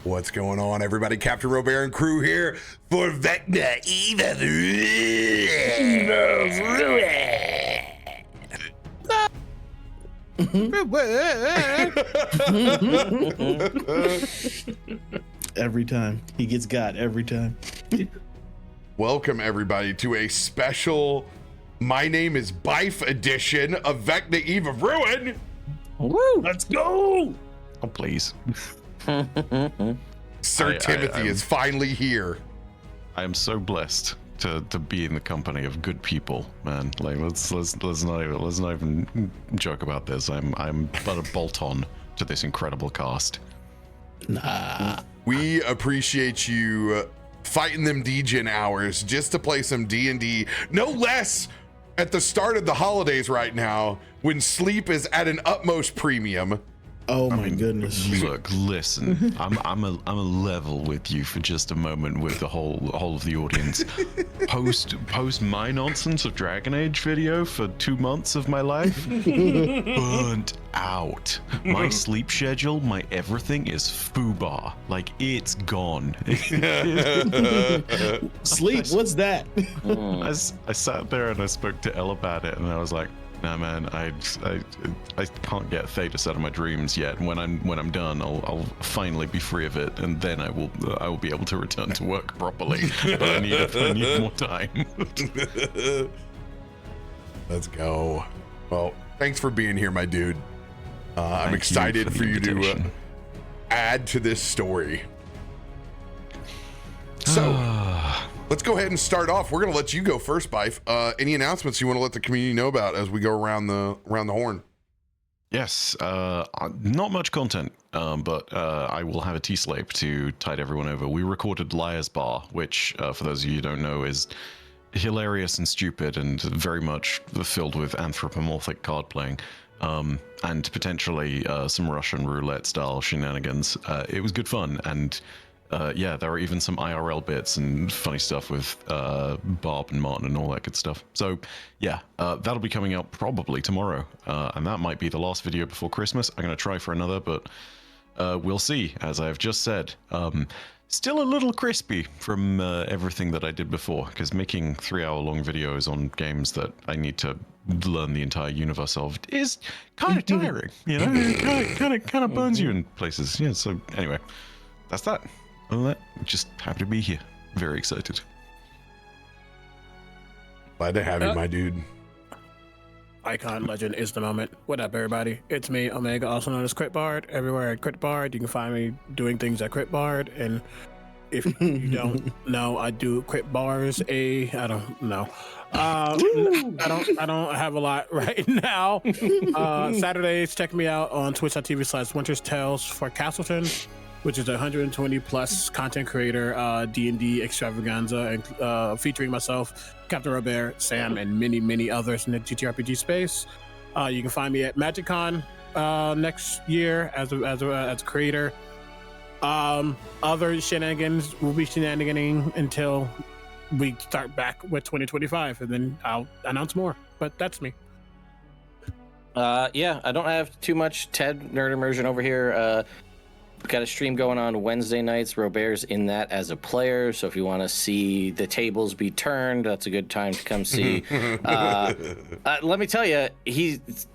What's going on, everybody? CaptainRoBear and crew here for Vecna Every time. He gets got every time. Welcome, everybody, to a special My Name is Bife edition of Vecna Eve of Ruin. Woo! Let's go! Oh, please. Sir Timothy is finally here. I am so blessed to be in the company of good people, man. Like let's not even joke about this. I'm but a bolt on to this incredible cast. Nah. We appreciate you fighting them DGen hours just to play some D&D, no less at the start of the holidays right now when sleep is at an utmost premium. Oh my goodness. Look, listen. I'm a level with you for just a moment with the whole of the audience. Post my nonsense of Dragon Age video for 2 months of my life. Burnt out. My sleep schedule, my everything is FUBAR. Like it's gone. Sleep, what's that? I sat there and I spoke to Elle about it, and I was like, nah, man, I can't get Theodore out of my dreams yet. When I'm done, I'll finally be free of it, and then I will be able to return to work properly. But I need more time. Let's go. Well, thanks for being here, my dude. I'm excited for you to add to this story. So let's go ahead and start off. We're going to let you go first, Bife. Any announcements you want to let the community know about as we go around the horn? Yes, not much content, but I will have a T-Slape to tide everyone over. We recorded Liar's Bar, which, for those of you who don't know, is hilarious and stupid and very much filled with anthropomorphic card playing, and potentially some Russian roulette style shenanigans. It was good fun, and yeah, there are even some IRL bits and funny stuff with Barb and Martin and all that good stuff. So yeah, that'll be coming out probably tomorrow, and that might be the last video before Christmas. I'm going to try for another, but we'll see. As I've just said, still a little crispy from everything that I did before, because making 3-hour-long videos on games that I need to learn the entire universe of is kind of tiring, you know. It kind of burns you in places. Yeah. So anyway, that's that. Other than that, just happy to be here. Very excited. Glad to have you, my dude. Icon legend is the moment. What up, everybody? It's me, Omega, also known as CritBard. Everywhere at CritBard, you can find me doing things at CritBard. And if you don't know, I do CritBars. I don't know. I don't have a lot right now. Saturdays, check me out on twitch.tv/Winter's Tales for Castleton, which is a 120 plus content creator D&D extravaganza, and featuring myself, CaptainRoBear, Sam, and many others in the TTRPG space. You can find me at MagicCon next year as a creator. Other shenanigans will be shenaniganing until we start back with 2025, and then I'll announce more. But that's me. Yeah, I don't have too much Nerdimmersion over here. Got a stream going on Wednesday nights. RoBear's in that as a player, so if you want to see the tables be turned, that's a good time to come see. Let me tell you,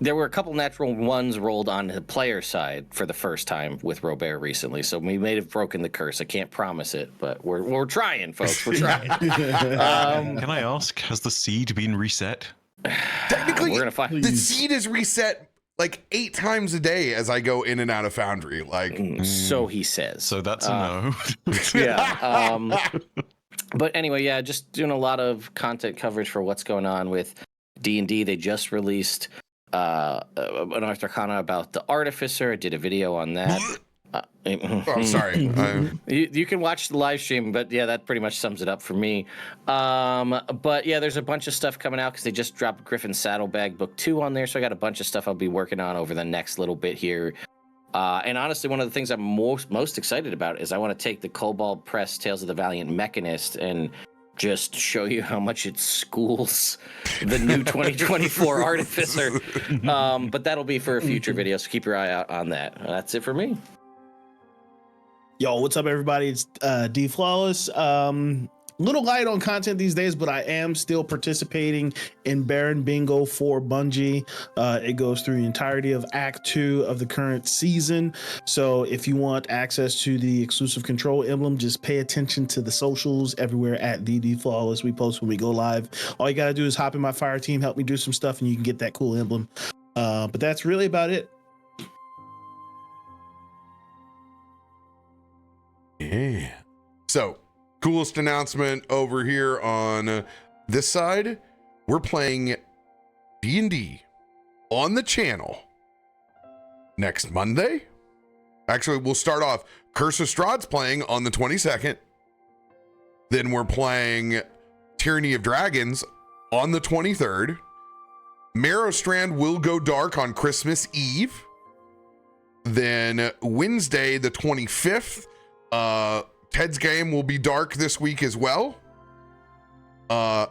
there were a couple natural ones rolled on the player side for the first time with RoBear recently, so we may have broken the curse. I can't promise it, but we're trying, folks. We're trying. Can I ask, has the seed been reset? Technically, we're gonna find the seed is reset like 8 times a day as I go in and out of Foundry. Like, so he says. So that's a no. Yeah. But anyway, yeah, just doing a lot of content coverage for what's going on with D&D. They just released an Arcana about the Artificer. I did a video on that. I'm sorry. You can watch the live stream, but yeah, that pretty much sums it up for me. But yeah, there's a bunch of stuff coming out because they just dropped Griffin's Saddlebag Book 2 on there, so I got a bunch of stuff I'll be working on over the next little bit here. And honestly, one of the things I'm most excited about is I want to take the Kobold Press Tales of the Valiant Mechanist and just show you how much it schools the new 2024 Artificer. But that'll be for a future video, so keep your eye out on that. That's it for me. Yo, what's up, everybody? It's TheDFlawless. Little light on content these days, but I am still participating in Baron Bingo for Bungie. It goes through the entirety of Act 2 of the current season. So if you want access to the exclusive control emblem, just pay attention to the socials everywhere at TheDFlawless. We post when we go live. All you got to do is hop in my fire team, help me do some stuff, and you can get that cool emblem. But that's really about it. Yeah. So, coolest announcement over here on this side, we're playing D&D on the channel next Monday. Actually, we'll start off. Curse of Strahd's playing on the 22nd. Then we're playing Tyranny of Dragons on the 23rd. Marrowstrand will go dark on Christmas Eve. Then Wednesday, the 25th, Ted's game will be dark this week as well. I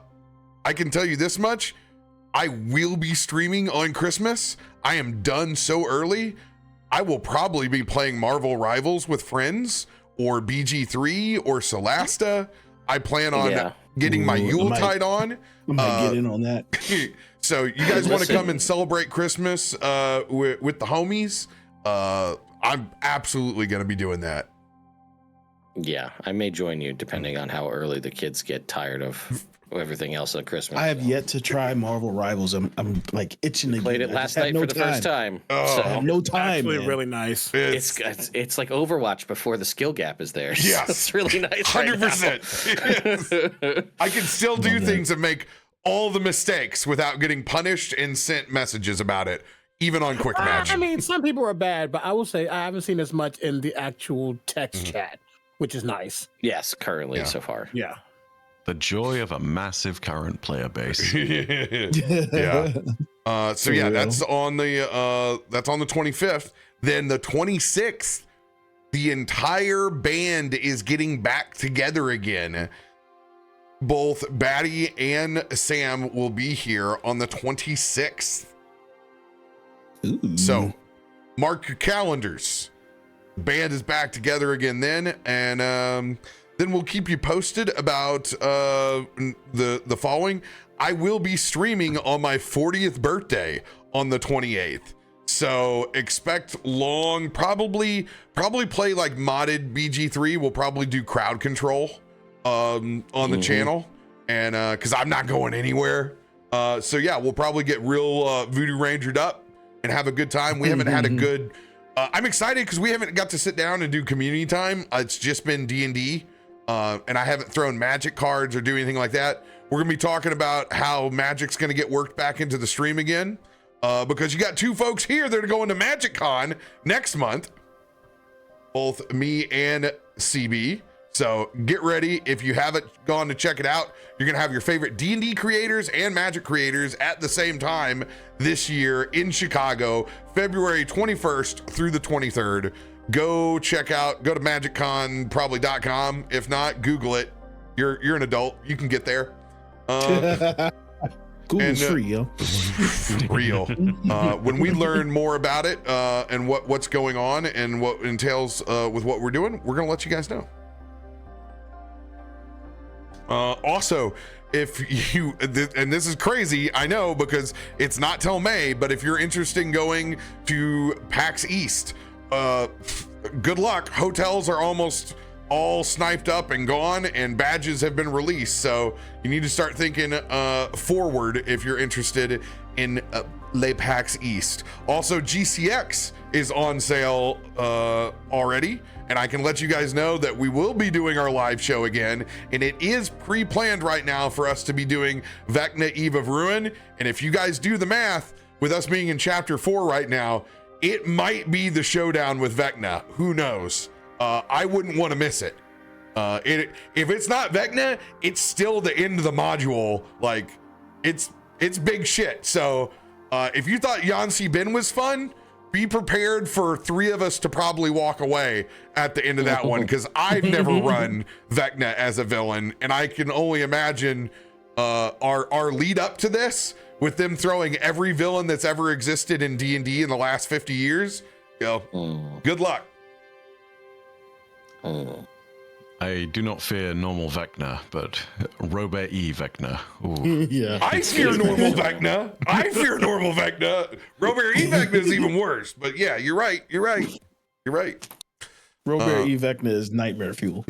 can tell you this much. I will be streaming on Christmas. I am done so early. I will probably be playing Marvel Rivals with friends or BG3 or Solasta. I plan on getting my Yuletide on. I might get in on that. So you guys want to come and celebrate Christmas with the homies? I'm absolutely going to be doing that. Yeah, I may join you depending on how early the kids get tired of everything else at Christmas. I have yet to try Marvel Rivals. I'm like itching to played it last night for the first time. So I have no time. Actually, really nice. It's like Overwatch before the skill gap is there. Yes, so it's really nice. 100%. Yes. I can still do things and make all the mistakes without getting punished and sent messages about it, even on Quick Match. I mean, some people are bad, but I will say I haven't seen as much in the actual text chat, which is nice. Yes, currently so far. Yeah. The joy of a massive current player base. Yeah. So yeah, that's on the 25th. Then the 26th, the entire band is getting back together again. Both Baddie and Sam will be here on the 26th. Ooh. So mark your calendars. Band is back together again then, and then we'll keep you posted about the following. I will be streaming on my 40th birthday on the 28th. So expect long, probably play like modded BG3. We'll probably do crowd control on the channel, and because I'm not going anywhere. So yeah, we'll probably get real Voodoo Rangered up and have a good time. We haven't had a good I'm excited because we haven't got to sit down and do community time. It's just been D&D, and I haven't thrown magic cards or do anything like that. We're gonna be talking about how magic's gonna get worked back into the stream again, because you got two folks here that are going to Magic Con next month, both me and CB. So get ready. If you haven't gone to check it out, you're gonna have your favorite D&D creators and magic creators at the same time this year in Chicago, February 21st through the 23rd. Go check out, go to magicconprobably.com. If not, Google it. You're an adult, you can get there. Google's free, yo. Real. When we learn more about it and what's going on and what entails with what we're doing, we're gonna let you guys know. Also, if you, and this is crazy, I know, because it's not till May, but if you're interested in going to PAX East, good luck. Hotels are almost all sniped up and gone, and badges have been released. So you need to start thinking forward if you're interested in Le PAX East. Also, GCX is on sale already. And I can let you guys know that we will be doing our live show again. And it is pre-planned right now for us to be doing Vecna Eve of Ruin. And if you guys do the math, with us being in chapter 4 right now, it might be the showdown with Vecna. Who knows? I wouldn't want to miss it. If it's not Vecna, it's still the end of the module. Like, it's big shit. So if you thought Yancy Ben was fun, be prepared for 3 of us to probably walk away at the end of that one, because I've never run Vecna as a villain, and I can only imagine our lead up to this, with them throwing every villain that's ever existed in D&D in the last 50 years. Good luck. I do not fear normal Vecna, but RoBear E Vecna. Ooh. Yeah. I fear normal Vecna. I fear normal Vecna. RoBear E Vecna is even worse. But yeah, you're right. You're right. You're right. RoBear E Vecna is nightmare fuel.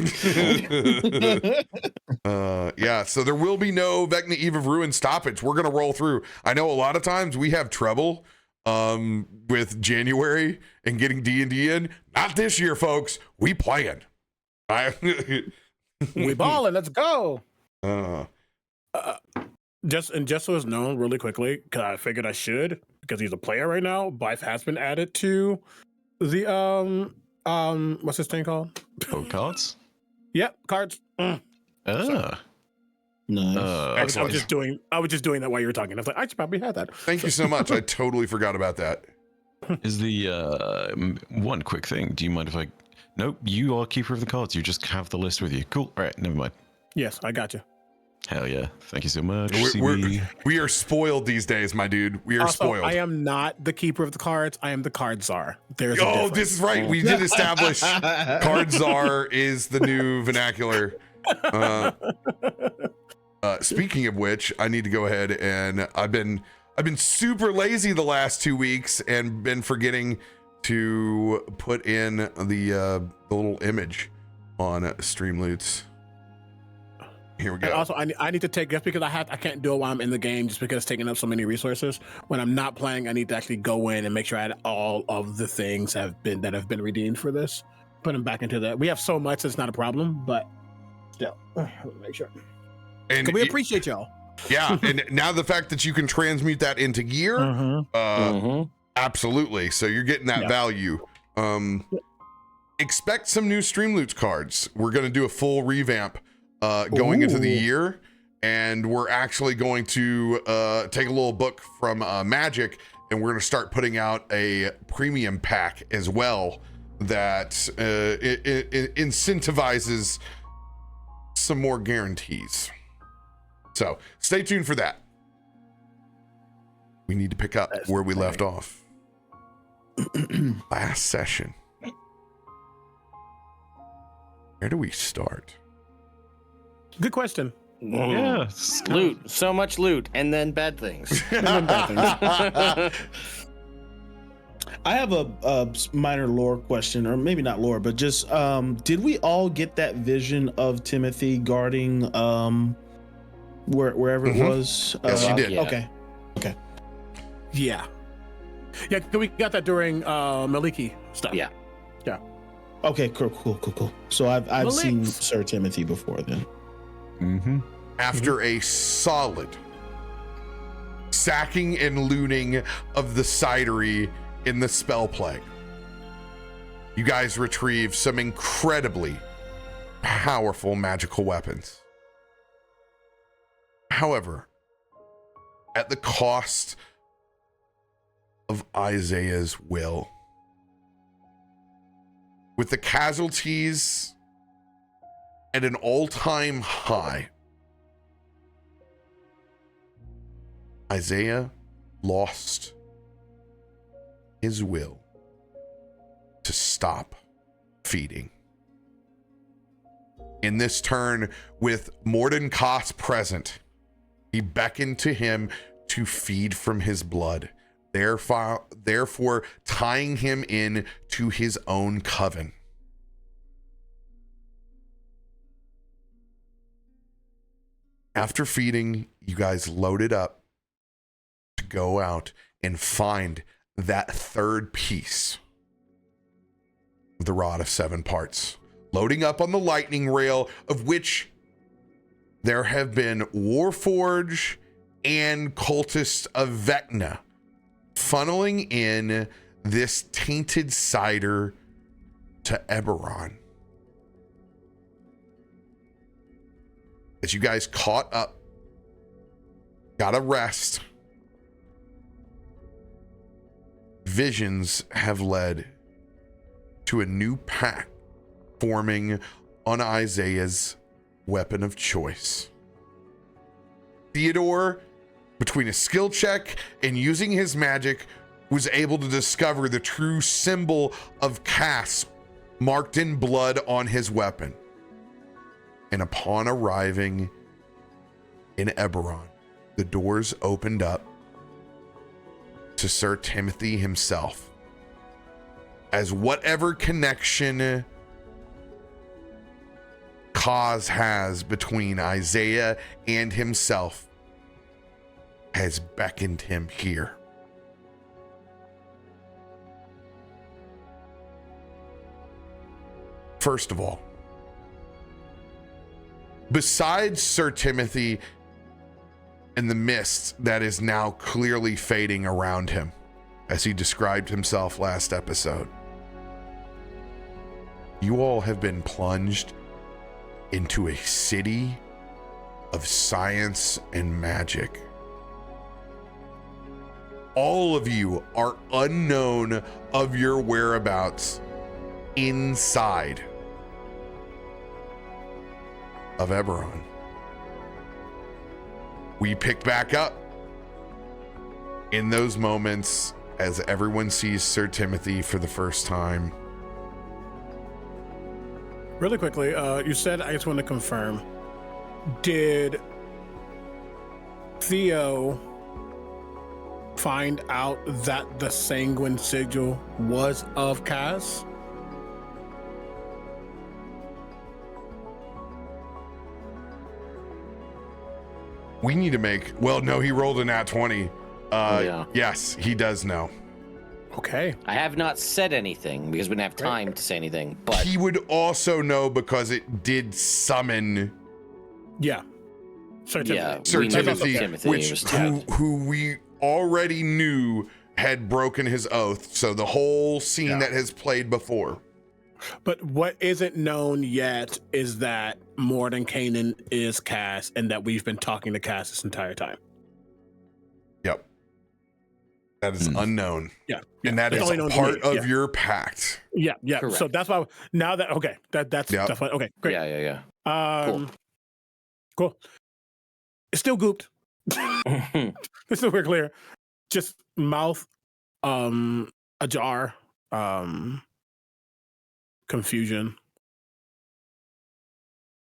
Yeah, so there will be no Vecna Eve of Ruin stoppage. We're gonna roll through. I know a lot of times we have trouble with January and getting D&D in. Not this year, folks. We playing. We balling. Let's go. Just so it's known really quickly, because I figured I should, because he's a player right now. Bife has been added to the what's this thing called? Oh, cards? Yep, cards. Nice. I was just doing that while you were talking. I was like, I should probably have that. Thank you so much. I totally forgot about that. Is the one quick thing? Do you mind if I? Nope, you are keeper of the cards. You just have the list with you. Cool. All right, never mind. Yes, I got you. Hell yeah! Thank you so much. We are spoiled these days, my dude. We are Also, spoiled. I am not the keeper of the cards. I am the card czar. There's a difference. This is right. We did establish card czar is the new vernacular. Speaking of which, I need to go ahead and I've been super lazy the last 2 weeks and been forgetting to put in the little image on Streamloots. Here we go. And also, I need to take, just because I can't do it while I'm in the game, just because it's taking up so many resources. When I'm not playing, I need to actually go in and make sure I had all of the things that have been redeemed for this. Put them back into that. We have so much, it's not a problem, but still, make sure. And we appreciate y'all. Yeah, and now the fact that you can transmute that into gear, absolutely. So you're getting that value. Expect some new Streamloots cards. We're going to do a full revamp going into the year, and we're actually going to take a little book from Magic, and we're going to start putting out a premium pack as well that it incentivizes some more guarantees. So stay tuned for that. We need to pick up where we left off. Last session. Where do we start? Good question. Yeah. Loot. So much loot. And then bad things. I have a minor lore question, or maybe not lore, but just did we all get that vision of Timothy guarding wherever it was? Yes, you did. Yeah. Okay. Yeah, we got that during Maliki stuff. Yeah. Okay, cool. So I've seen Sir Timothy before then. After a solid sacking and looting of the cidery in the spell plague, you guys retrieve some incredibly powerful magical weapons. However, at the cost of Isaiah's will. With the casualties at an all-time high, Isaiah lost his will to stop feeding. In this turn, with Morden Koss present, he beckoned to him to feed from his blood, therefore tying him in to his own coven. After feeding, you guys loaded up to go out and find that third piece of the Rod of Seven Parts, loading up on the lightning rail, of which there have been Warforged and cultists of Vecna funneling in this tainted cider to Eberron. As you guys caught up, got a rest, visions have led to a new pact forming on Isaiah's weapon of choice. Theodore, between a skill check and using his magic, was able to discover the true symbol of Cass marked in blood on his weapon. And upon arriving in Eberron, the doors opened up to Sir Timothy himself, as whatever connection Kaz has between Isaiah and himself has beckoned him here. First of all, besides Sir Timothy and the mist that is now clearly fading around him, as he described himself last episode, you all have been plunged into a city of science and magic. All of you are unknown of your whereabouts inside of Eberron. We pick back up in those moments as everyone sees Sir Timothy for the first time. Really quickly, you said, I just want to confirm, did Theo find out that the sanguine sigil was of Kaz? We need to make, well, no, he rolled a nat 20. Yeah. Yes, he does know. Okay. I have not said anything because we didn't have time to say anything, but He would also know because it did summon Yeah. Sir Timothy. yeah, Sir we know that Timothy, which was tapped. who we already knew had broken his oath. So the whole scene that has played before. But what isn't known yet is that Mordenkainen is Kaz and that we've been talking to Kaz this entire time. Yep. That is unknown. Yeah. And that It's is only known to part me. of your pact. Yeah. Yeah. Correct. So that's why now that, okay, that's Yep. fine. Okay, great. Yeah. Cool. It's still gooped. Just so we're clear. Just mouth ajar, confusion.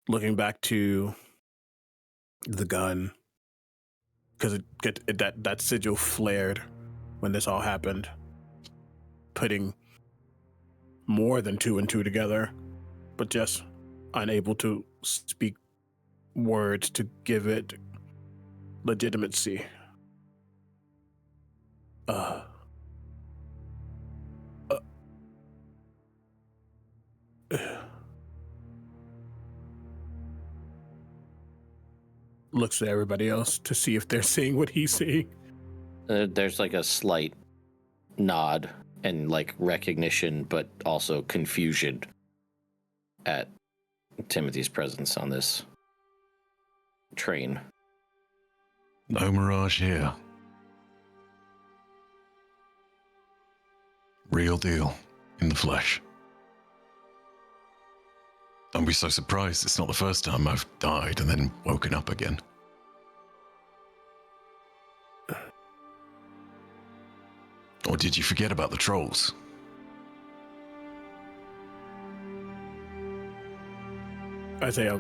Looking back to the gun, because that sigil flared when this all happened, putting more than two and two together, but just unable to speak words to give it legitimacy. Looks at everybody else to see if they're seeing what he's seeing. There's like a slight nod and like recognition, but also confusion at Timothy's presence on this train. No mirage here. Real deal in the flesh. Don't be so surprised. It's not the first time I've died and then woken up again. Or did you forget about the trolls? Isaiah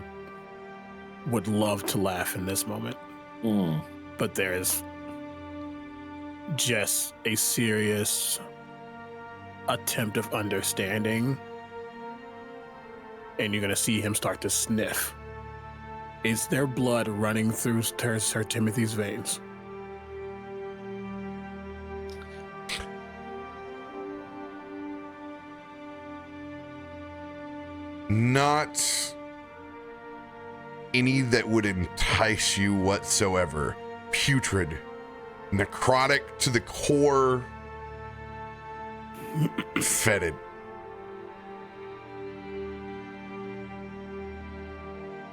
would love to laugh in this moment, but there is just a serious attempt of understanding, and you're going to see him start to sniff. Is there blood running through Sir Timothy's veins? Not any that would entice you whatsoever. Putrid, necrotic to the core, fetid.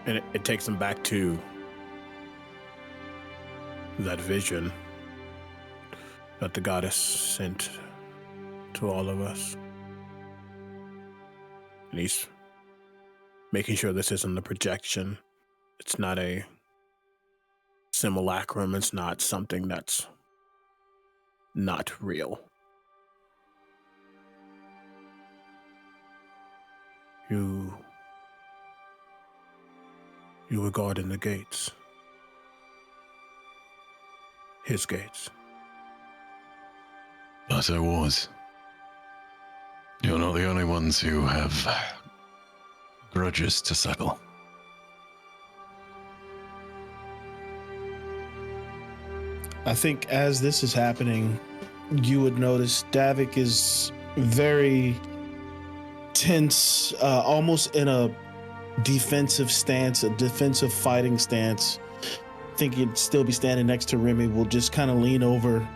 And it takes him back to that vision that the goddess sent to all of us. And he's making sure this isn't a projection. It's not a simulacrum. It's not something that's not real. You were guarding the gates. His gates. As I was. You're not the only ones who have grudges to settle. I think as this is happening, you would notice Davik is very tense, almost in a defensive stance, a defensive fighting stance. I think he'd still be standing next to Remy, will just kind of lean over,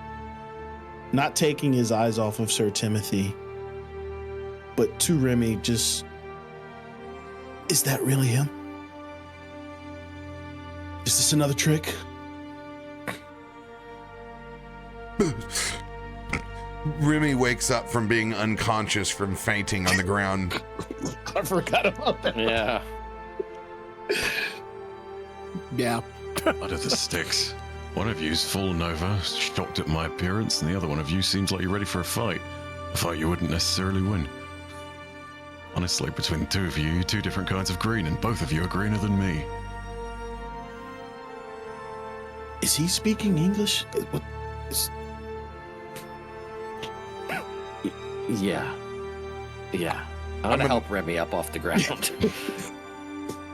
not taking his eyes off of Sir Timothy, but to Remy, just, is that really him? Is this another trick? Remy wakes up from being unconscious from fainting on the ground. I forgot about that. Yeah. Yeah. Out of the sticks. One of you's fallen over, shocked at my appearance, and the other one of you seems like you're ready for a fight. A fight you wouldn't necessarily win. Honestly, between the two of you, you're two different kinds of green, and both of you are greener than me. Is he speaking English? What is... Yeah. I'm gonna help Remy up off the ground.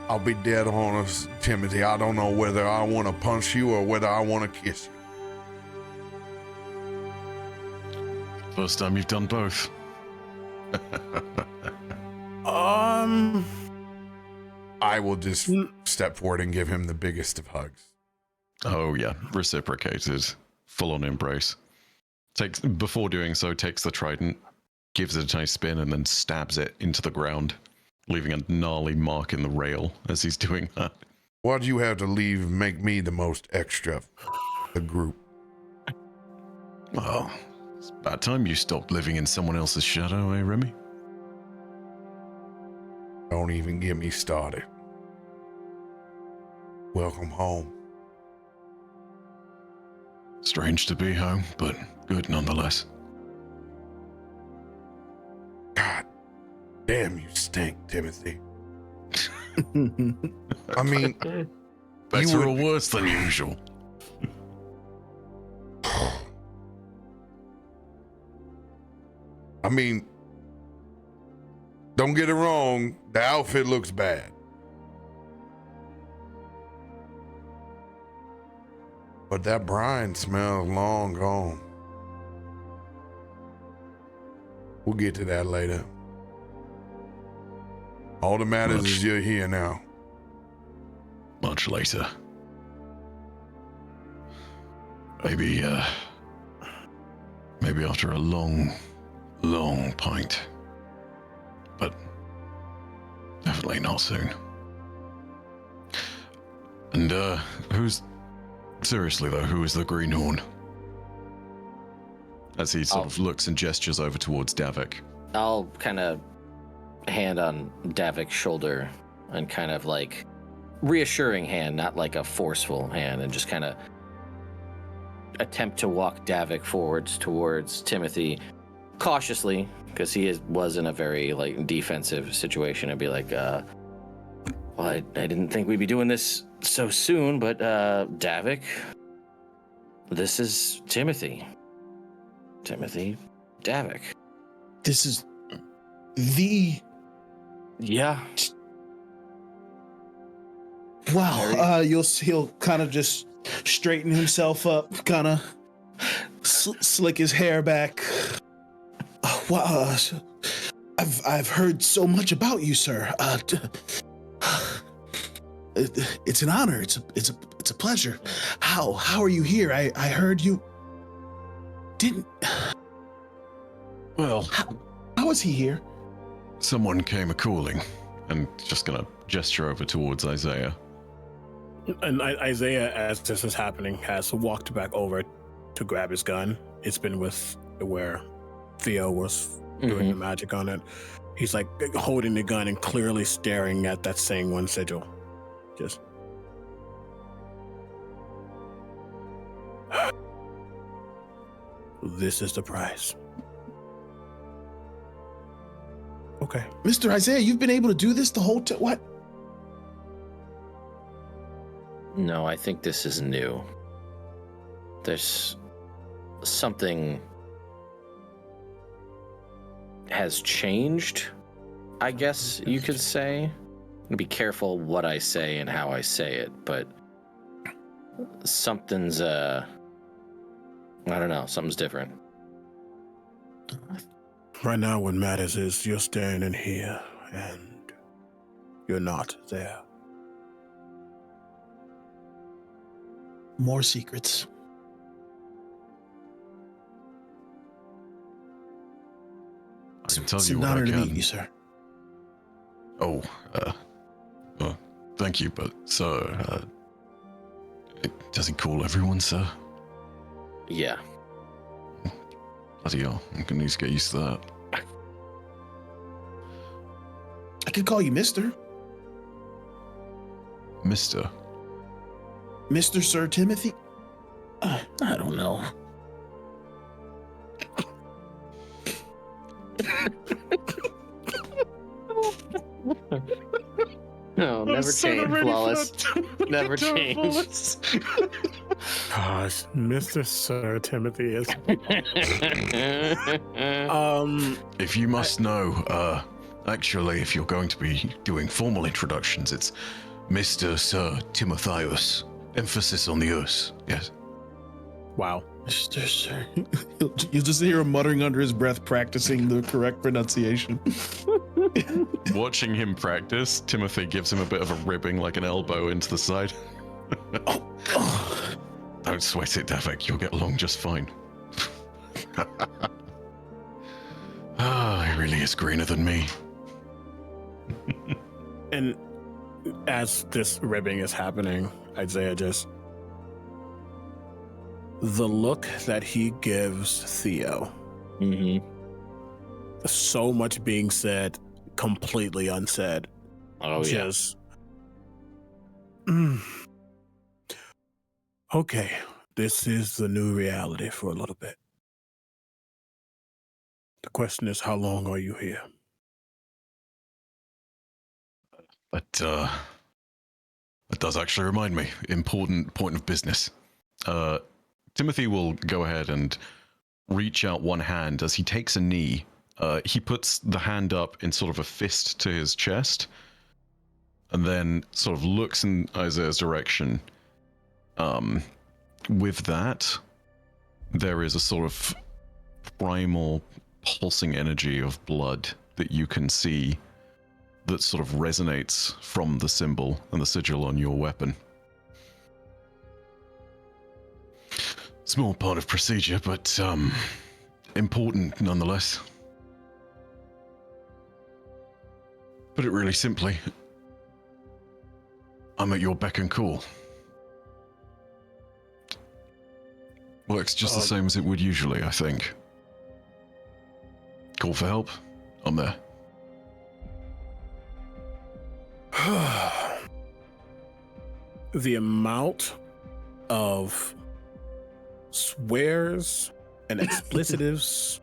I'll be dead honest, Timothy. I don't know whether I want to punch you or whether I want to kiss you. First time you've done both. I will just step forward and give him the biggest of hugs. Oh yeah, reciprocated. Full-on embrace. Before doing so, takes the trident, gives it a tiny spin, and then stabs it into the ground, leaving a gnarly mark in the rail as he's doing that. Why'd you have to make me the most extra of the group? Well, it's about time you stopped living in someone else's shadow, eh, Remy? Don't even get me started. Welcome home. Strange to be home, but good nonetheless. God damn, you stink, Timothy. I mean, Better or worse than usual? I mean, don't get it wrong, the outfit looks bad. But that brine smells long gone. We'll get to that later. All that matters is you're here now. Much later. Maybe after a long pint. But definitely not soon. And seriously though, who is the greenhorn? As he sort of looks and gestures over towards Davik. I'll kind of hand on Davik's shoulder and kind of like reassuring hand, not like a forceful hand, and just kind of attempt to walk Davik forwards towards Timothy cautiously, because he was in a very like defensive situation, and be like, well, I didn't think we'd be doing this so soon, but Davik, this is Timothy Davik. This is the... Yeah. Wow. He'll kind of just straighten himself up, kind of slick his hair back. Wow. I've heard so much about you, sir. It's an honor. It's a pleasure. How are you here? I heard you didn't. Well, how is he here? someone came a-calling, and just gonna gesture over towards Isaiah. And Isaiah, as this is happening, has walked back over to grab his gun. It's been with where Theo was doing the magic on it. He's like holding the gun and clearly staring at that same one sigil. Just. This is the price. Okay. Mr. Isaiah, you've been able to do this the whole time. What? No, I think this is new. There's something has changed, I guess you could say. Be careful what I say and how I say it, but something's I don't know, something's different. Right now, what matters is you're standing here and you're not there. More secrets. I can tell It's you an what I honor to meet can. you, sir. Oh, well, thank you, but sir, does he call everyone sir? Yeah. Bloody hell, I'm gonna need to get used to that. I could call you Mr. Mister. Mr. Sir Timothy. I don't know. No, never change, Flawless. Never change. Gosh, Mr. Sir Timothy is. If you must know, actually, if you're going to be doing formal introductions, it's Mr. Sir Timotheus. Emphasis on the us, yes. Wow. Mr. Sir. You'll just hear him muttering under his breath, practicing the correct pronunciation. Watching him practice, Timothy gives him a bit of a ribbing, like an elbow into the side. Don't sweat it, Davik. You'll get along just fine. He really is greener than me. And as this ribbing is happening, Isaiah just... The look that he gives Theo. Mm-hmm. So much being said, completely unsaid. Oh, yeah. Just... Okay, this is the new reality for a little bit. The question is, how long are you here? But, that does actually remind me. Important point of business. Timothy will go ahead and reach out one hand as he takes a knee. He puts the hand up in sort of a fist to his chest, and then sort of looks in Isaiah's direction. With that, there is a sort of primal pulsing energy of blood that you can see that sort of resonates from the symbol and the sigil on your weapon. Small part of procedure, but important nonetheless. Put it really simply, I'm at your beck and call. Works just the same as it would usually, I think. Call for help? I'm there. The amount of swears and explicitives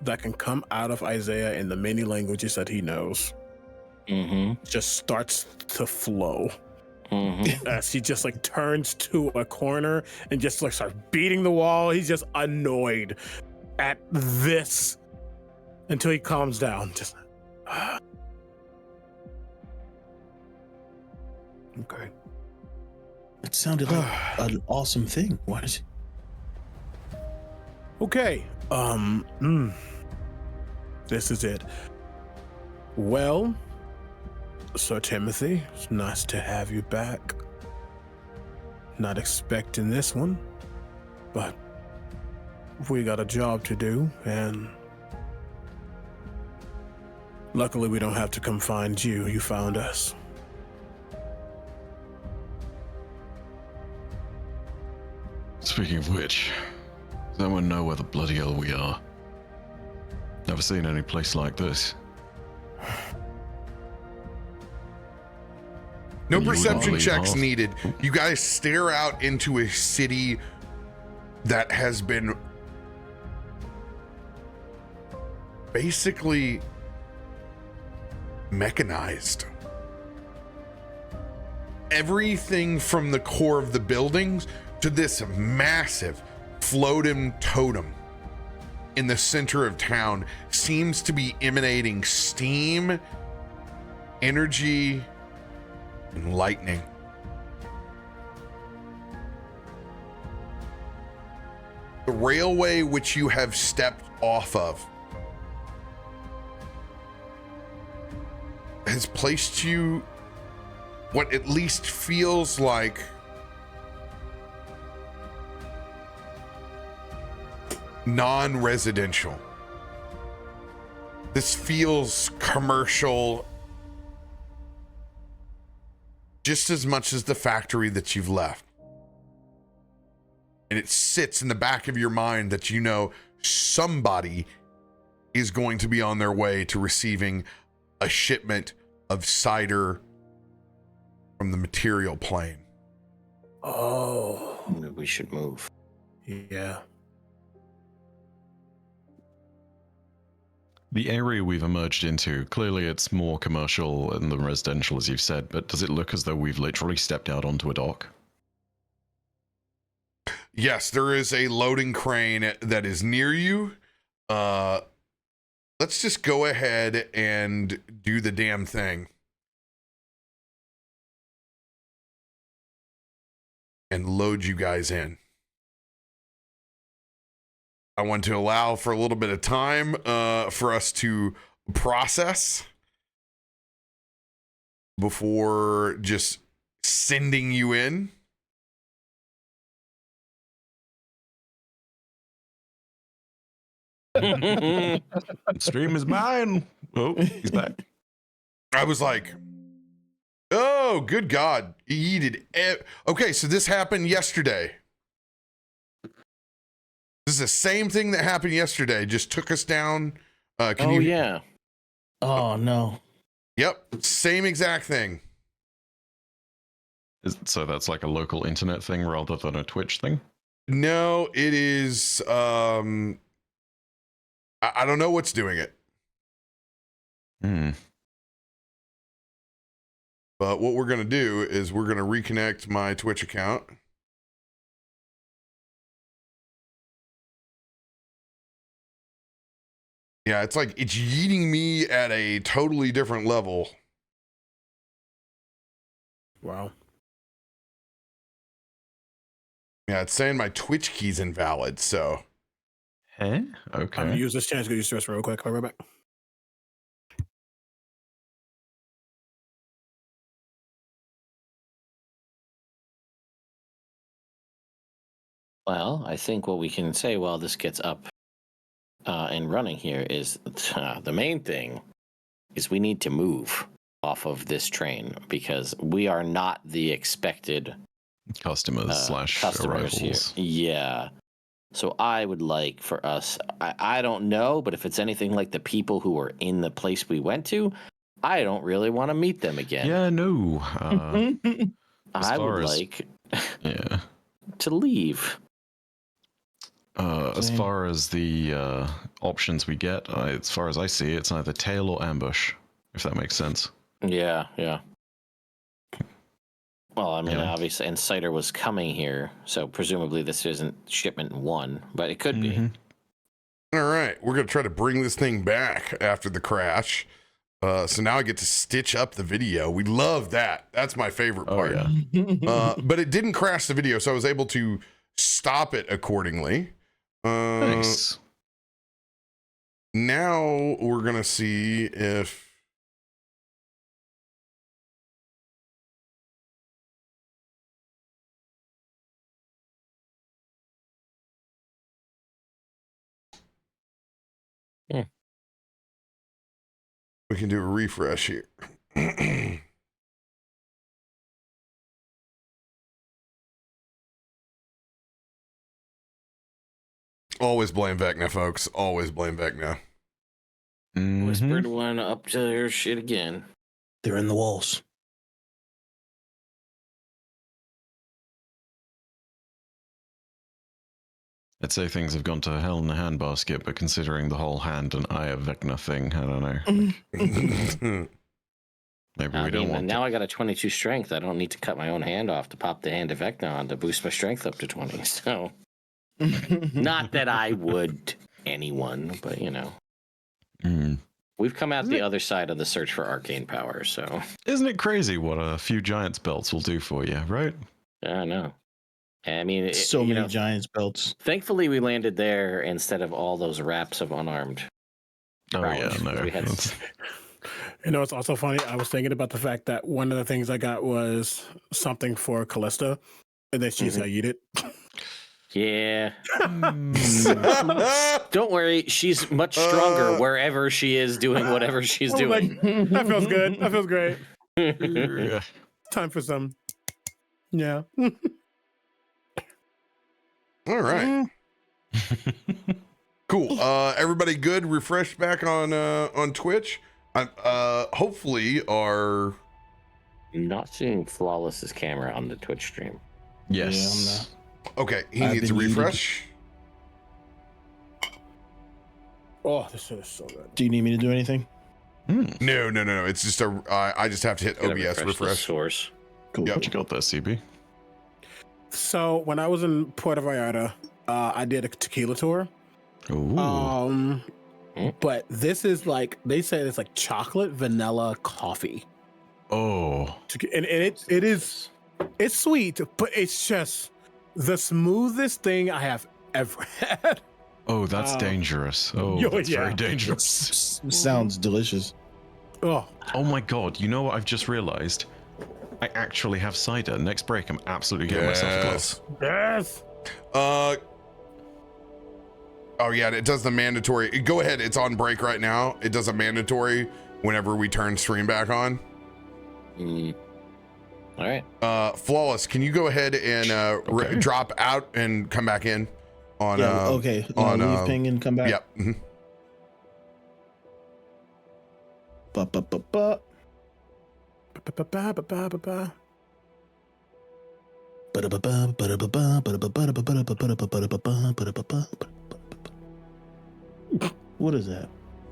that can come out of Isaiah in the many languages that he knows just starts to flow. As he just like turns to a corner and just like starts beating the wall. He's just annoyed at this until he calms down. Just okay. It sounded like an awesome thing. What is it? Okay. This is it. Well, Sir Timothy, it's nice to have you back. Not expecting this one, but we got a job to do, and luckily we don't have to come find you. You found us. Speaking of which, does anyone know where the bloody hell we are? Never seen any place like this. No You would perception believe checks half. needed. You guys stare out into a city that has been basically mechanized. Everything from the core of the buildings to this massive floating totem in the center of town seems to be emanating steam, energy, and lightning. The railway which you have stepped off of has placed you what at least feels like non-residential. This feels commercial just as much as the factory that you've left. And it sits in the back of your mind that you know somebody is going to be on their way to receiving a shipment of cider from the material plane. Oh, We should move. yeah. The area we've emerged into, clearly it's more commercial than residential, as you've said, but does it look as though we've literally stepped out onto a dock? Yes, there is a loading crane that is near you. Let's just go ahead and do the damn thing. And load you guys in. I want to allow for a little bit of time for us to process before just sending you in. Stream is mine. Oh, he's back. I was like, oh, good God. He did. Okay, so this happened yesterday. This is the same thing that happened yesterday. Just took us down. Yeah. Oh no. Yep, same exact thing. So that's like a local internet thing rather than a Twitch thing? No, it is. I don't know what's doing it. But what we're going to do is we're going to reconnect my Twitch account. Yeah, it's like it's yeeting me at a totally different level. Wow. Yeah, it's saying my Twitch key's invalid, so. Huh? I'm Okay. gonna use this chance to get you stressed real quick. I'll be right back. Well, I think what we can say while this gets up and running here is the main thing is we need to move off of this train because we are not the expected Customers slash customers arrivals. here. Yeah. So I would like for us, I don't know, but if it's anything like the people who were in the place we went to, I don't really want to meet them again. Yeah, no. I would far as- like Yeah. to leave. As Same. far as the options we get, as far as I see, it's either tail or ambush, if that makes sense. Yeah, yeah. Well, I mean, Yeah. obviously, and cider was coming here, so presumably this isn't shipment one, but it could be. Mhm. All right, we're going to try to bring this thing back after the crash. So now I get to stitch up the video. We love that. That's my favorite Oh, part. yeah. But it didn't crash the video, so I was able to stop it accordingly. Nice. Now we're going to see if... Hmm. We can do a refresh here. Always blame Vecna, folks. Always blame Vecna. Whispered one up to their shit again. They're in the walls. I'd say things have gone to hell in a handbasket, but considering the whole hand and eye of Vecna thing, I don't know. maybe I we don't mean, want now to. I got a 22 strength. I don't need to cut my own hand off to pop the hand of Vecna on to boost my strength up to 20. So, not that I would anyone, but you know, we've come out the other side of the search for arcane power. So, Isn't it crazy what a few Giants belts will do for you, right? I know. I mean, So many Giants belts. Thankfully, we landed there instead of all those wraps of unarmed. Oh Prowess, yeah, 'cause no. we had- that's- You know, it's also funny. I was thinking about the fact that one of the things I got was something for Callista, and then she's gonna eat it. Yeah. Don't worry, she's much stronger wherever she is doing whatever she's I was doing. like, that feels good. That feels great. Yeah. Time for some. Yeah. All right. Cool. Everybody good? Refreshed back on Twitch. Hopefully our Not seeing Flawless's camera on the Twitch stream. Yes. okay. He I've needs a been muted. refresh. Oh, this shit is so good. Do you need me to do anything? No. It's just I just have to hit Gotta OBS the refresh. source. Cool. Yep. What you got there, CB? So when I was in Puerto Vallarta, I did a tequila tour. Ooh. But this is like, they say it's like chocolate vanilla coffee. Oh. And it's sweet, but it's just the smoothest thing I have ever had. Oh, that's dangerous. Oh, that's very dangerous. Sounds delicious. Oh, Oh my god, you know what I've just realized? I actually have cider. Next break, I'm absolutely getting myself a glass. Yes. yes. Oh yeah, it does the mandatory. Go ahead. It's on break right now. It does a mandatory whenever we turn stream back on. All right. Flawless, can you go ahead and Okay. drop out and come back in on Yeah, okay. on Leave ping and come back. Yep. Mhm. Ba-ba-ba-ba. Ba-ba-ba-ba-ba-ba-ba. Ba-da-ba-ba, ba-da-ba-ba, ba-da-ba-ba, ba-da-ba-ba, ba-da-ba-ba, ba-da-ba-ba. What is that?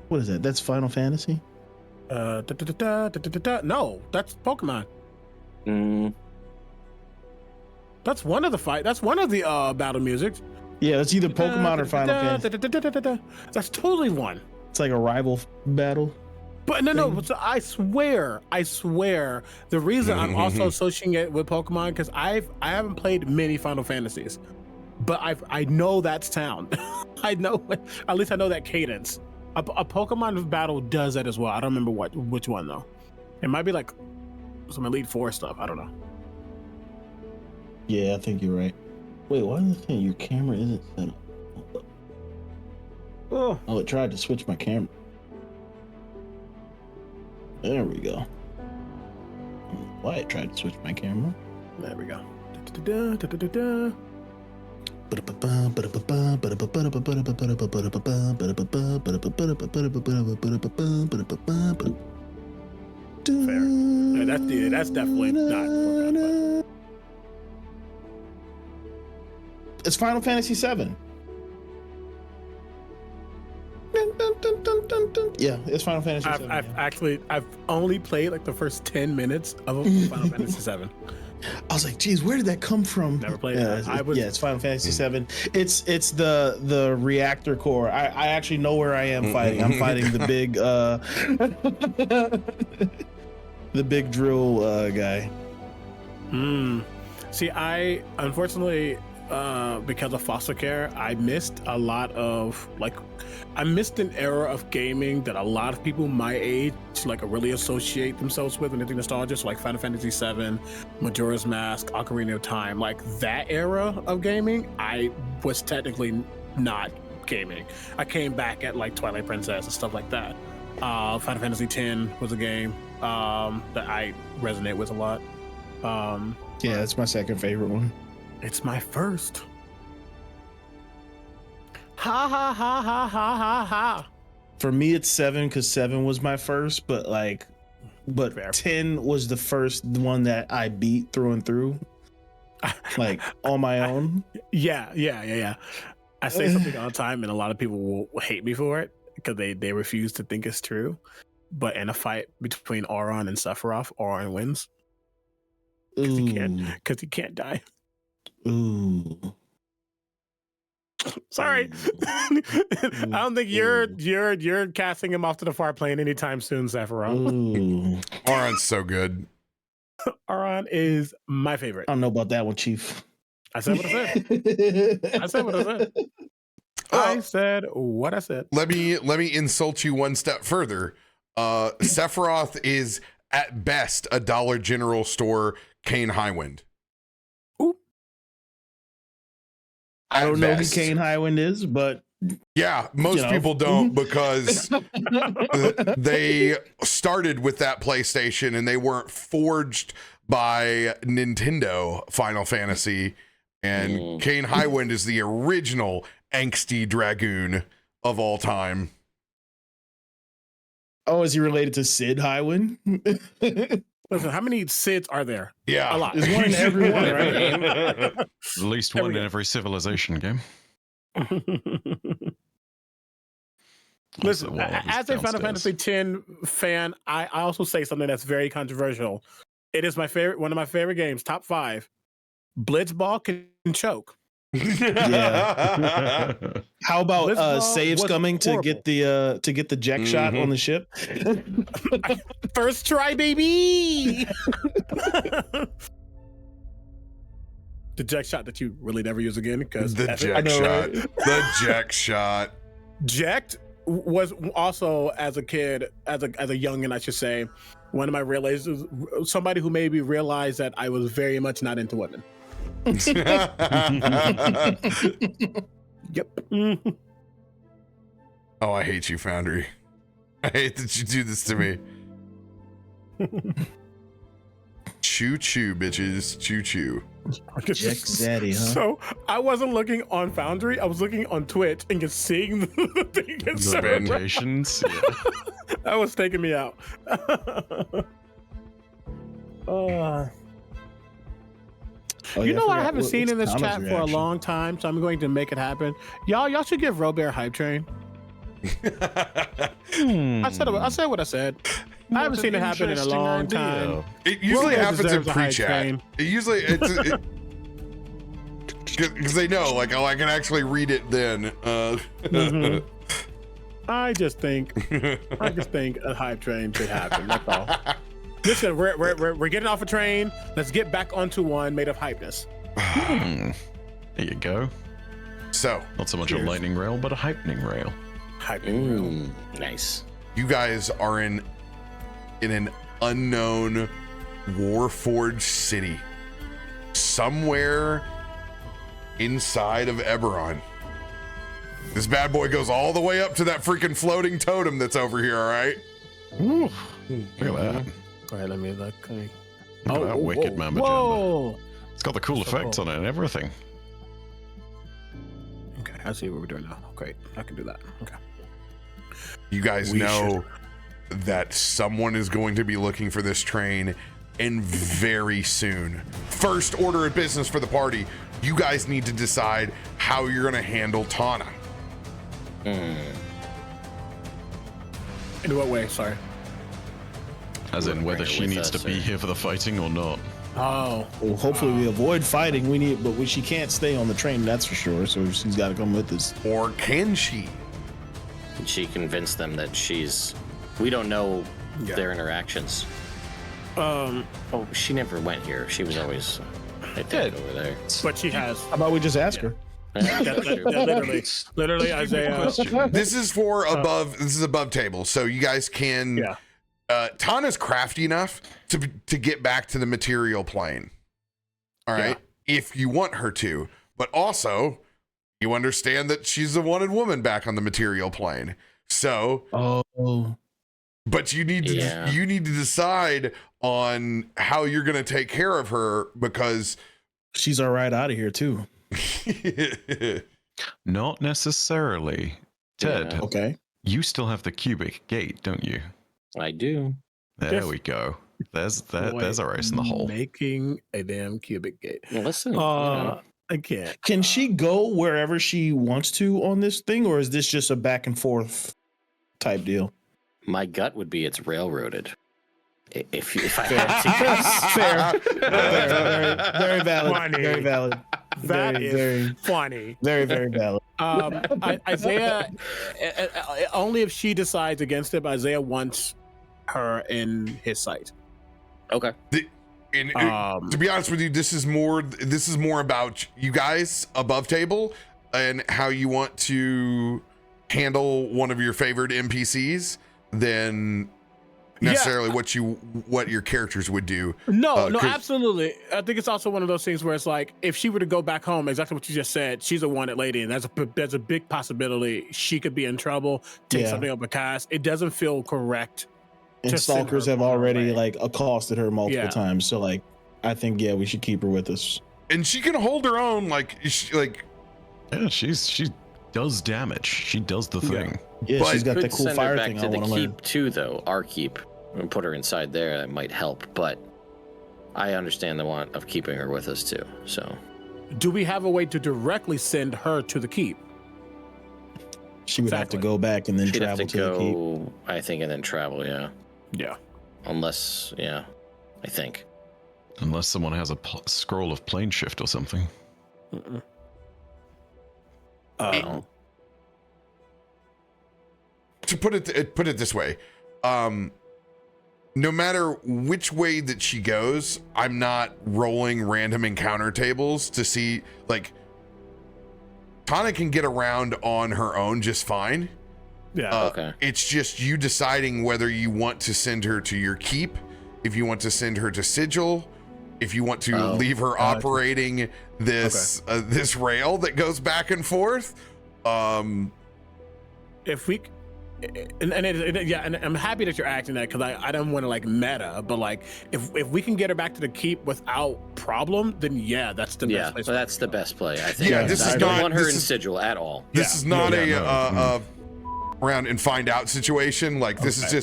What is that? That's Final Fantasy? Da-da-da-da-da-da-da. No, that's Pokemon. Mm, That's one of the That's one of the battle music. Yeah, it's either Pokemon or Final Fantasy. Da-da-da-da-da-da. That's totally one. It's like a rival battle. But no. So I swear, the reason I'm also associating it with Pokemon because I haven't played many Final Fantasies, but I know that sound. I know, at least I know that cadence. A Pokemon battle does that as well. I don't remember which one though. It might be like some Elite Four stuff. I don't know. Yeah, I think you're right. Wait, why is it saying your camera isn't set up? Oh, it tried to switch my camera. There we go. Why it tried to switch my camera? There we go. Da-da-da-da-da-da-da. Fair. Yeah, that's definitely not Pokemon, It's Final Fantasy VII. Yeah, it's Final Fantasy VII. I've only played like the first 10 minutes of Final Fantasy VII. I was like, geez, where did that come from? Never played Yeah, it. it's Final Fantasy VII. It's the reactor core. I actually know where I am fighting. I'm fighting the big the big drill guy. See, I unfortunately because of foster care, I missed a lot of I missed an era of gaming that a lot of people my age really associate themselves with when they think nostalgia. So like Final Fantasy VII, Majora's Mask, Ocarina of Time, like that era of gaming, I was technically not gaming. I came back at like Twilight Princess and stuff like that. Final Fantasy X was a game that I resonate with a lot. Yeah, that's my second favorite one. It's my first. Ha ha ha ha ha ha ha. For me, it's 7 because 7 was my first, but Fair. 10 was the first one that I beat through and through, like on my own. Yeah. I say something all the time, and a lot of people will hate me for it because they refuse to think it's true. but in a fight between Auron and Sephiroth, Auron wins. Because he can't die. Ooh. Sorry. I don't think you're casting him off to the far plane anytime soon, Sephiroth. Auron's so good. Auron is my favorite. I don't know about that one, Chief. I said what I said. I said what I said. I said what I said. Let me insult you one step further. Sephiroth is at best a Dollar General store Kane Highwind. Ooh. I don't know who Kane Highwind is, but yeah, most people don't because they started with that PlayStation and they weren't forged by Nintendo Final Fantasy. And Kane Highwind is the original angsty dragoon of all time. Oh, is he related to Sid Highwind? Listen, how many Sids are there? Yeah. A lot. There's one in every one, right? At least one in every Civilization game. Listen, as a Final Fantasy X fan, I also say something that's very controversial. It is my favorite, one of my favorite games, top 5. Blitzball can choke. Yeah. How about saves coming to get the Jack shot on the ship? First try, baby. The Jack shot that you really never use again because the Jack shot. The Jack shot. Jacked was also as a kid, as a youngin, I should say, one of my realizations. Somebody who made me realize that I was very much not into women. Yep. Oh, I hate you, Foundry. I hate that you do this to me. Choo choo, bitches. Choo choo. Jack Zaddy, huh? So I wasn't looking on Foundry. I was looking on Twitch and just seeing the thing. The bandations. Yeah. That was taking me out. You know, I haven't seen in this chat for a long time, so I'm going to make it happen. Y'all should give RoBear hype train. I said what I said. I haven't seen it happen in a long time. It usually happens in pre-chat. It usually because they know, like, oh, I can actually read it then. I just think a hype train should happen. That's all. Listen, we're getting off a train. Let's get back onto one made of hypeness. There you go. So, not so much a lightning rail, but a hypening rail. Hypening rail. Nice. You guys are in an unknown Warforged city, somewhere inside of Eberron. This bad boy goes all the way up to that freaking floating totem that's over here. All right. Look at that. All right, let me look. Look at that wicked mamma jamba. It's got the cool effects on it and everything. Okay, I see what we're doing now. Great, I can do that. Okay. You guys know that someone is going to be looking for this train, and very soon. First order of business for the party, you guys need to decide how you're going to handle Tana. In what way? Sorry. As in whether she needs to be here for the fighting or not. Oh. Well, hopefully we avoid fighting. She can't stay on the train, that's for sure. So she's got to come with us. Or can she? Can she convince them that we don't know their interactions? Oh, she never went here. She was always, I think, over there. But she has. How about we just ask her? Literally, Isaiah. This is for above. This is above table, so you guys can. Yeah. Tana's crafty enough to get back to the material plane. All right, if you want her to, but also you understand that she's a wanted woman back on the material plane. So, but you need to decide on how you're going to take care of her because she's all right out of here too. Not necessarily. Ted. Yeah. Okay. You still have the cubic gate, don't you? I do. There we go. There's a race in the hole. Making a damn cubic gate. Well, listen. I can't. Can she go wherever she wants to on this thing, or is this just a back and forth type deal? My gut would be it's railroaded. If I had to guess. Fair. Very valid. Funny. Very valid. That is very, funny. very valid. Isaiah, only if she decides against it, but Isaiah wants her in his sight. Okay. To be honest with you, this is more about you guys above table and how you want to handle one of your favorite NPCs than necessarily what your characters would do. No, absolutely. I think it's also one of those things where it's like, if she were to go back home, exactly what you just said, she's a wanted lady, and there's a big possibility she could be in trouble, take something up a cast. It doesn't feel correct. And stalkers have already like accosted her multiple times, so like, I think we should keep her with us. And she can hold her own. Yeah, she does damage. She does the thing. Yeah, But she's got the cool send fire her back thing. to I the want to learn. keep too, though. Our keep, and put her inside there. That might help. But I understand the want of keeping her with us too. So, do we have a way to directly send her to the keep? She would have to go back and then she'd travel have to to the keep. go, I think, and then travel. Yeah. Yeah. Unless, I think. Unless someone has a scroll of plane shift or something. To put it this way, no matter which way that she goes, I'm not rolling random encounter tables to see, like, Tana can get around on her own just fine. Yeah. Okay. It's just you deciding whether you want to send her to your keep, if you want to send her to Sigil, if you want to leave her operating this this rail that goes back and forth. If we, and I'm happy that you're acting that, because I don't want to like meta, but like if we can get her back to the keep without problem, then that's the best place. So that's the best play, I think. Yeah, this is I don't not- want her this in is- Sigil at all. This is not a round and find out situation. Like, this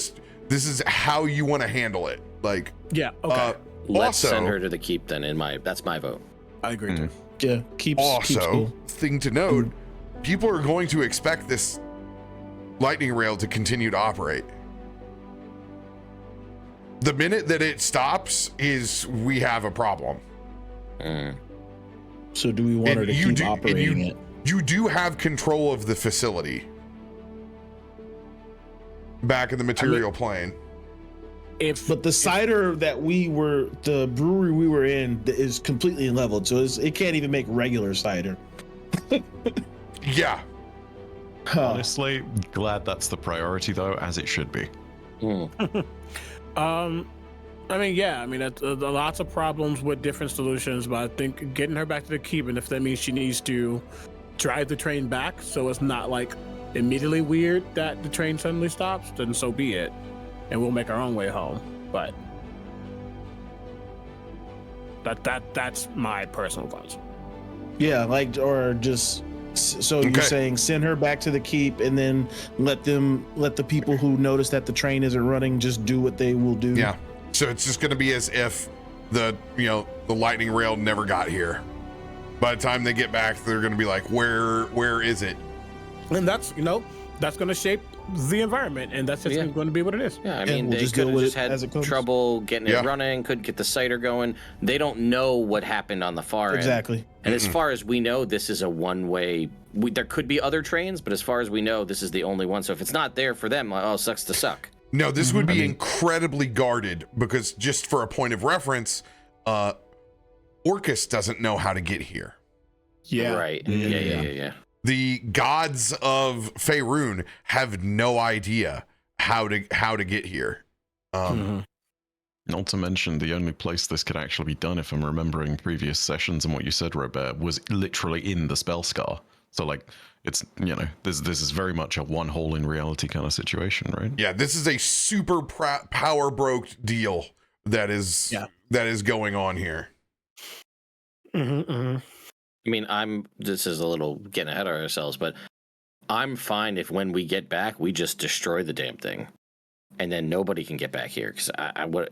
is how you want to handle it. Like, Okay. Let's also, send her to the keep then. That's my vote. I agree too. Yeah, keeps also cool. thing to note, people are going to expect this lightning rail to continue to operate. The minute that it stops is we have a problem. So do we want her to keep operating it? You do have control of the facility back in the material plane. But the cider that the brewery we were in is completely leveled, so it can't even make regular cider. Yeah. Honestly, glad that's the priority though, as it should be. That's lots of problems with different solutions, but I think getting her back to the keep, and if that means she needs to drive the train back so it's not like immediately weird that the train suddenly stops, then so be it, and we'll make our own way home. But that's my personal thoughts. Yeah, like, or just so you're saying send her back to the keep and then let the people who notice that the train isn't running just do what they will do. Yeah. So it's just going to be as if the lightning rail never got here. By the time they get back, they're going to be like, where is it? And that's going to shape the environment, and that's just going to be what it is. Yeah, I mean, we'll they could have just had trouble getting it running, couldn't get the cider going. They don't know what happened on the far end. Exactly. And as far as we know, this is a one-way. There could be other trains, but as far as we know, this is the only one. So if it's not there for them, sucks to suck. No, this would be incredibly guarded, because just for a point of reference, Orcus doesn't know how to get here. Yeah. Right. Yeah. The gods of Faerun have no idea how to get here. Not to mention, the only place this could actually be done, if I'm remembering previous sessions and what you said, RoBear, was literally in the spell scar. So, like, it's, this is very much a one hole in reality kind of situation, right? Yeah, this is a super power broke deal that is going on here. I mean, this is a little getting ahead of ourselves, but I'm fine if when we get back, we just destroy the damn thing. And then nobody can get back here, because I would,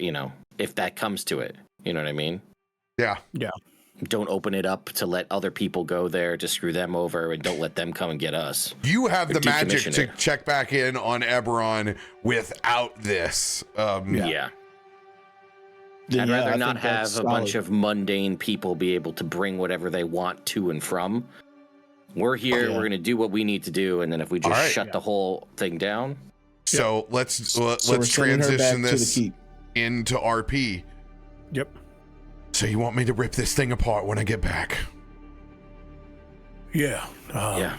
if that comes to it, you know what I mean? Yeah. Yeah. don't open it up to let other people go there to screw them over, and don't let them come and get us. You have the magic Decommission to it. check back in on Eberron without this. Yeah. I'd rather not have a bunch of mundane people be able to bring whatever they want to and from. We're here. We're going to do what we need to do, and then if we just shut the whole thing down. So let's we're sending her back transition to the this keep. into RP. Yep. So you want me to rip this thing apart when I get back? Yeah. Yeah.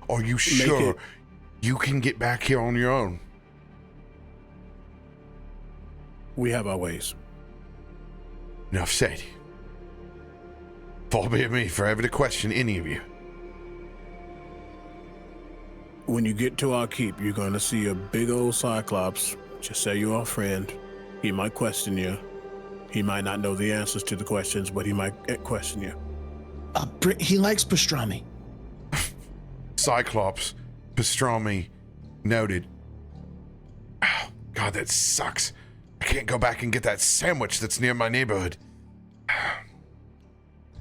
Are you sure you can get back here on your own? We have our ways. Enough said. Far be it me for ever to question any of you. When you get to our keep, you're going to see a big old Cyclops. Just say you're our friend. He might question you. He might not know the answers to the questions, but he might question you. He likes pastrami. Cyclops, pastrami, noted. Oh, God, that sucks. I can't go back and get that sandwich that's near my neighborhood.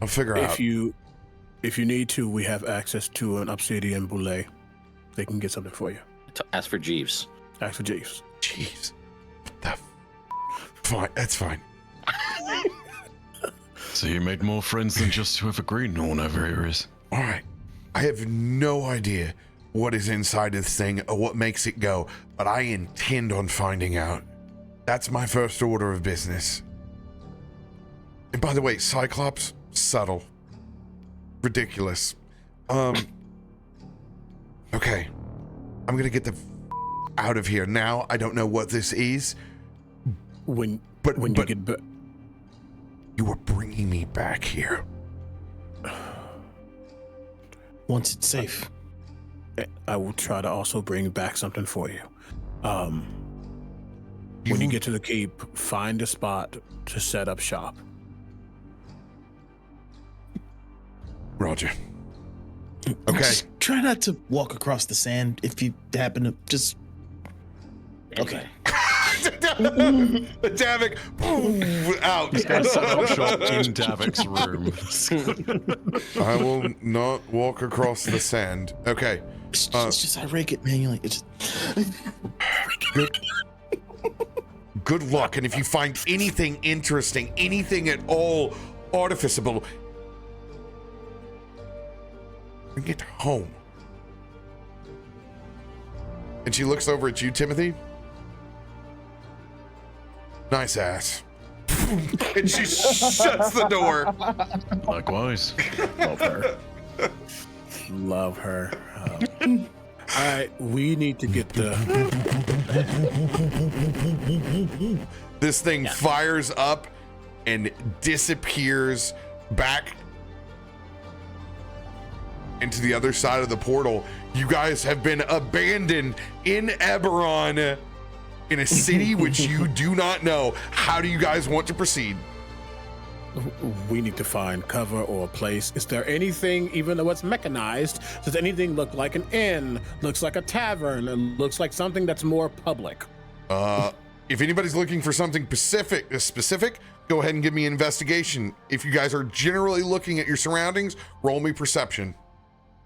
I'll figure out. If you need to, we have access to an obsidian boule. They can get something for you. Ask for Jeeves. Ask for Jeeves. Jeez. Fine, that's fine. So you made more friends than just whoever green or whatever here is. All right. I have no idea what is inside this thing or what makes it go, but I intend on finding out. That's my first order of business. And by the way, Cyclops, subtle. Ridiculous. Okay. I'm gonna get the out of here. Now, I don't know what this is. When you get back. You are bringing me back here. Once it's safe. I will try to also bring back something for you. When you get to the keep, find a spot to set up shop. Roger. Okay. Just try not to walk across the sand if you happen to just. Okay. Davik, out. Set up shop in Davik's room. I will not walk across the sand. Okay. It's just I rake it manually. It's Good luck, and if you find anything interesting, anything at all artificiable, bring it home. And she looks over at you, Timothy. Nice ass. And she shuts the door. Likewise. Love her. Love her. All right, we need to get the. This thing fires up and disappears back into the other side of the portal. You guys have been abandoned in Eberron, in a city which you do not know. How do you guys want to proceed? We need to find cover or a place. Is there anything, even though it's mechanized, does anything look like an inn, looks like a tavern, and looks like something that's more public? If anybody's looking for something specific, go ahead and give me an investigation. If you guys are generally looking at your surroundings, roll me perception.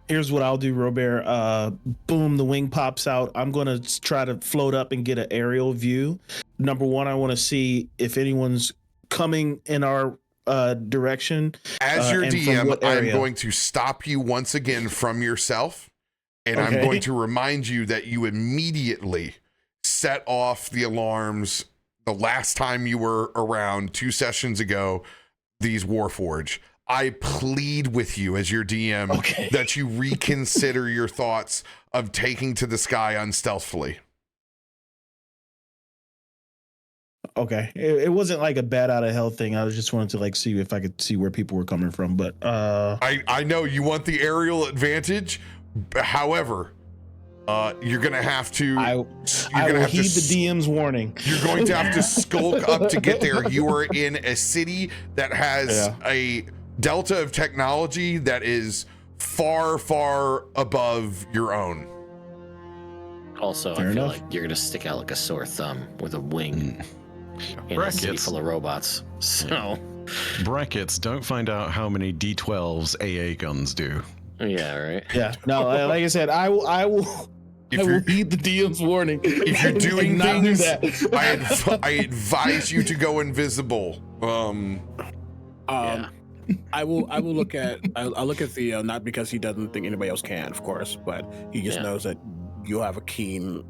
Here's what I'll do, RoBear. Boom, the wing pops out. I'm going to try to float up and get an aerial view. Number one, I want to see if anyone's coming in our direction. As your and from DM, what I'm area. going to stop you once again from yourself, and I'm Okay. going to remind you that you immediately set off the alarms the last time you were around 2 sessions ago, these Warforge. I plead with you as your DM that you reconsider your thoughts of taking to the sky unstealthily. Okay. It wasn't like a bat out of hell thing. I just wanted to like see if I could see where people were coming from. But I know you want the aerial advantage. However, you're gonna have to. I will heed the DM's warning. You're going to have to skulk up to get there. You are in a city that has a delta of technology that is far, far above your own. Also, Fair I feel enough. like you're gonna stick out like a sore thumb with a wing in a city Brackets. full of robots. So Brackets, don't find out how many D12s AA guns do. Yeah, right. Yeah. No, like I said, I will heed the DM's warning. If you're doing not do things, that. I advise you to go invisible. Yeah. I will look at I'll look at Theo, not because he doesn't think anybody else can, of course, but he just knows that you have a keen.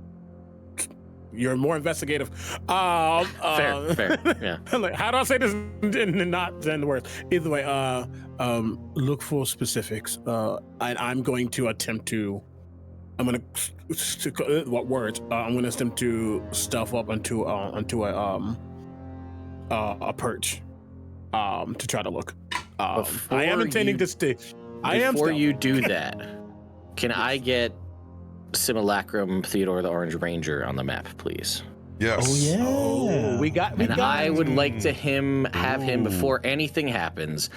You're more investigative. Fair. Yeah. Like, how do I say this and not send the words? Either way, look for specifics. I'm going to attempt to. I'm gonna what words? I'm gonna attempt to stealth up onto a perch, to try to look. I am intending to stay. Before you do that, can I get Simulacrum Theodore the Orange Ranger on the map, please? Yes. Oh yeah. Oh, we got. I would like to have him before anything happens,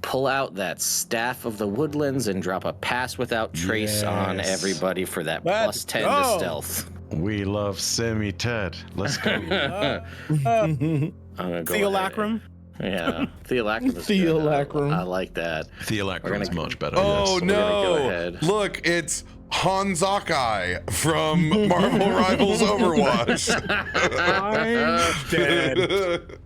pull out that Staff of the Woodlands and drop a Pass Without Trace on everybody for that Let's +10 go. to stealth. We love Semi-Ted. Let's go. I'm gonna go Theolacrum. ahead. Yeah, Theolacrum. Is Theolacrum. good. I like that. Theolacrum is much better. Oh yes. no! Go ahead. Look, it's Hanzakai from Marvel Rivals Overwatch. I'm dead.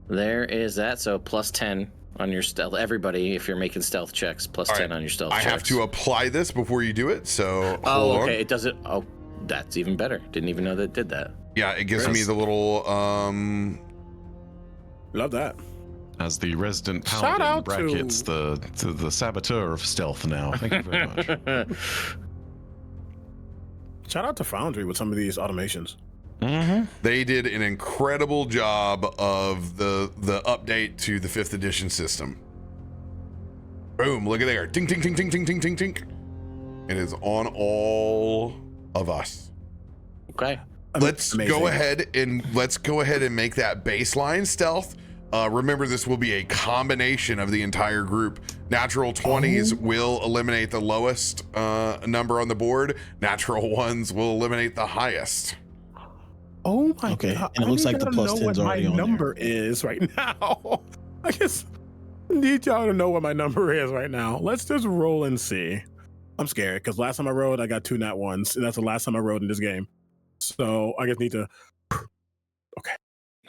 There is that. So +10 on your stealth. Everybody, if you're making stealth checks, +10 on your stealth I checks. have to apply this before you do it, so Oh, hold okay. on. It does it. Oh, that's even better. Didn't even know that it did that. Yeah, it gives me the little Love that. As the resident Shout paladin out brackets, to- the saboteur of stealth now. Thank you very much. Shout out to Foundry with some of these automations. they did an incredible job of the update to the 5th edition system. Boom, look at there. Tink, tink, tink, tink, tink, tink, tink, tink. It is on all of us. Okay. Let's Amazing. go ahead and make that baseline stealth. Remember, this will be a combination of the entire group. Natural 20s will eliminate the lowest number on the board. Natural 1s will eliminate the highest. Oh my Okay, god! and it looks I like the need y'all to +10's know what already my on there. number is right now. I just need y'all to know what my number is right now. Let's just roll and see. I'm scared because last time I rode, I got 2 nat 1s, and that's the last time I rode in this game. So I just need to. Okay.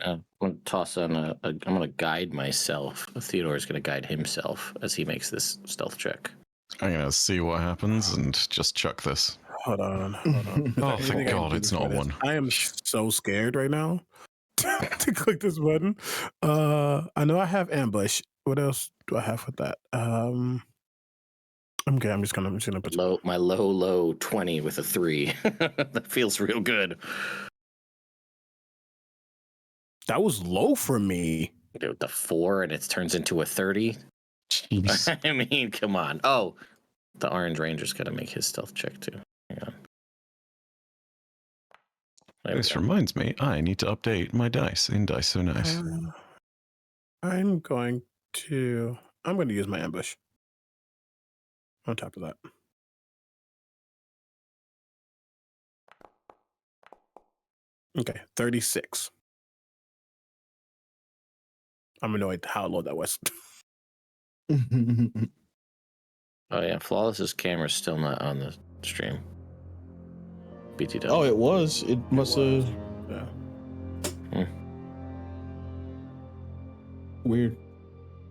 I'm going to toss on I'm going to guide myself. Theodore is going to guide himself as he makes this stealth check. I'm gonna see what happens and just chuck this. Hold on. Oh, thank God, it's not a 1. I am so scared right now to click this button. I know I have ambush. What else do I have with that? Okay, I'm just gonna put My low 20 with a 3. That feels real good. that was low for me. With the 4 and it turns into a 30. Jeez. I mean, come on. Oh, the Orange Ranger's got to make his stealth check too. Hang on. There we This go. reminds me, I need to update my dice in Dice So Nice. I'm going to use my ambush on top of that. Okay, 36. I'm annoyed how low that was. Oh yeah, Flawless's camera's still not on the stream. BTW. Oh, it was. It must have. Yeah. Weird.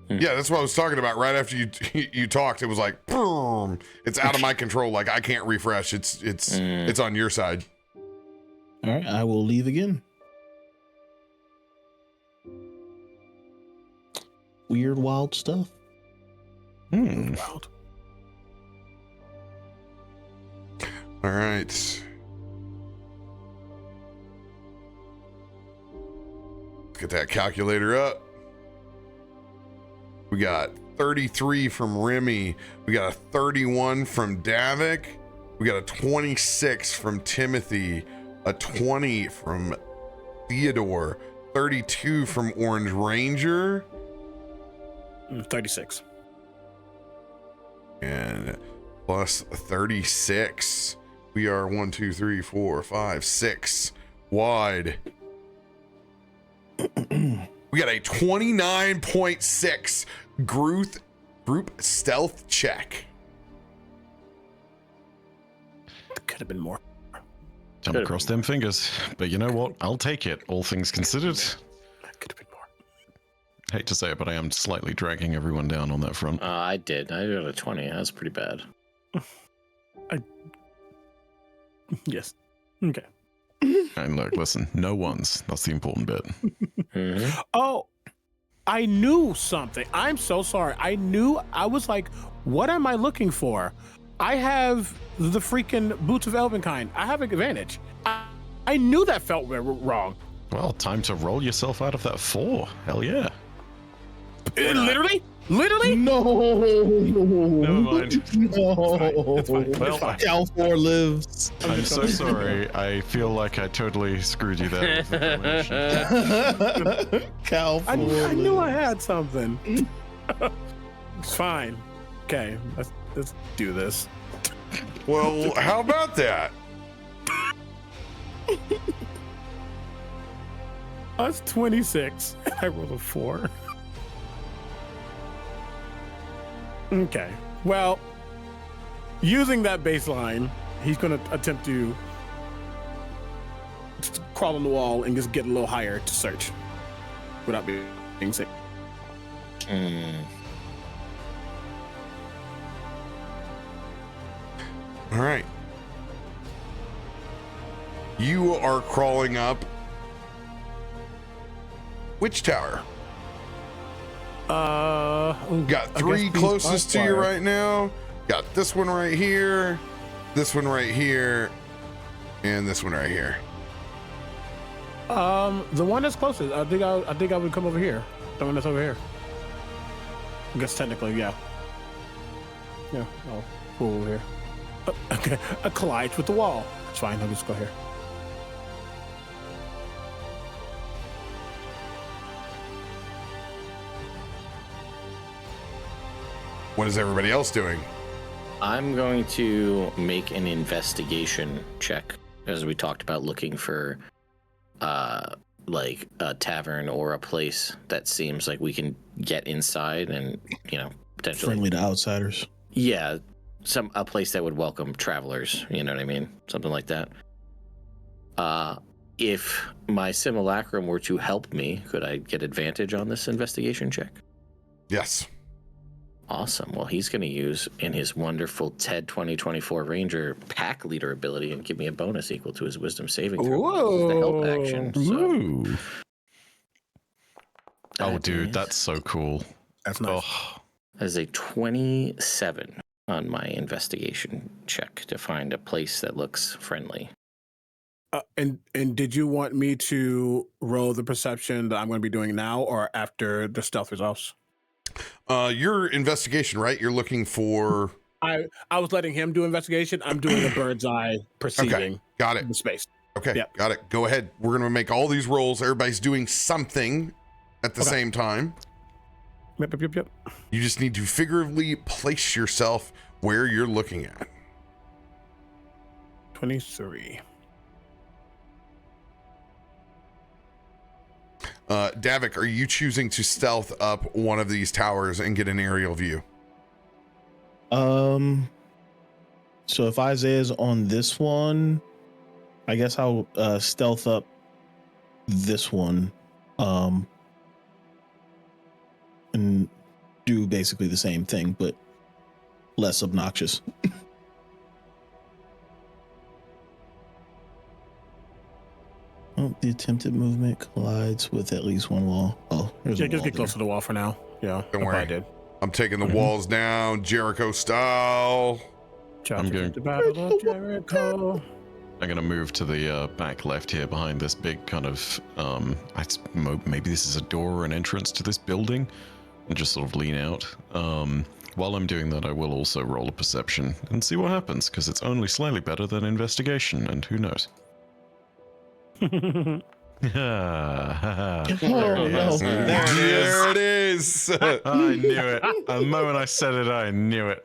Yeah, that's what I was talking about. Right after you talked, it was like, boom, it's out of my control. Like I can't refresh. It's on your side. All right, I will leave again. Weird, wild stuff. Wild. All right. Let's get that calculator up. We got 33 from Remy. We got a 31 from Davik. We got a 26 from Timothy. A 20 from Theodore. 32 from Orange Ranger. 36. And plus 36. We are 1, 2, 3, 4, 5, 6 wide. We got a 29.6 group stealth check. Could have been more. Jump across them fingers. But you know what? I'll take it, all things considered. Could have been more. Hate to say it, but I am slightly dragging everyone down on that front. I did. I got a 20. That's pretty bad. Yes. Okay. And look, listen, no ones. That's the important bit. Mm-hmm. Oh, I knew something. I'm so sorry. I was like, what am I looking for? I have the freaking Boots of Elvenkind. I have an advantage. I knew that felt wrong. Well, time to roll yourself out of that 4. Hell yeah. Literally? No. Never mind. No. It's fine. Well, Kalthorr lives. I'm so sorry. I feel like I totally screwed you there. With the donation. Kalthorr. I knew I had something. It's fine. Okay, let's do this. Well, how about that? I was 26. I rolled a 4. Okay. Well, using that baseline, he's going to attempt to crawl on the wall and just get a little higher to search without being sick. All right. You are crawling up. Which tower? Got 3 closest to you right now. Got this one right here, this one right here, and this one right here. The one that's closest. I think I would come over here. The one that's over here. I guess technically, yeah. Yeah. I'll pull over here. Okay. I collide with the wall. It's fine. I'll just go here. What is everybody else doing? I'm going to make an investigation check, as we talked about looking for like a tavern or a place that seems like we can get inside and, you know, potentially Friendly to outsiders. Yeah, a place that would welcome travelers, you know what I mean? Something like that. If my simulacrum were to help me, could I get advantage on this investigation check? Yes. Awesome. Well, he's going to use in his wonderful TED 2024 Ranger pack leader ability and give me a bonus equal to his wisdom saving throw. Whoa. The help action. So Ooh. Oh, that dude, is- that's so cool. That's nice. Oh, that is a 27 on my investigation check to find a place that looks friendly. And did you want me to roll the perception that I'm going to be doing now or after the stealth results? Your investigation, right? You're looking for. I was letting him do investigation. I'm doing a bird's eye perceiving Got it. the space. Okay, Yep. got it. Go ahead. We're going to make all these rolls. Everybody's doing something at the same time. Yep. You just need to figuratively place yourself where you're looking at. 23. Davik, are you choosing to stealth up one of these towers and get an aerial view? So if Isaiah's on this one, I guess I'll stealth up this one, and do basically the same thing, but less obnoxious. Oh, the attempted movement collides with at least one wall. Oh, there's Yeah, a just wall get close there. to the wall for now. Yeah, Don't I worry. did. I'm taking the walls down, Jericho style. I'm going- The Battle of Jericho. I'm going to move to the back left here behind this big kind of, maybe this is a door or an entrance to this building, and just sort of lean out. While I'm doing that, I will also roll a perception and see what happens, because it's only slightly better than investigation, and who knows. Oh, There it no. is. There it is. I knew it. The moment I said it, I knew it.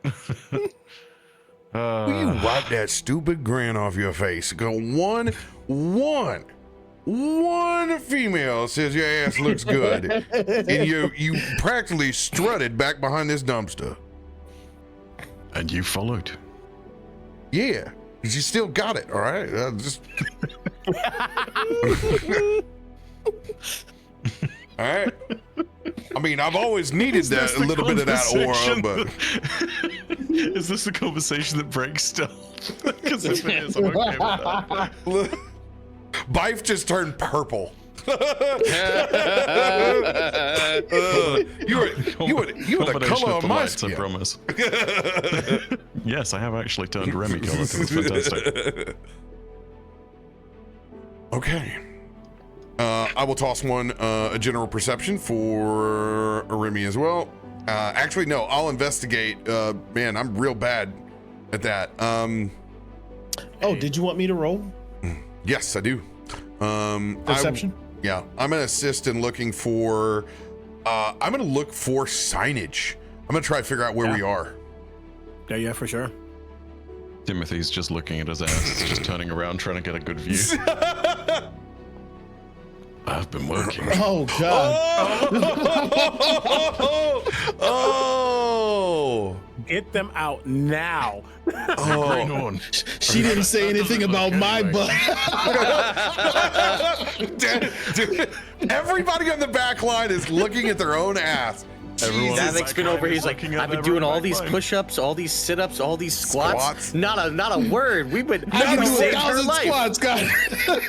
Will you wipe that stupid grin off your face? Go one. one female says your ass looks good, and you practically strutted back behind this dumpster. And you followed. Yeah, because you still got it. All right, just. All right. I mean, I've always needed that a little bit of that aura, but is this the conversation that breaks stealth? Because if it is, I'm okay with that. Bife just turned purple. You were the color of my skin. I promise. Yes, I have actually turned Remy color. It's fantastic. Okay. I will toss one a general perception for Remy as well. Actually, no, I'll investigate. Man, I'm real bad at that. Oh, did you want me to roll? Yes, I do. Perception? Yeah, I'm gonna assist in looking for. I'm gonna look for signage. I'm gonna try to figure out where we are. Yeah, for sure. Timothy's just looking at his ass, just turning around, trying to get a good view. I've been working. Oh God! Oh! Get them out now. Bring on. She didn't say anything about my butt. Dude, everybody on the back line is looking at their own ass. Davik's been over. He's like, I've been doing all these push-ups, all these sit-ups, all these squats. Not a word. We've been. I can do saved her 1,000 life. squats, God.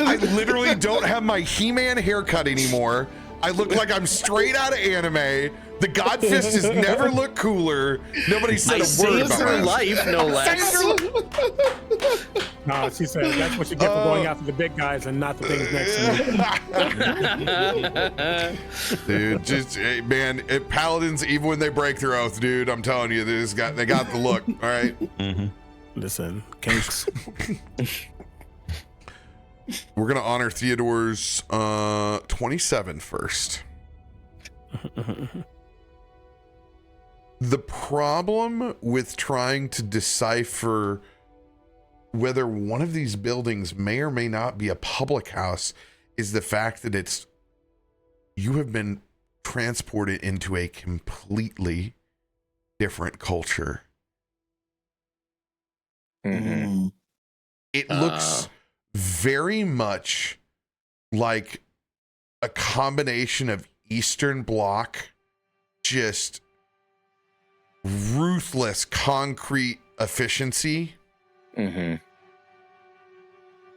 I literally don't have my He-Man haircut anymore. I look like I'm straight out of anime. The God Fist has never looked cooler. Nobody said I a word saved about her it. life, no less. No, she said that's what you get for going after the big guys and not the things next to me. Dude, just hey, man, paladins, even when they break their oath, dude, I'm telling you, they got the look. All right. Mm-hmm. Listen, kinks. We're gonna honor Theodore's 27 first. The problem with trying to decipher whether one of these buildings may or may not be a public house is the fact that you have been transported into a completely different culture. Mm-hmm. It looks very much like a combination of Eastern Bloc, just ruthless concrete efficiency,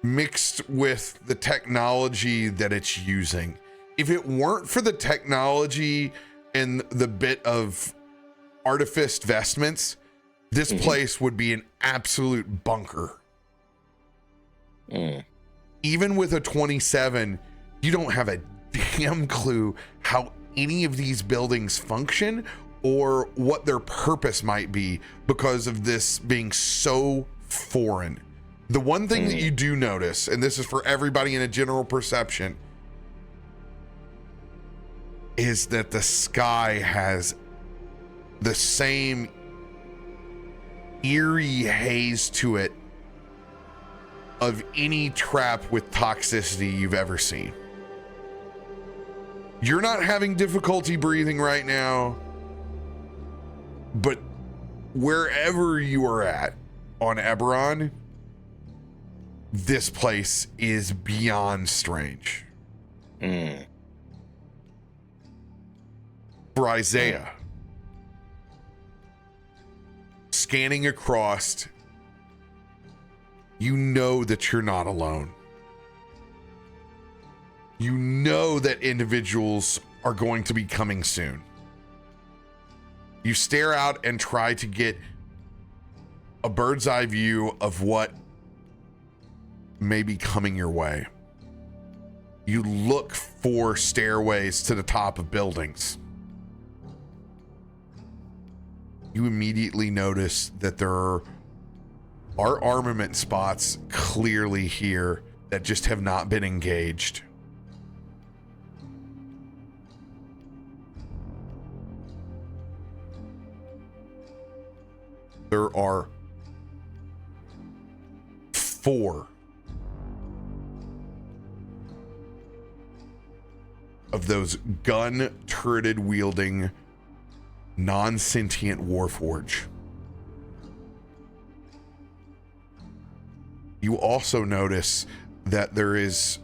mixed with the technology that it's using. If it weren't for the technology and the bit of artificed vestments, this place would be an absolute bunker. Even with a 27, you don't have a damn clue how any of these buildings function or what their purpose might be because of this being so foreign. The one thing that you do notice, and this is for everybody in a general perception, is that the sky has the same eerie haze to it of any trap with toxicity you've ever seen. You're not having difficulty breathing right now, but wherever you are at on Eberron, this place is beyond strange. For Isaiah, scanning across, you know that you're not alone. You know that individuals are going to be coming soon. You stare out and try to get a bird's eye view of what may be coming your way. You look for stairways to the top of buildings. You immediately notice that there are armament spots clearly here that just have not been engaged. There are 4 of those gun turreted wielding non-sentient warforge. You also notice that there is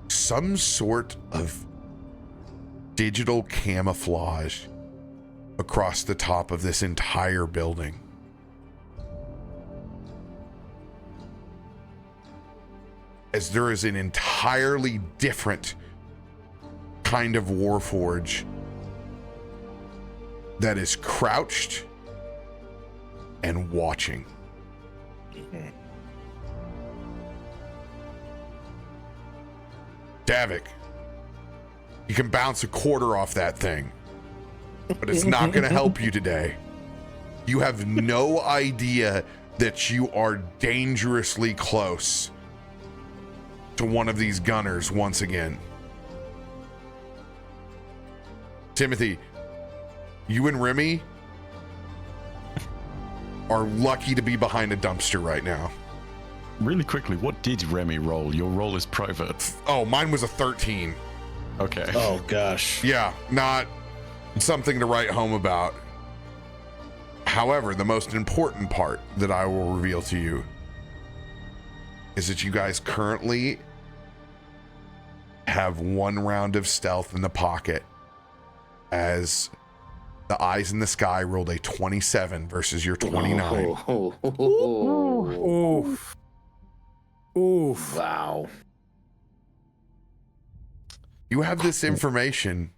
some sort of digital camouflage across the top of this entire building. As there is an entirely different kind of warforge that is crouched and watching. Davik, you can bounce a quarter off that thing, but it's not going to help you today. You have no idea that you are dangerously close to one of these gunners once again. Timothy, you and Remy are lucky to be behind a dumpster right now. Really quickly, what did Remy roll? Your roll is private. Oh, mine was a 13. Okay. Oh gosh. Yeah, not something to write home about. However, the most important part that I will reveal to you is that you guys currently have 1 round of stealth in the pocket, as the eyes in the sky rolled a 27 versus your 29. Oof. Oof. Wow. You have this information.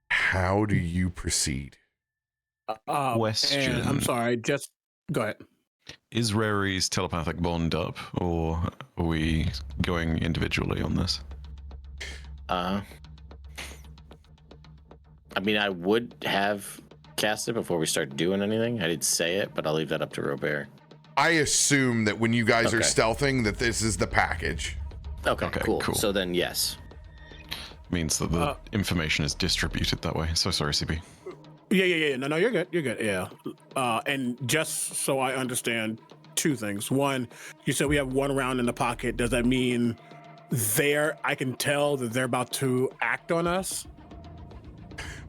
How do you proceed? Question. And I'm sorry, just go ahead. Is Rary's telepathic bond up, or are we going individually on this? I mean, I would have cast it before we start doing anything. I didn't say it, but I'll leave that up to RoBear. I assume that when you guys are Okay. stealthing, that this is the package. Okay, cool. cool. So then, yes. Means that the information is distributed that way. So sorry, CB. Yeah. No, you're good. You're good. Yeah. And just so I understand 2 things. One, you said we have 1 round in the pocket. Does that mean I can tell that they're about to act on us?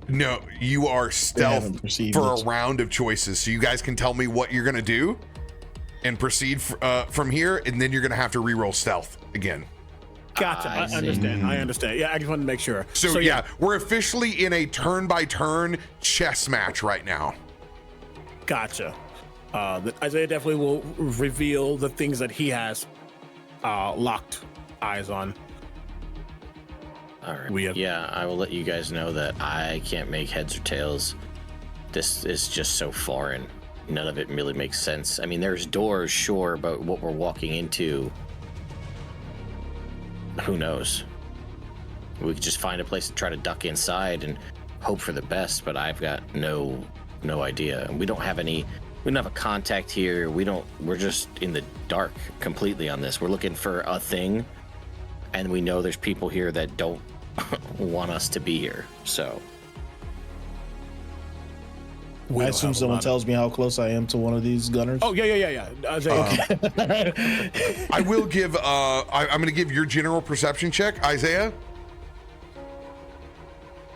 No, you are stealth haven't proceeded. for a round of choices. So you guys can tell me what you're going to do and proceed from here. And then you're going to have to reroll stealth again. Gotcha. I see. understand. I understand. Yeah, I just wanted to make sure. So yeah, we're officially in a turn-by-turn chess match right now. Gotcha. Isaiah definitely will reveal the things that he has locked eyes on. All right. We I will let you guys know that I can't make heads or tails. This is just so foreign. None of it really makes sense. I mean, there's doors, sure, but what we're walking into, who knows? We could just find a place to try to duck inside and hope for the best, but I've got no idea. And we don't have a contact here. We're just in the dark completely on this. We're looking for a thing, and we know there's people here that don't want us to be here. So I assume someone tells me how close I am to one of these gunners. Oh yeah. Isaiah. I will give, I'm going to give your general perception check, Isaiah.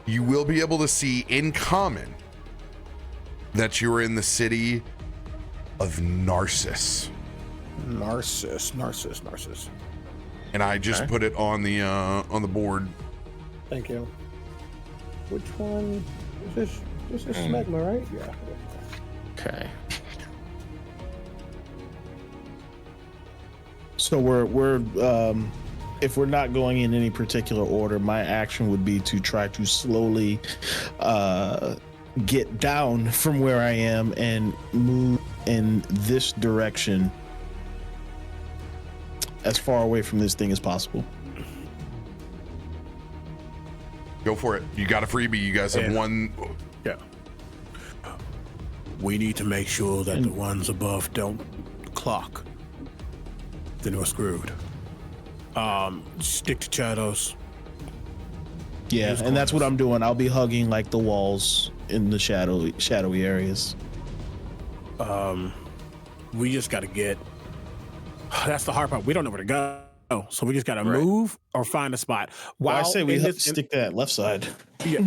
You will be able to see in common that you are in the city of Narcissus. Narcissus. And I just put it on the board. Thank you. Which one is this? This is Smegma, right? Yeah. okay. So we're if we're not going in any particular order, my action would be to try to slowly get down from where I am and move in this direction as far away from this thing as possible. Go for it. You got a freebie. You guys have one. Yeah. We need to make sure that the ones above don't clock. Then we're screwed. Stick to shadows. Yeah, and that's what I'm doing. I'll be hugging like the walls in the shadowy areas. We just got to get. That's the hard part. We don't know where to go. Oh, so we just gotta move or find a spot. Well, I say we in stick to that left side. Yeah,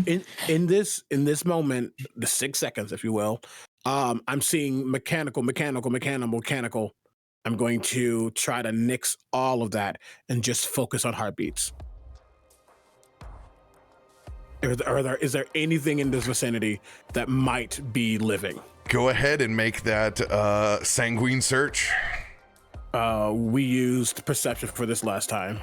in this moment, the 6 seconds, if you will, I'm seeing mechanical. I'm going to try to nix all of that and just focus on heartbeats. Is there anything in this vicinity that might be living? Go ahead and make that sanguine search. We used perception for this last time.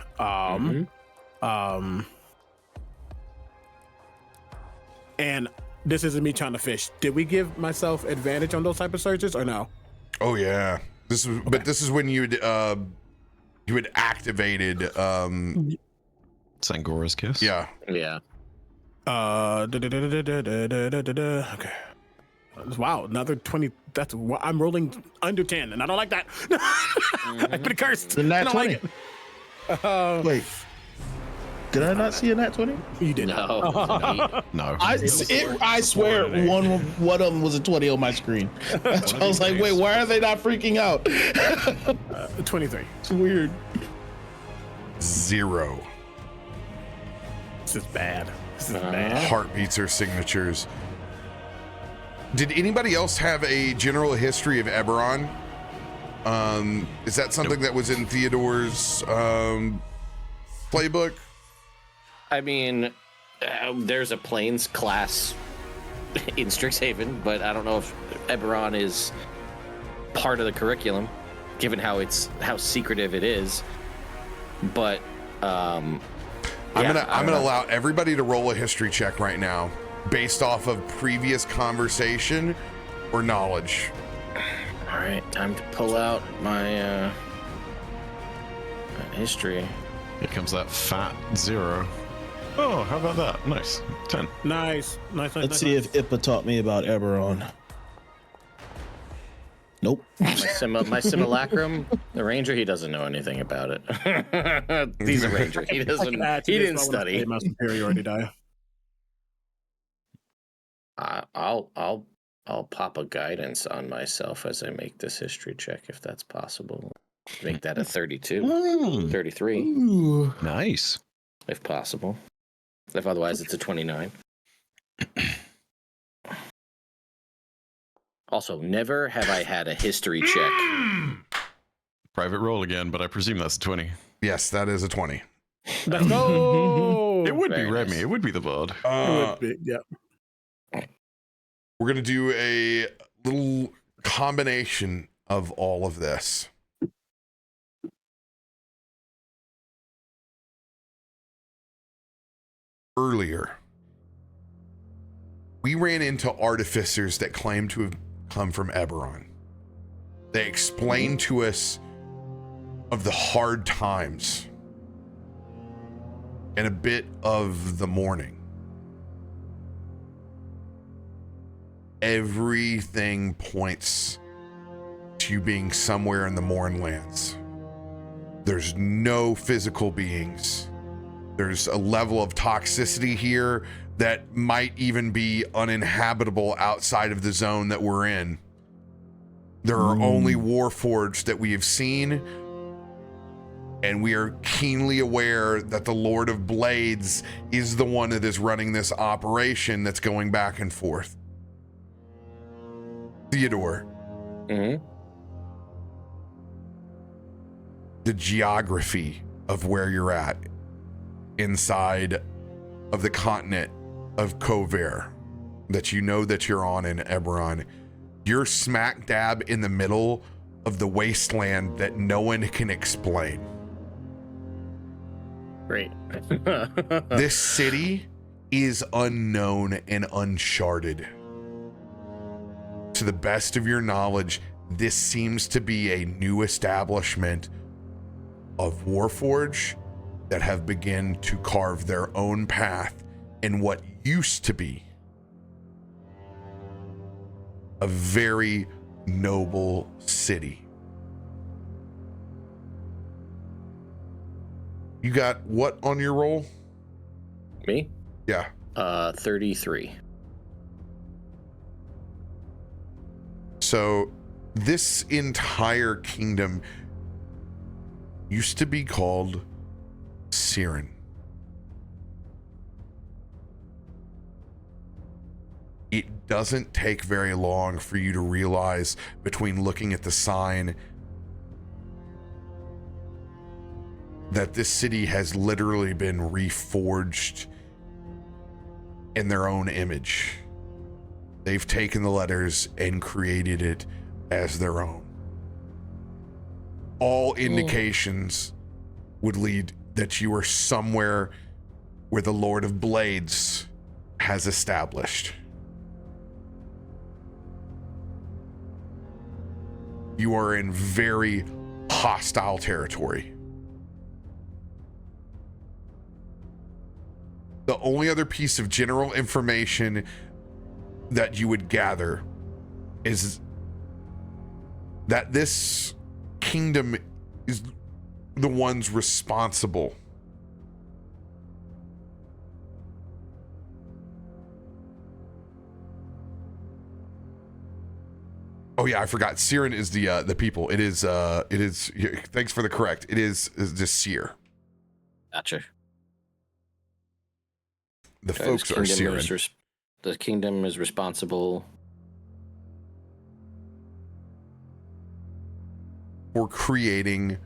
And this isn't me trying to fish. Did we give myself advantage on those type of searches or no? Oh yeah, this is. Okay. But this is when you had activated Sangora's kiss. Yeah. Yeah. Okay. Wow, another 20. I'm rolling under 10, and I don't like that. I've been cursed. The nat 20. Like Wait. Did I not see a nat 20? You did not. No. I swear one of them was a 20 on my screen. I was like, wait, why are they not freaking out? 23. It's weird. 0. This is bad. Bad. Heartbeats or signatures. Did anybody else have a general history of Eberron? Is that something that was in Theodore's playbook? I mean, there's a Plains class in Strixhaven, but I don't know if Eberron is part of the curriculum, given how secretive it is. But I'm gonna allow everybody to roll a history check right now, based off of previous conversation or knowledge. All right, time to pull out my history. Here comes that fat 0. Oh, how about that? Nice. 10. Nice. Let's see if Ipa taught me about Eberron. Nope. My simulacrum, the ranger, he doesn't know anything about it. He's a ranger. He doesn't. He didn't study. My superiority die. I'll pop a guidance on myself as I make this history check, if that's possible. Make that a 32, 33. Ooh. Nice. If possible. If otherwise, it's a 29. Also, never have I had a history check. Private roll again, but I presume that's a 20. Yes, that is a 20. Let's go. It would be Very Remy. nice. It would be the bard. Yeah. We're gonna do a little combination of all of this. Earlier, we ran into artificers that claimed to have come from Eberron. They explained to us of the hard times and a bit of the morning. Everything points to you being somewhere in the Mournlands. There's no physical beings. There's a level of toxicity here that might even be uninhabitable outside of the zone that we're in. There are only Warforged that we have seen, and we are keenly aware that the Lord of Blades is the one that is running this operation that's going back and forth. Theodore. Mm-hmm. The geography of where you're at inside of the continent of Kover that you know that you're on in Eberron, you're smack dab in the middle of the wasteland that no one can explain. Great. This city is unknown and uncharted. To the best of your knowledge, this seems to be a new establishment of Warforged that have begun to carve their own path in what used to be a very noble city. You got what on your roll? Me? Yeah. 33. So this entire kingdom, used to be called Siren. It doesn't take very long for you to realize, between looking at the sign, that this city has literally been reforged in their own image. They've taken the letters and created it as their own. All indications would lead that you are somewhere where the Lord of Blades has established. You are in very hostile territory. The only other piece of general information that you would gather is that this kingdom is the ones responsible Oh yeah, I forgot. Siren is the people. It is thanks for the correct. It is the seer. Gotcha. The folks are Siren. The kingdom is responsible for creating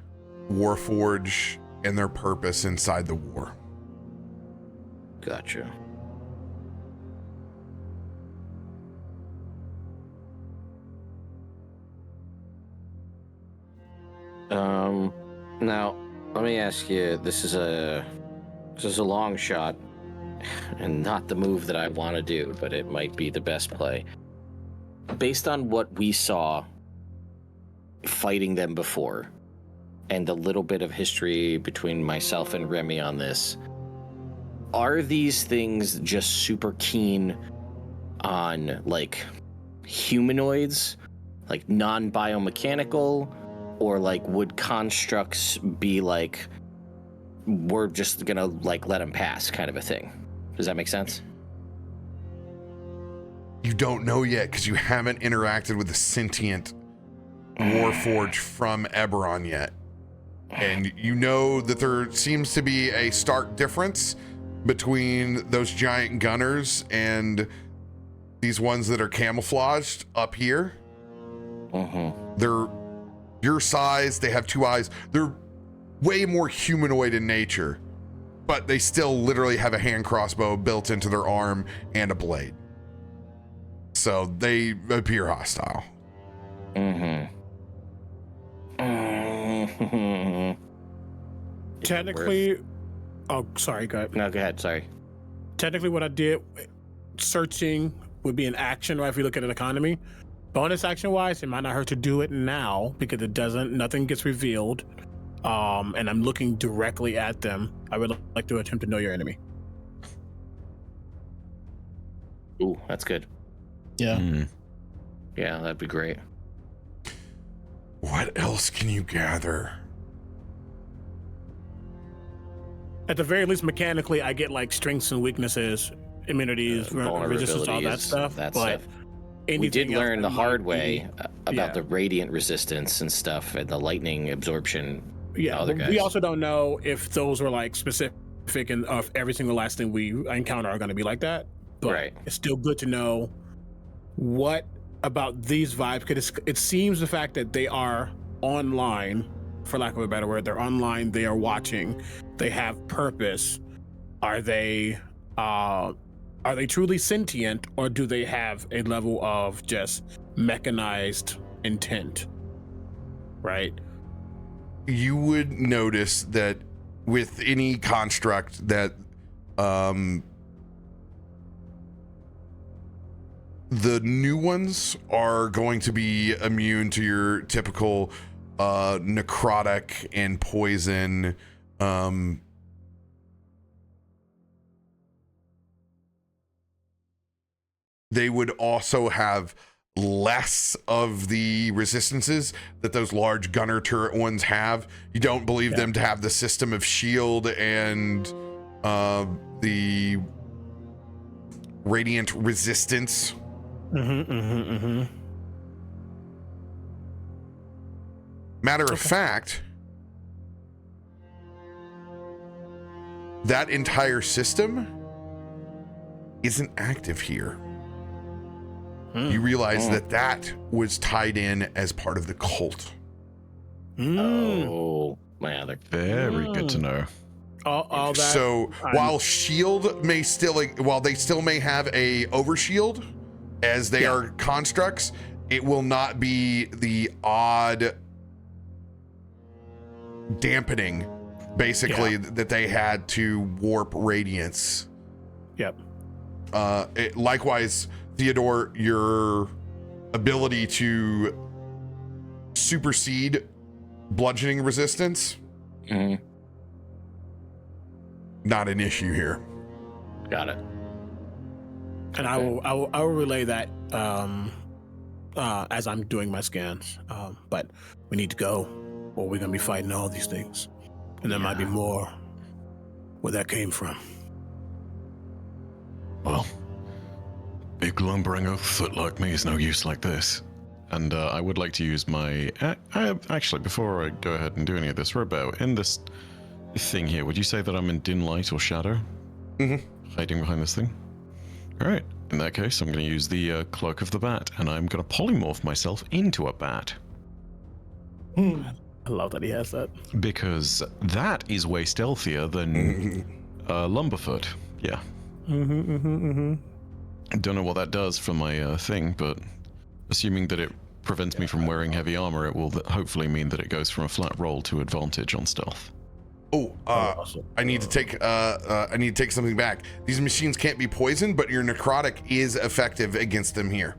Warforge and their purpose inside the war. Gotcha. Now let me ask you, this is a long shot and not the move that I want to do, but it might be the best play. Based on what we saw fighting them before and a little bit of history between myself and Remy on this, are these things just super keen on like humanoids, like non-biomechanical, or like would constructs be like, we're just gonna like let them pass kind of a thing? Does that make sense? You don't know yet because you haven't interacted with the sentient Warforge from Eberron yet. And you know that there seems to be a stark difference between those giant gunners and these ones that are camouflaged up here. They're your size, they have two eyes. They're way more humanoid in nature, but they still literally have a hand crossbow built into their arm and a blade. So they appear hostile. Technically, oh, sorry, go ahead. No, go ahead, sorry. Technically, what I did, searching would be an action, right? If you look at an economy. Bonus action wise, it might not hurt to do it now because nothing gets revealed. And I'm looking directly at them. I would like to attempt to know your enemy. Ooh, that's good. Yeah. Yeah, that'd be great. What else can you gather? At the very least, mechanically, I get like strengths and weaknesses, immunities, resistance, all that stuff. We did learn the hard way about the radiant resistance and stuff, and the lightning absorption. Yeah, we also don't know if those were like specific and of every single last thing we encounter are going to be like that. But it's still good to know what about these vibes, because it seems the fact that they are online, for lack of a better word, they're online, they are watching, they have purpose. Are they truly sentient, or do they have a level of just mechanized intent? Right? You would notice that with any construct that the new ones are going to be immune to your typical necrotic and poison. They would also have less of the resistances that those large gunner turret ones have. You don't believe them to have the system of shield and the radiant resistance. Matter of fact, that entire system isn't active here. You realize that was tied in as part of the cult. Oh, my other. Very good to know. All that. So while shield may still, while they still may have a overshield as they are constructs, it will not be the odd dampening basically that they had to warp radiance. Yep. Likewise, Theodore, your ability to supersede bludgeoning resistance, not an issue here. Got it. And I will relay that as I'm doing my scans. But we need to go, or we're gonna be fighting all these things, and there might be more where that came from. Well, big lumbering foot like me is no use like this. And I would like to use my... actually, before I go ahead and do any of this, RoBear, in this thing here, would you say that I'm in dim light or shadow? Hiding behind this thing? Alright, in that case, I'm going to use the Cloak of the Bat, and I'm going to polymorph myself into a bat. I love that he has that. Because that is way stealthier than Lumberfoot. Yeah. Don't know what that does for my thing, but assuming that it prevents me from wearing heavy armor, it will hopefully mean that it goes from a flat roll to advantage on stealth. I need to take something back. These machines can't be poisoned, but your necrotic is effective against them here.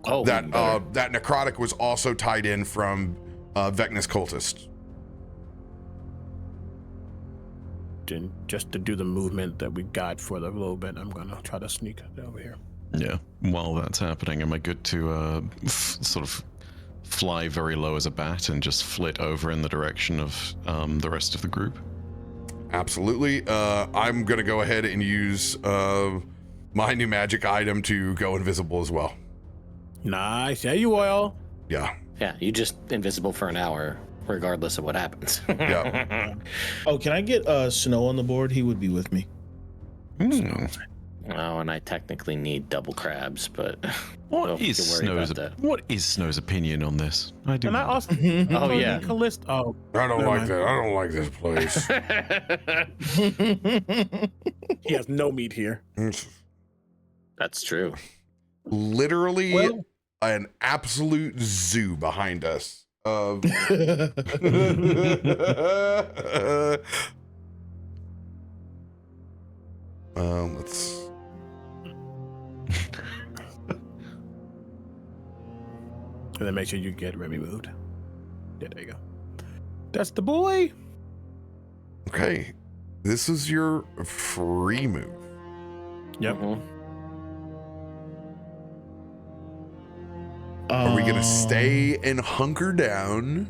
That necrotic was also tied in from Vecna's cultist. Just to do the movement that we got for the little bit, I'm gonna try to sneak over here. Yeah. While that's happening, am I good to sort of fly very low as a bat and just flit over in the direction of the rest of the group? Absolutely. I'm gonna go ahead and use my new magic item to go invisible as well. Nice. Yeah, you will. Yeah. Yeah, you just invisible for an hour, regardless of what happens. Yeah. Oh, can I get Snow on the board? He would be with me. Oh, and I technically need double crabs, but What is Snow's opinion on this? I do. And I also. Oh yeah. Callisto. Oh, I don't like that. I don't like this place. he has no meat here. That's true. Literally an absolute zoo behind us. Let's. And then make sure you get Remy moved. Yeah, there you go. That's the boy. Okay, this is your free move. Yep. Are we gonna stay and hunker down,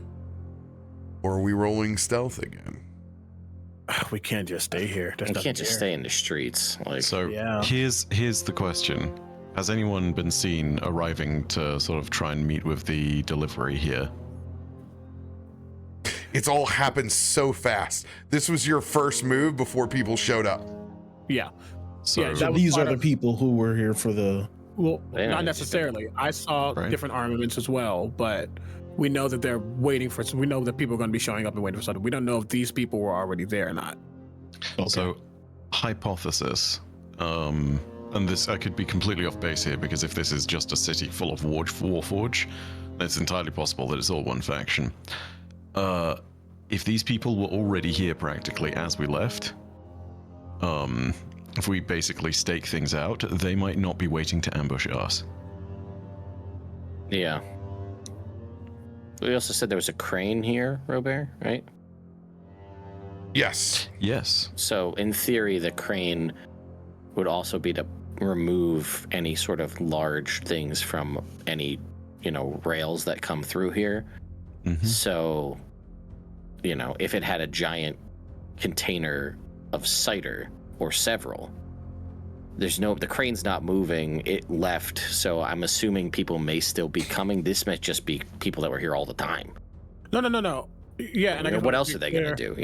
or are we rolling stealth again? We can't just stay here. We can't just stay in the streets. Like, So here's the question. Has anyone been seen arriving to sort of try and meet with the delivery here? It's all happened so fast. This was your first move before people showed up. Yeah. So Yeah, These are the people who were here for the. Well, They not don't necessarily. I saw different armaments as well, but we know that they're waiting for. We know that people are going to be showing up and waiting for something. We don't know if these people were already there or not. Okay. So, hypothesis. And this, I could be completely off base here, because if this is just a city full of Warforge, then it's entirely possible that it's all one faction. If these people were already here practically as we left, if we basically stake things out, they might not be waiting to ambush us. yeah. We also said there was a crane here, RoBear, right? Yes. Yes. So in theory, the crane would also be to remove any sort of large things from any, rails that come through here. So, if it had a giant container of cider or several, the crane's not moving, it left, so I'm assuming people may still be coming. This might just be people that were here all the time. No. Yeah, and What else are they going to do,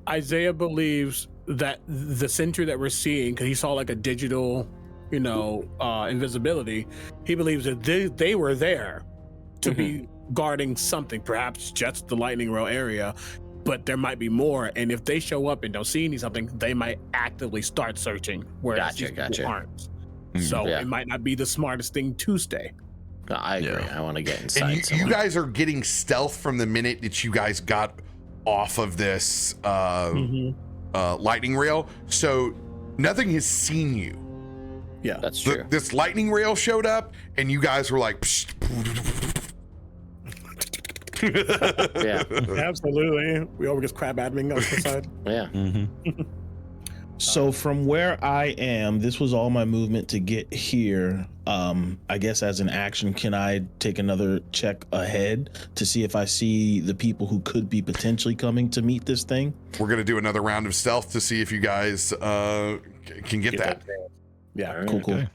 Isaiah believes that the sentry that we're seeing, because he saw like a digital, invisibility, he believes that they were there to be guarding something, perhaps just the lightning rail area, but there might be more. And if they show up and don't see something, they might actively start searching. Whereas these people aren't. So it might not be the smartest thing to stay. No, I agree. I want to get inside. And you guys are getting stealth from the minute that you guys got off of this lightning rail, so nothing has seen you. Yeah, that's true. This lightning rail showed up, and you guys were like, yeah, absolutely. We always just crab admin on the side. Yeah. So from where I am, this was all my movement to get here. I guess as an action, can I take another check ahead to see if I see the people who could be potentially coming to meet this thing? We're gonna do another round of stealth to see if you guys can get that. Yeah, cool.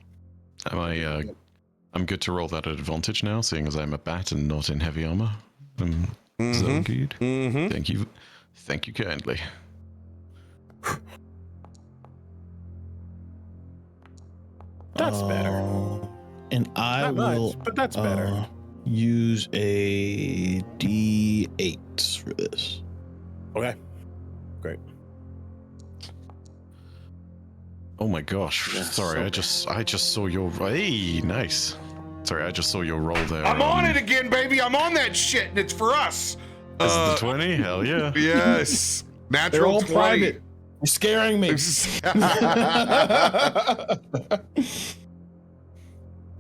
Am I'm good to roll that at advantage now, seeing as I'm a bat and not in heavy armor. Is that good? Thank you kindly. That's better. And I Not will much, but that's better. Use a D8 for this. Okay, great. Oh my gosh! Yeah, Sorry, so I just saw your. Hey, nice. Sorry, I just saw your roll there. I'm on it again, baby. I'm on that shit, and it's for us. This is the 20. Hell yeah! Yes, natural They're all 20. private. You're scaring me.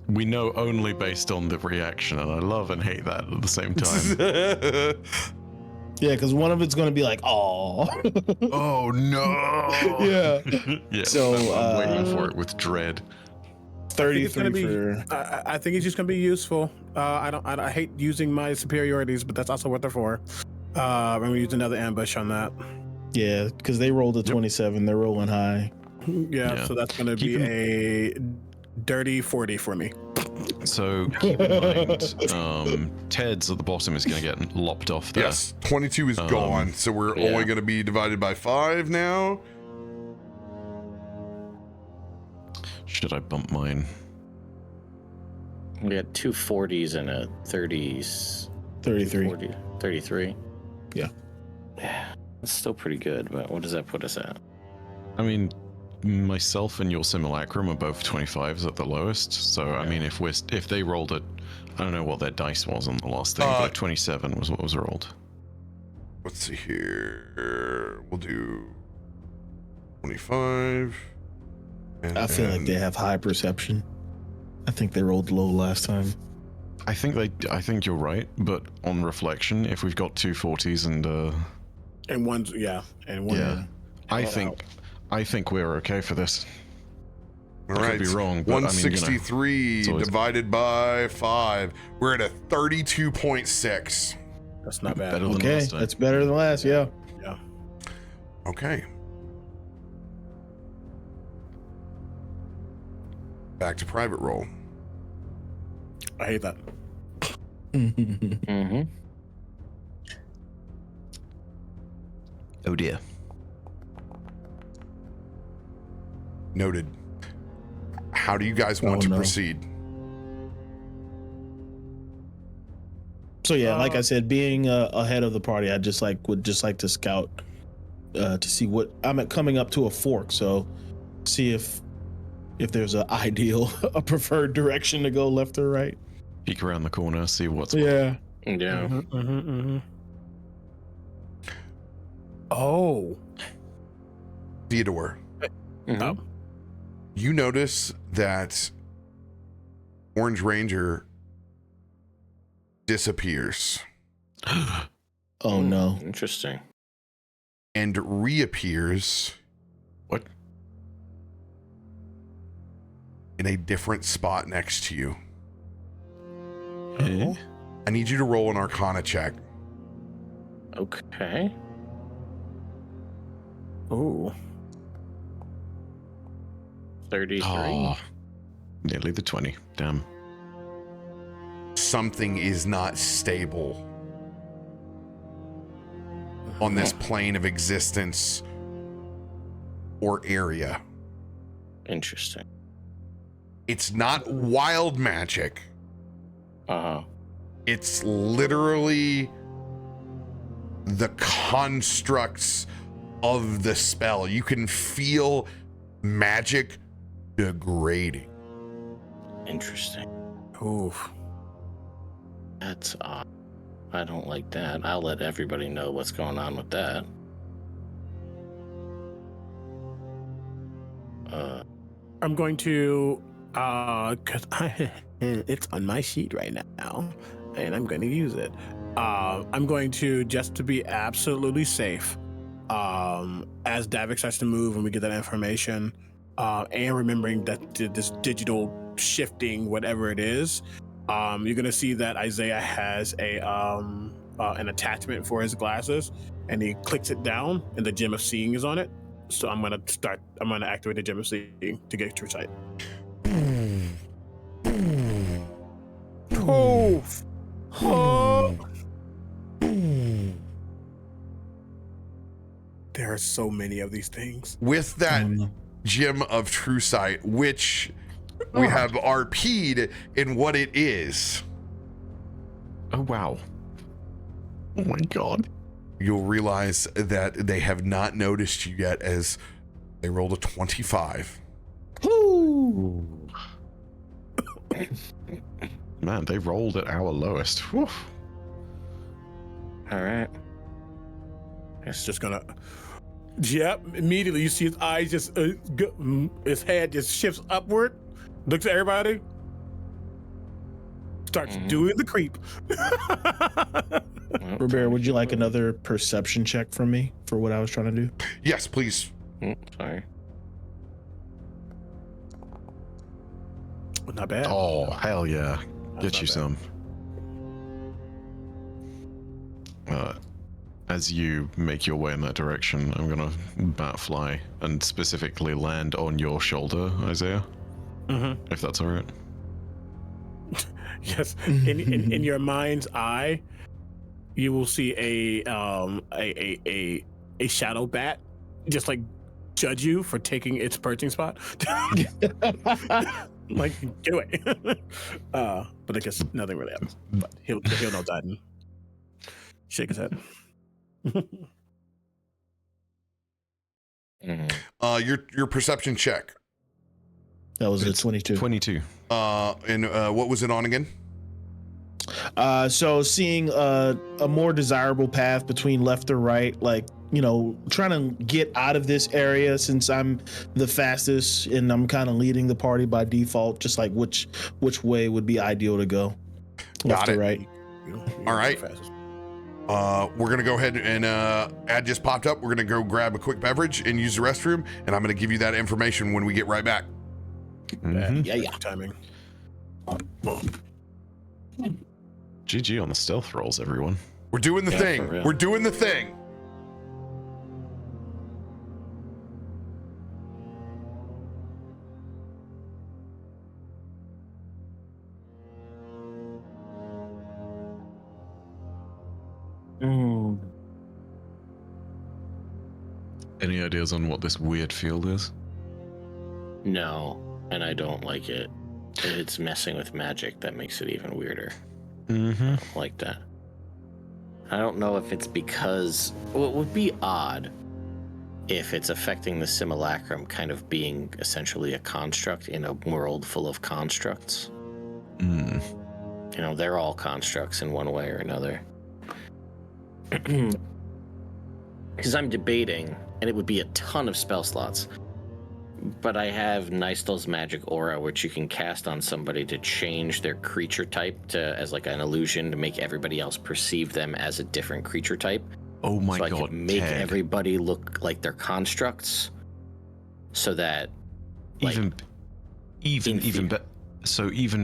We know only based on the reaction, and I love and hate that at the same time. Yeah, because one of it's going to be like, oh. Oh no! Yeah. Yeah. So, I'm waiting for it with dread. 33 for. I think it's just gonna be useful. I hate using my superiorities, but that's also what they're for. I'm gonna use another ambush on that. Yeah, because they rolled a 27. They're rolling high. Yeah, so that's gonna be a dirty 40 for me. So keep in mind, Ted's at the bottom is going to get lopped off there. Yes, 22 is gone, so we're only going to be divided by 5 now. Should I bump mine? We had 2 40s and a 30s. 33. 40, 33. Yeah. Yeah, that's still pretty good, but what does that put us at? I mean, myself and your simulacrum are both 25s at the lowest. So I mean, if they rolled it, I don't know what their dice was on the last thing, but 27 was what was rolled. Let's see here. We'll do 25. I feel like they have high perception. I think they rolled low last time. I think you're right, but on reflection, if we've got 2 40s And one's and one. yeah, I think we're okay for this. All I right, could be wrong, but 163 I mean, divided by 5. We're at a 32.6. That's not bad. Better than Okay, last time. that's better than last. Yeah. Yeah. Okay. Back to private roll. I hate that. Mm-hmm. Oh dear. Noted. How do you guys want to proceed? So yeah, like I said, being ahead of the party, would just like to scout to see what I'm coming up to a fork. So see if there's a preferred direction to go, left or right. Peek around the corner, see what's Yeah. Oh. Theodore, Mm-hmm. you notice that Orange Ranger disappears Oh no. Interesting. and reappears What? in a different spot next to you. Eh? I need you to roll an Arcana check. Okay. Ooh. 33. Oh, nearly the 20. Damn. Something is not stable. on this plane of existence or area. Interesting. It's not wild magic. It's literally the constructs of the spell. You can feel magic degrading. Interesting. Oof. That's odd. I don't like that. I'll let everybody know what's going on with that. I'm going to, cause it's on my sheet right now, and I'm going to use it. I'm going to, just to be absolutely safe, as Davik starts to move and we get that information, and remembering that this digital shifting, whatever it is, you're going to see that Isaiah has an attachment for his glasses, and he clicks it down, and the Gem of Seeing is on it. So I'm going to activate the Gem of Seeing to get true sight. Poof! Oh. There are so many of these things. With that Gem of True Sight, which we have RP'd in what it is. Oh, wow. Oh my god. You'll realize that they have not noticed you yet as they rolled a 25. Ooh. Man, they rolled at our lowest. Whew. All right. It's just gonna. Yep. Immediately, you see his eyes just, his head just shifts upward, looks at everybody, starts doing the creep. RoBear, would you like another perception check from me for what I was trying to do? Yes, please. Sorry. Not bad. Oh, hell yeah. Get you some. As you make your way in that direction, I'm gonna bat fly and specifically land on your shoulder, Isaiah. If that's all right. Yes. In your mind's eye, you will see a shadow bat just like judge you for taking its perching spot. Like, get away. But I guess nothing really happens. But he'll know that and shake his head. Your perception check. That was a 22. 22. And what was it on again? So seeing a more desirable path between left or right, like, you know, trying to get out of this area since I'm the fastest and I'm kind of leading the party by default, just like which way would be ideal to go. Left or right. All right. We're going to go ahead and ad just popped up. We're going to go grab a quick beverage and use the restroom, and I'm going to give you that information when we get right back. Yeah. Timing. GG on the stealth rolls, everyone. We're doing the thing. We're doing the thing. Any ideas on what this weird field is? No, and I don't like it. It's messing with magic that makes it even weirder. I don't like that. I don't know if it's because... Well, it would be odd if it's affecting the simulacrum kind of being essentially a construct in a world full of constructs. You know, they're all constructs in one way or another. Because I'm debating, and it would be a ton of spell slots, but I have Nystel's Magic Aura, which you can cast on somebody to change their creature type as like an illusion to make everybody else perceive them as a different creature type. Oh my god! So I could make Ted. everybody look like they're constructs, so that like, even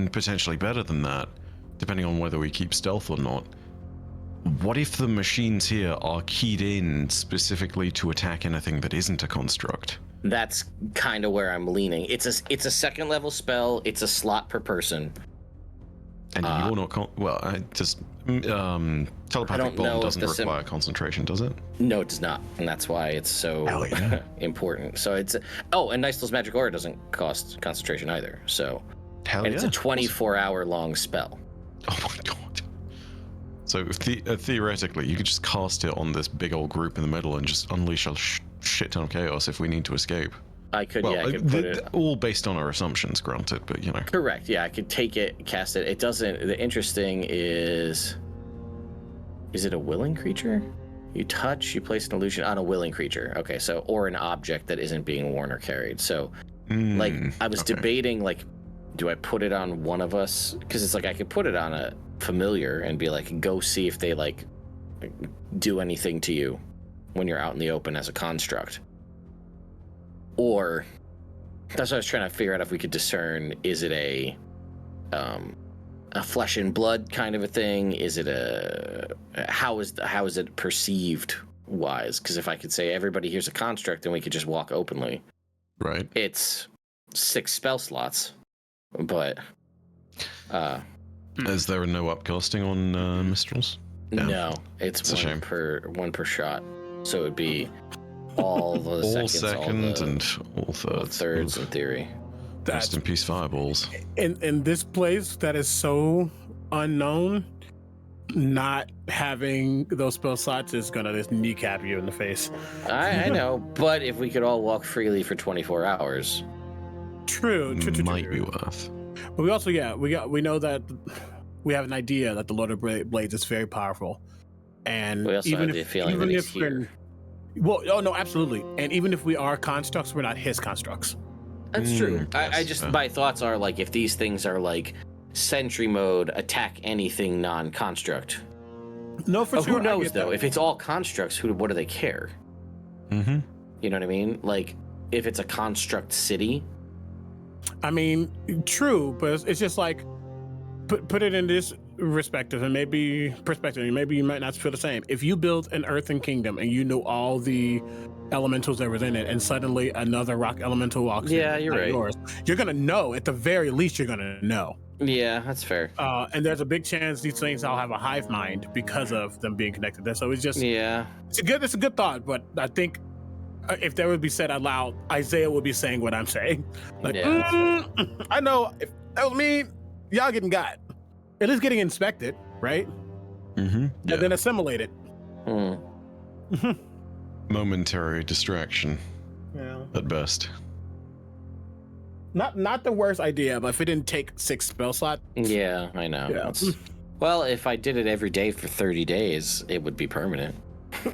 potentially better than that, depending on whether we keep stealth or not. What if the machines here are keyed in specifically to attack anything that isn't a construct? That's kind of where I'm leaning. It's a second level spell. It's a slot per person. And you're not telepathic know bomb if doesn't the require concentration, does it? No, it does not, and that's why it's so Hell yeah. important. So it's and Niceless Magic Aura doesn't cost concentration either. So Hell and yeah. it's a 24-hour long spell. Oh my god. So theoretically, you could just cast it on this big old group in the middle and just unleash a shit ton of chaos if we need to escape. I could, Well, yeah, I could put it. all based on our assumptions, granted, but you know. Correct. Yeah, I could take it, cast it. It doesn't. The interesting is it a willing creature? You touch, you place an illusion on a willing creature. Okay, so or an object that isn't being worn or carried. So, like, I was debating, like, do I put it on one of us? Because it's like I could put it on a familiar and be like, go see if they like do anything to you when you're out in the open as a construct. Or that's what I was trying to figure out if we could discern, is it a flesh and blood kind of a thing? Is it how is it perceived wise? Because if I could say everybody here's a construct, then we could just walk openly. Right. It's 6 spell slots, but is there no upcasting on Mistrals? Yeah. no, it's a shame. one per shot. So it would be all the all seconds, second all and all all thirds. thirds in theory. Rest in peace, fireballs. In this place that is so unknown, not having those spell slots is gonna just kneecap you in the face. I know, but if we could all walk freely for 24 hours. True. Might be worth. But we also, we know that we have an idea that the Lord of Blades is very powerful, and We also have the feeling that he's here. Well, oh no, absolutely. And even if we are constructs, we're not his constructs. That's true. Yes, I just my thoughts are like, if these things are like sentry mode, attack anything non-construct. No, for sure. Who knows though? If it's all constructs, what do they care? Mm-hmm. You know what I mean? Like, if it's a construct city. I mean, true, but it's just like put it in this perspective, and maybe you might not feel the same. If you build an earthen kingdom and you know all the elementals that were in it, and suddenly another rock elemental walks in, You're right. you're gonna know. At the very least, you're gonna know. Yeah, that's fair. And there's a big chance these things all have a hive mind because of them being connected. So it's just it's a good thought, but I think if that would be said out loud, Isaiah would be saying what I'm saying. Like, I know if that was me, y'all getting got. It is getting inspected, right? Mm-hmm. Yeah. And then assimilated. Momentary distraction. Yeah. At best. Not the worst idea, but if it didn't take 6 spell slots. Yeah, I know. Yeah. Well, if I did it every day for 30 days, it would be permanent.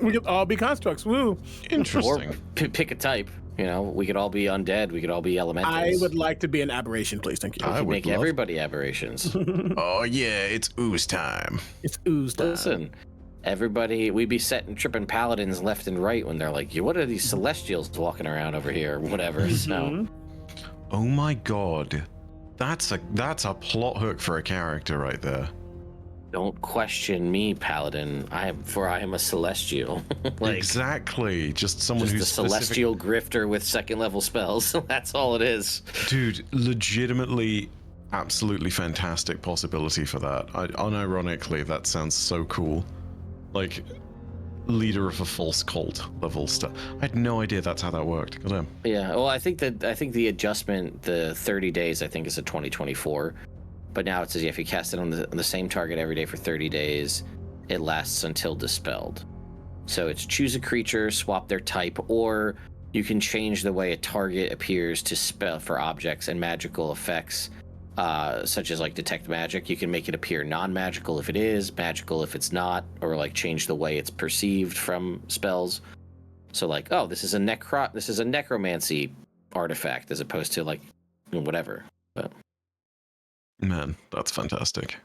We could all be constructs. Woo. Interesting. Or pick a type. You know, we could all be undead. We could all be elementals. I would like to be an aberration, please. Thank you. We I could would make love- everybody aberrations. Oh yeah, it's ooze time. It's ooze time. Listen, everybody, we'd be setting tripping paladins left and right when they're like, what are these celestials walking around over here or whatever. So, Oh my god. That's a plot hook for a character right there. don't question me, paladin. I am a celestial. Exactly. Just someone just a who's celestial grifter with 2nd level spells. That's all it is. Dude, legitimately absolutely fantastic possibility for that. Unironically, that sounds so cool. Like, leader of a false cult level stuff. I had no idea that's how that worked. Goddamn. Yeah, well, I think the adjustment, the 30 days, I think is a 2024. But now it says if you cast it on the same target every day for 30 days, it lasts until dispelled. So it's choose a creature, swap their type, or you can change the way a target appears to spell for objects and magical effects, such as like detect magic. You can make it appear non-magical if it is, magical if it's not, or like change the way it's perceived from spells. So like, oh, this is a necromancy artifact as opposed to like whatever. But Man, that's fantastic.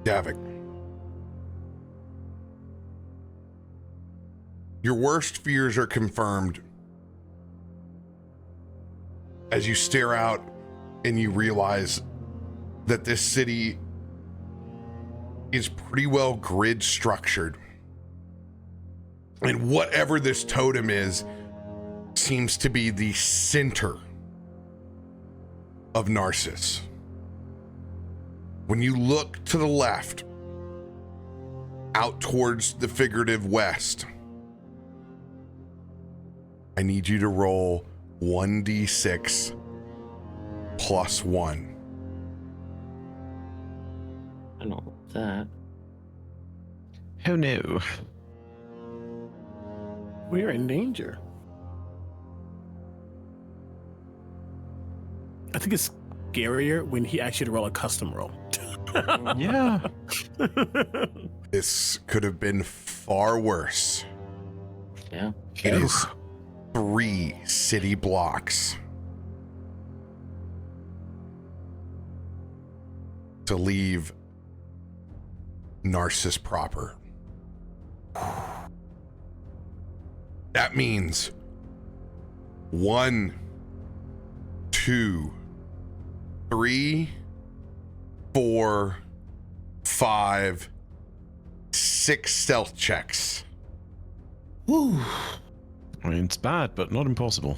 Davik. Your worst fears are confirmed as you stare out and you realize that this city is pretty well grid structured. And whatever this totem is seems to be the center of Narcissus. When you look to the left, out towards the figurative west, I need you to roll 1d6 plus 1. I don't know that. Oh no. We're in danger. I think it's scarier when he actually roll a custom roll. Yeah. This could have been far worse. Yeah. It is 3 city blocks to leave Narcissus proper. That means 1, 2, 3, 4, 5, 6 stealth checks. Woo. I mean, it's bad, but not impossible.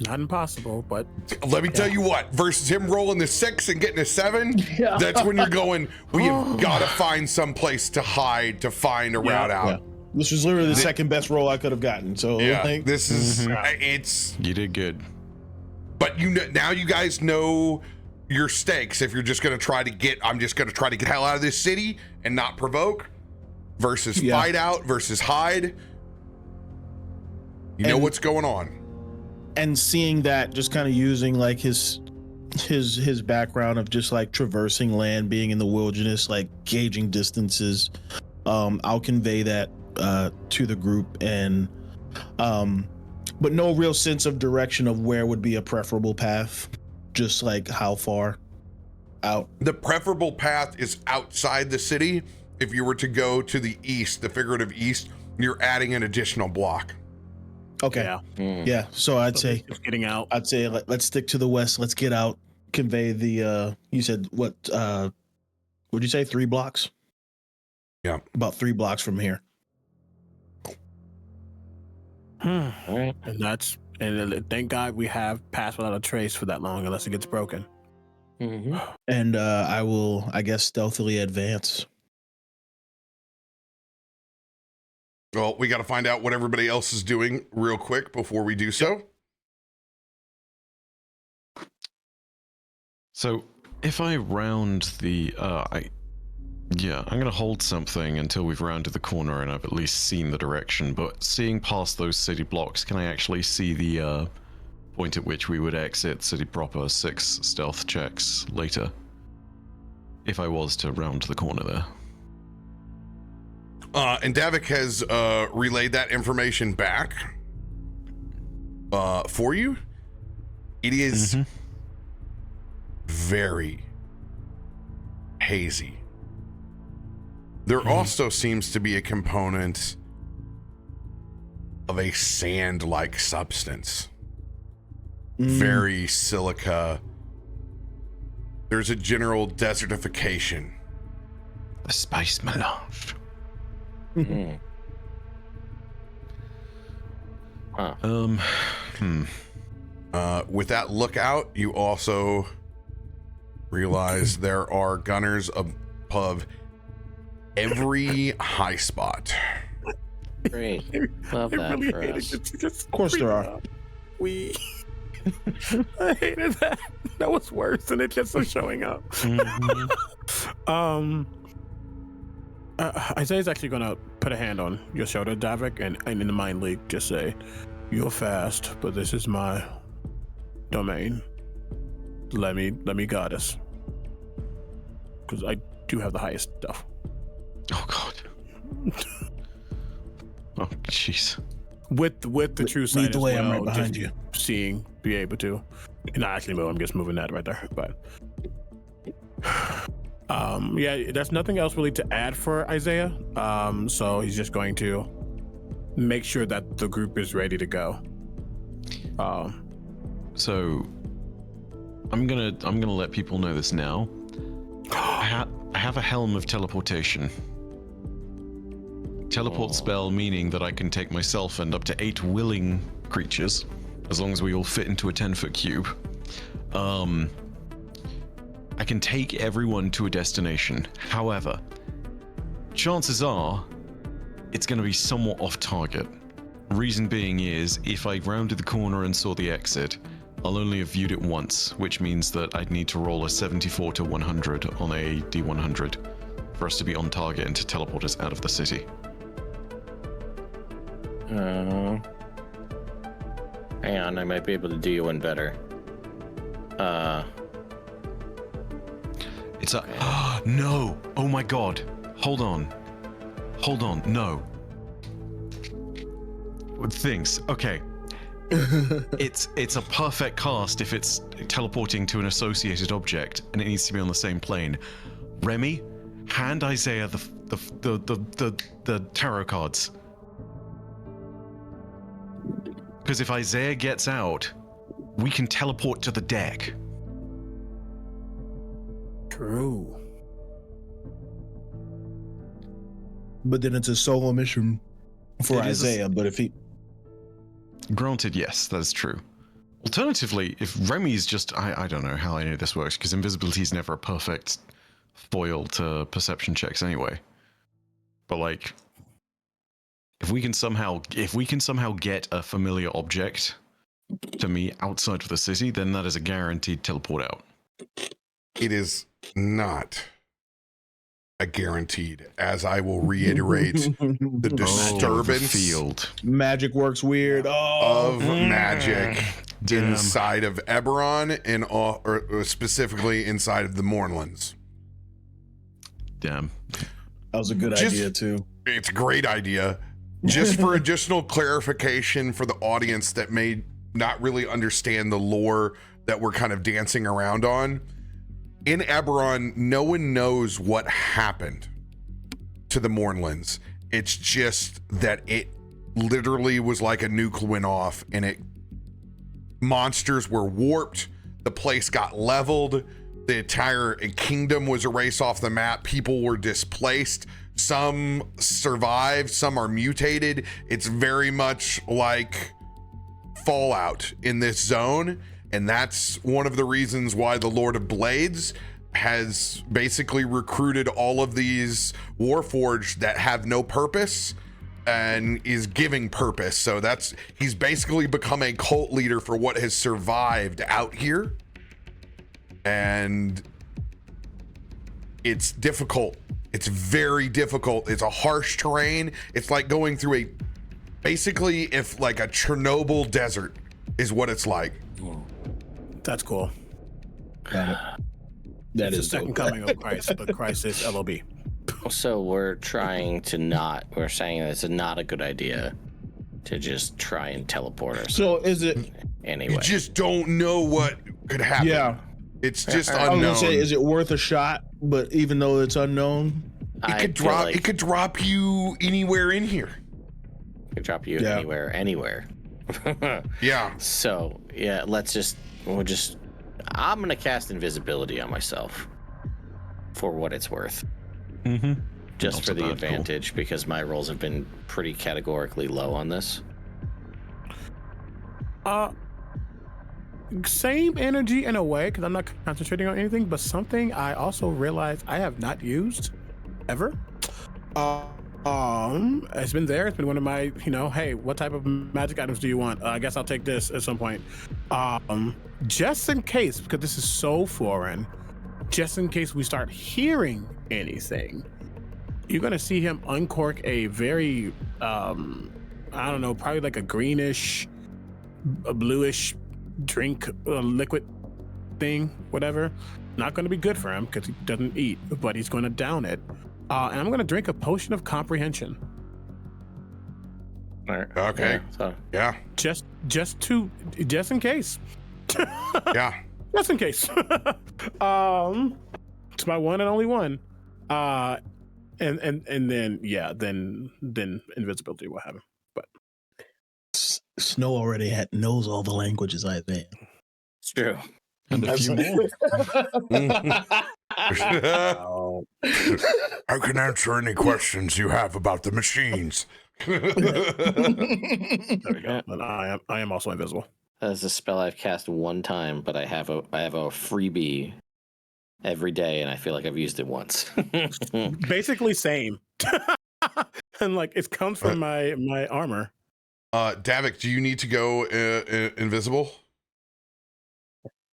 Not impossible, but Let me tell you what, versus him rolling the 6 and getting a 7, that's when you're going, we have got to find some place to hide, to find a route out. Yeah. This was literally the second best roll I could have gotten. So Yeah, like, this is, it's, You did good. but you know, now you guys know your stakes. If you're just going to try to get, I'm just going to try to get the hell out of this city and not provoke, versus fight out, versus hide. You know what's going on. and seeing that, just kind of using like his background of just like traversing land, being in the wilderness, like gauging distances. I'll convey that to the group, and but no real sense of direction of where would be a preferable path, just like how far out. The preferable path is outside the city. If you were to go to the east, the figurative east, you're adding an additional block. Okay. yeah. Yeah. So I'd say Just getting out. let's stick to the west. Let's get out. Convey the you said what would you say 3 blocks? Yeah. About 3 blocks from here. All right. And thank God we have passed without a trace for that long, unless it gets broken. Mm-hmm. And I will, I guess, stealthily advance. Well, we got to find out what everybody else is doing real quick before we do so. So if I round the, I'm gonna hold something until we've rounded the corner and I've at least seen the direction. But seeing past those city blocks, can I actually see the point at which we would exit city proper? 6 stealth checks later, if I was to round the corner there. And Davik has relayed that information back for you. It is very hazy. There also seems to be a component of a sand-like substance. Very silica. There's a general desertification. The space melange. Mm. Huh. With that lookout, you also realize there are gunners above every high spot. Great. Love that for us. Of course there are. I hated that. That was worse than it just was showing up. Isaiah's actually gonna put a hand on your shoulder, Davik, and in the mind league just say, "You're fast, but this is my domain. Let me guide us, because I do have the highest stuff." Oh god. Oh jeez. With the true sight Lead the as way, well, I'm right behind just you. Seeing, be able to. And I actually move. I'm just moving that right there. But Yeah, there's nothing else really to add for Isaiah. So he's just going to make sure that the group is ready to go. So I'm gonna let people know this now. I have a helm of teleportation. Teleport spell meaning that I can take myself and up to 8 willing creatures, as long as we all fit into a 10-foot cube. I can take everyone to a destination. However, chances are it's going to be somewhat off target. Reason being is, if I rounded the corner and saw the exit, I'll only have viewed it once, which means that I'd need to roll a 74 to 100 on a D100 for us to be on target and to teleport us out of the city. Hang on, I might be able to do you one better. It's a no. Oh my god. Hold on. No. Things. Okay. It's a perfect cast if it's teleporting to an associated object and it needs to be on the same plane. Remy, hand Isaiah the tarot cards. Because if Isaiah gets out, we can teleport to the deck. True. But then it's a solo mission for It is Isaiah. But if he, Granted, yes, that's true. Alternatively, if Remy's just, I don't know how any of this works, because invisibility is never a perfect foil to perception checks anyway. But like, if we can somehow get a familiar object to me outside of the city, then that is a guaranteed teleport out. It is not a guaranteed, as I will reiterate the disturbance field magic works weird. of magic Damn. inside of Eberron and or specifically inside of the Mournlands. Damn. That was a good idea too. It's a great idea. Just for additional clarification for the audience that may not really understand the lore that we're kind of dancing around on. In Eberron, no one knows what happened to the Mournlands. It's just that it literally was like a nuke went off and monsters were warped, the place got leveled, the entire kingdom was erased off the map, people were displaced, some survived, some are mutated. It's very much like Fallout in this zone. And that's one of the reasons why the Lord of Blades has basically recruited all of these Warforged that have no purpose and is giving purpose. So he's basically become a cult leader for what has survived out here. And it's difficult. It's very difficult. It's a harsh terrain. It's like going through basically if like a Chernobyl desert is what it's like. That's cool. That It's is the second dope. coming of Christ, but Christ is LOB. So we're saying that it's not a good idea to just try and teleport ourselves So is it? anyway. You just don't know what could happen. Yeah. It's just I was unknown. gonna say, is it worth a shot? But even though it's unknown, It could drop you anywhere in here. It could drop you Yeah. anywhere. Yeah. So yeah, I'm gonna cast invisibility on myself for what it's worth. Mm-hmm. Just Not for so the bad, advantage, because my rolls have been pretty categorically low on this. Same energy in a way, because I'm not concentrating on anything, but something I also realized I have not used ever. It's been there. It's been one of my, hey, what type of magic items do you want? I guess I'll take this at some point. Just in case, because this is so foreign, just in case we start hearing anything, you're gonna see him uncork a very, I don't know, probably like a greenish, a bluish drink, liquid thing, whatever. Not gonna be good for him because he doesn't eat, but he's gonna down it. And I'm gonna drink a potion of comprehension. All right. Okay. Yeah, so Yeah. Just in case. Yeah. Just in case. It's my one and only one. And then then invisibility will happen. But Snow already knows all the languages, I think. It's true. And a few more. I can answer any questions you have about the machines. there we go. And I am also invisible. That's a spell I've cast one time, but I have a freebie every day, and I feel like I've used it once. Basically, same. And like it comes from my armor. Davik, do you need to go invisible?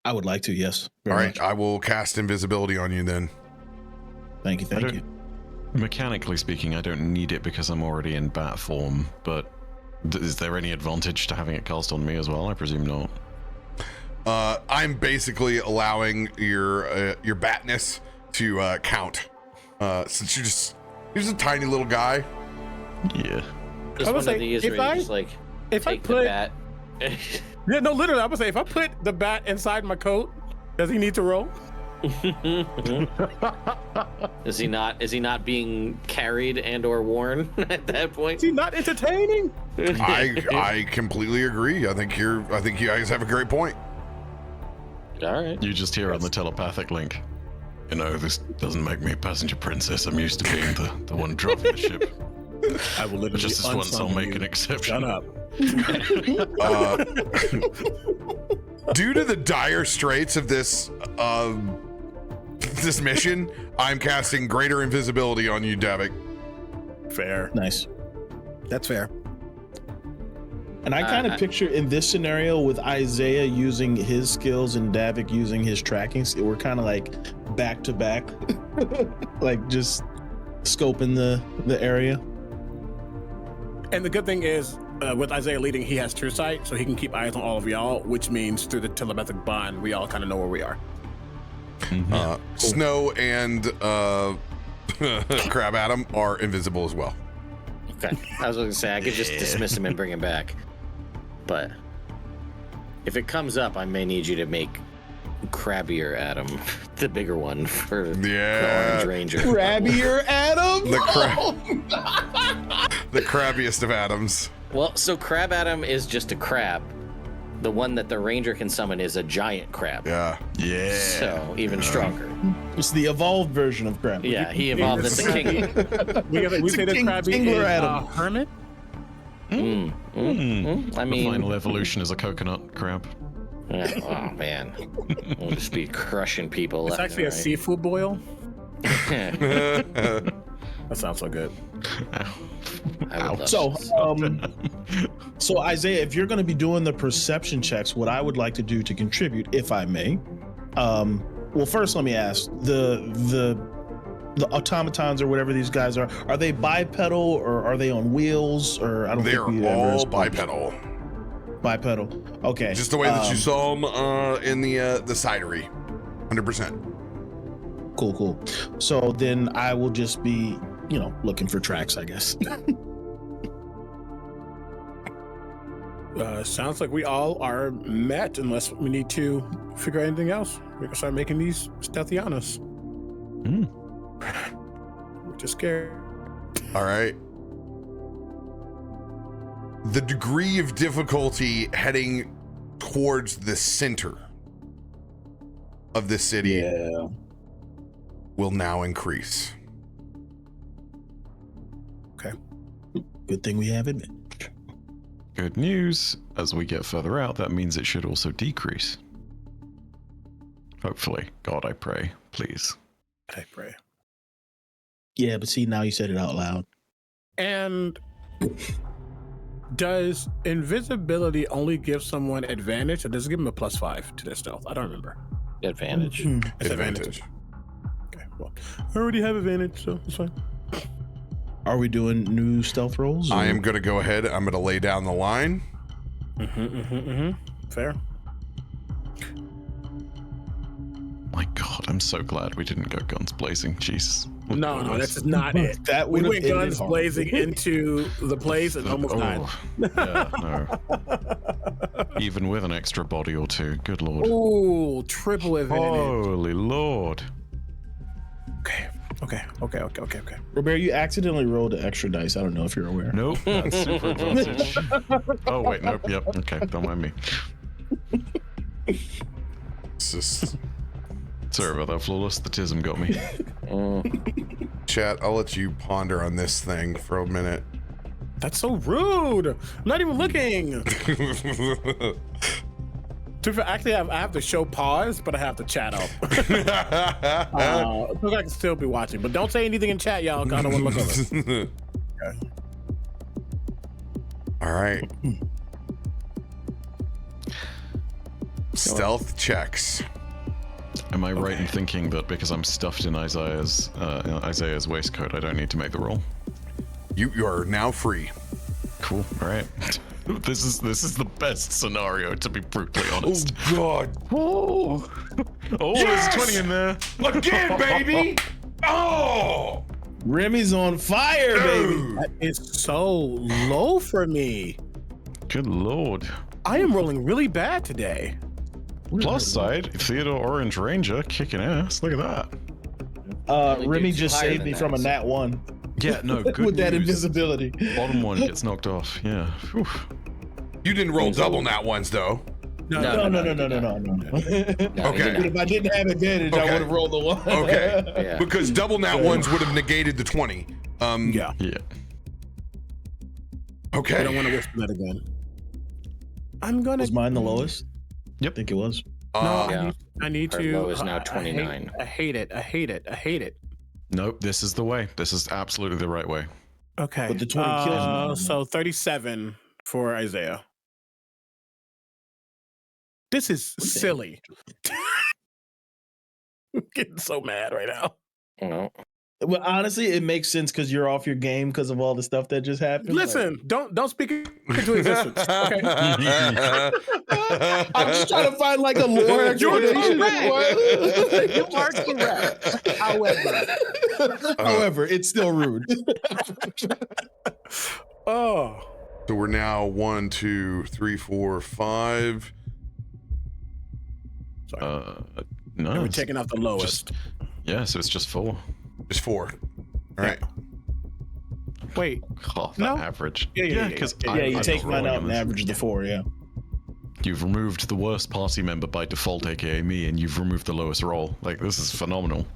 I would like to, yes. All right, Much. I will cast invisibility on you then. Thank you. Mechanically speaking, I don't need it because I'm already in bat form, but is there any advantage to having it cast on me as well? I presume not. I'm basically allowing your batness to count. Since you're just a tiny little guy. Yeah. Just one of these where you just like take the bat. Yeah, no, literally, I would say if I put the bat inside my coat, does he need to roll? Is he not being carried and or worn at that point? Is he not entertaining? I completely agree. I think you guys have a great point. All right. You just hear on the telepathic link. You know, this doesn't make me a passenger princess. I'm used to being the one driving the ship. I will literally Just this once, I'll make an exception. Shut up. Due to the dire straits of this mission, I'm casting greater invisibility on you, Davik. Fair. Nice. That's fair. And I kind of picture in this scenario with Isaiah using his skills and Davik using his tracking, we're kind of like back to back, like just scoping the area. And the good thing is, with Isaiah leading, he has true sight, so he can keep eyes on all of y'all, which means through the telepathic bond, we all kind of know where we are. Snow and Crab Adam are invisible as well. Okay. I was going to say I could just dismiss him and bring him back, but if it comes up, I may need you to make Crabbier Adam the bigger one for the Orange Ranger. Crabbier Adam? The crabbiest of Adams. Well, so Crab Adam is just a crab. The one that the Ranger can summon is a giant crab. Yeah. Yeah. So even stronger. It's the evolved version of Crab. Yeah, he evolved into king. We say that Crabby is a hermit? I The mean, final evolution is a coconut crab. yeah, oh man, we'll just be crushing people. It's left actually a and seafood boil. right. That sounds so good. I would love So, this. so Isaiah, if you're going to be doing the perception checks, what I would like to do to contribute, if I may, well, first let me ask the automatons or whatever these guys are they bipedal or are they on wheels? Or I don't They're think we all bipedal. Bipedal. Okay. Just the way that you saw them in the cidery. 100%. Cool. So then I will just be, looking for tracks, I guess. Sounds like we all are met, unless we need to figure out anything else. We can start making these stealthianas. We're just scared. All right. The degree of difficulty heading towards the center of the city will now increase. Okay. Good thing we have it. Good news. As we get further out, that means it should also decrease. Hopefully. God, I pray. Please. I pray. Yeah, but see, now you said it out loud. And does invisibility only give someone advantage, or does it give them a +5 to their stealth? I don't remember. Advantage. It's advantage. Okay, well, I already have advantage, so it's fine. Are we doing new stealth rolls? I am going to go ahead. I'm going to lay down the line. Fair. My God, I'm so glad we didn't go guns blazing. Jesus. No, that's not it. That We would went guns blazing into the place and almost died. Yeah, no. Even with an extra body or two. Good Lord. Ooh, triple advantage. Holy Lord. Okay. RoBear, you accidentally rolled an extra dice. I don't know if you're aware. Nope, that's super advantage. Oh wait, nope. Yep. Okay, don't mind me. It's just Sorry about that, Flawless. The tism got me. chat. I'll let you ponder on this thing for a minute. That's so rude. I'm not even looking. Actually, I have to show pause, but I have to chat up. So I can still be watching, but don't say anything in chat, y'all. I don't want to look over. Okay. All right. Stealth checks. Am I right in thinking that because I'm stuffed in Isaiah's waistcoat, I don't need to make the roll? You are now free. Cool. All right. This is the best scenario, to be brutally honest. Oh God! Oh, Yes! there's 20 in there. Again, baby! Oh! Remy's on fire, baby. Dude. That is so low for me. Good lord. I am rolling really bad today. Plus side, Theodore Orange Ranger kicking ass. Look at that. Only Remy do just higher saved than me that, from a so- nat 1 Yeah, no, good with that news. invisibility. Bottom one gets knocked off. Yeah. Whew. You didn't roll double nat ones though. No. Okay. But if I didn't have advantage, I Okay. would have rolled the 1. Okay. Yeah. Because double nat ones would have negated the 20. Yeah. Yeah. Okay. I don't want to whisper that again. I'm gonna. Was mine the lowest? Yep. I think it was. Yeah. I need Her to. low is now I 29. hate it. Nope, this is the way. This is absolutely the right way. Okay. But the 20 kills me. So 37 for Isaiah. This is silly. I'm getting so mad right now. No. Well, honestly, it makes sense because you're off your game because of all the stuff that just happened. Listen, don't speak into existence. Okay. I'm just trying to find like a lore explanation. You are correct. However, it's still rude. Oh. So we're now 1, 2, 3, 4, 5. No. We're it's taking out the lowest. yeah, so it's just 4. Just 4. All right. Wait. Half No. that average. Yeah, because Yeah, you take mine out and average the 4, yeah. You've removed the worst party member by default, aka me, and you've removed the lowest roll. Like, this is phenomenal.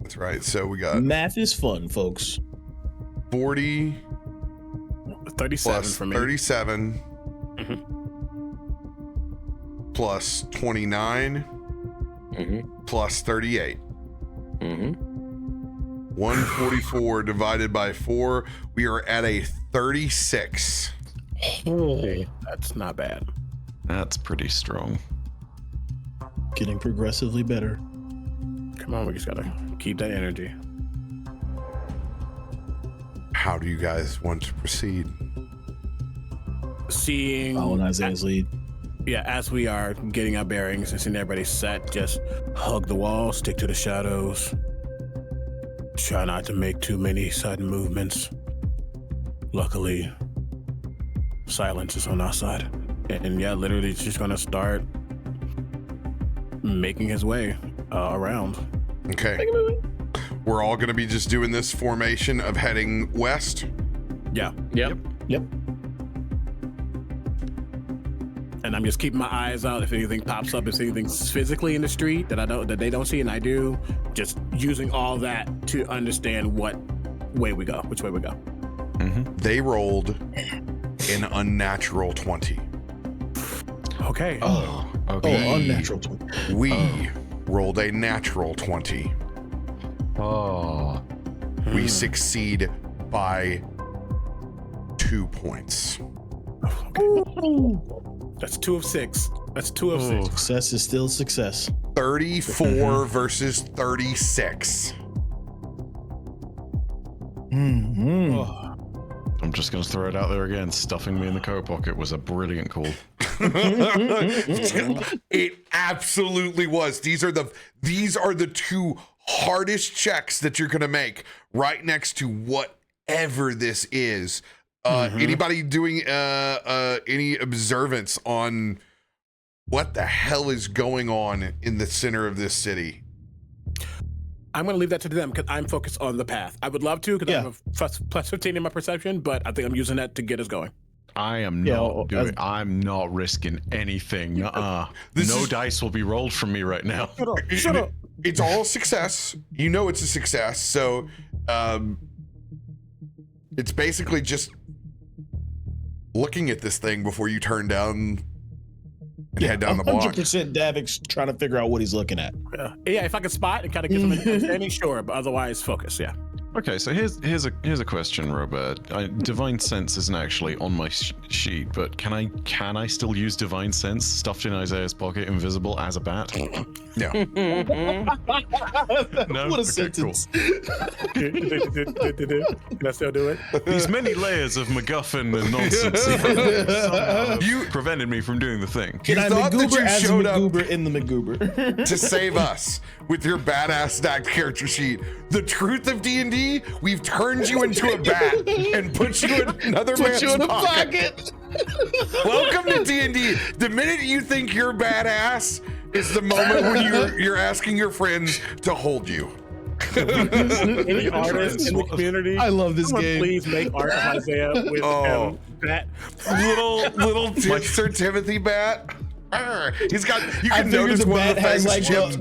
That's right. So we got Math is fun, folks. 40 37 plus for me. 37 plus 29 plus 38. 144 divided by 4. We are at a 36. That's not bad. That's pretty strong. Getting progressively better. Come on, we just gotta keep that energy. How do you guys want to proceed? Seeing Following Isaiah's lead. Yeah, as we are getting our bearings and seeing everybody set, just hug the wall, stick to the shadows. Try not to make too many sudden movements. Luckily, silence is on our side. And yeah, literally just gonna start making his way around. Okay. We're all going to be just doing this formation of heading west. Yeah. Yep. And I'm just keeping my eyes out if anything pops up, if anything's physically in the street that they don't see and I do, just using all that to understand which way we go. They rolled an unnatural 20. Okay. Oh, okay. Oh, unnatural 20. We rolled a natural 20. Oh. We succeed by 2 points. That's 2 of 6. That's 2 of 6. Success is still success. 34 versus 36. Oh. I'm just going to throw it out there again. Stuffing me in the coat pocket was a brilliant call. It absolutely was. These are the 2 hardest checks that you're going to make right next to whatever this is. Anybody doing any observance on what the hell is going on in the center of this city? I'm going to leave that to them because I'm focused on the path. I would love to because I have a plus 15 in my perception, but I think I'm using that to get us going. I am not doing. I'm not risking anything. No dice will be rolled from me right now. Shut up. It's all success. You know it's a success. So it's basically just looking at this thing before you turn down and head down the block. 100% Davik's trying to figure out what he's looking at. Yeah, if I can spot and kind of get some understanding, sure, but otherwise focus, yeah. Okay, so here's a question, RoBear. Divine Sense isn't actually on my sheet, but can I still use Divine Sense stuffed in Isaiah's pocket, invisible as a bat? No. No. What a Okay, sentence. Can I still do it? Cool. These many layers of MacGuffin and nonsense somehow prevented me from doing the thing. Can I thought that McGoober you as a showed up McGoober in the McGoober? to save us with your badass stacked character sheet. The truth of D&D, we've turned you into a bat and put you in another man's pocket. Welcome to D&D. The minute you think you're badass is the moment when you're asking your friends to hold you. Any artists in the community? I love this game. Please make art of Isaiah with that. Little Sir Timothy bat. He's got. You I can figured notice the one of bat the has fangs like chipped.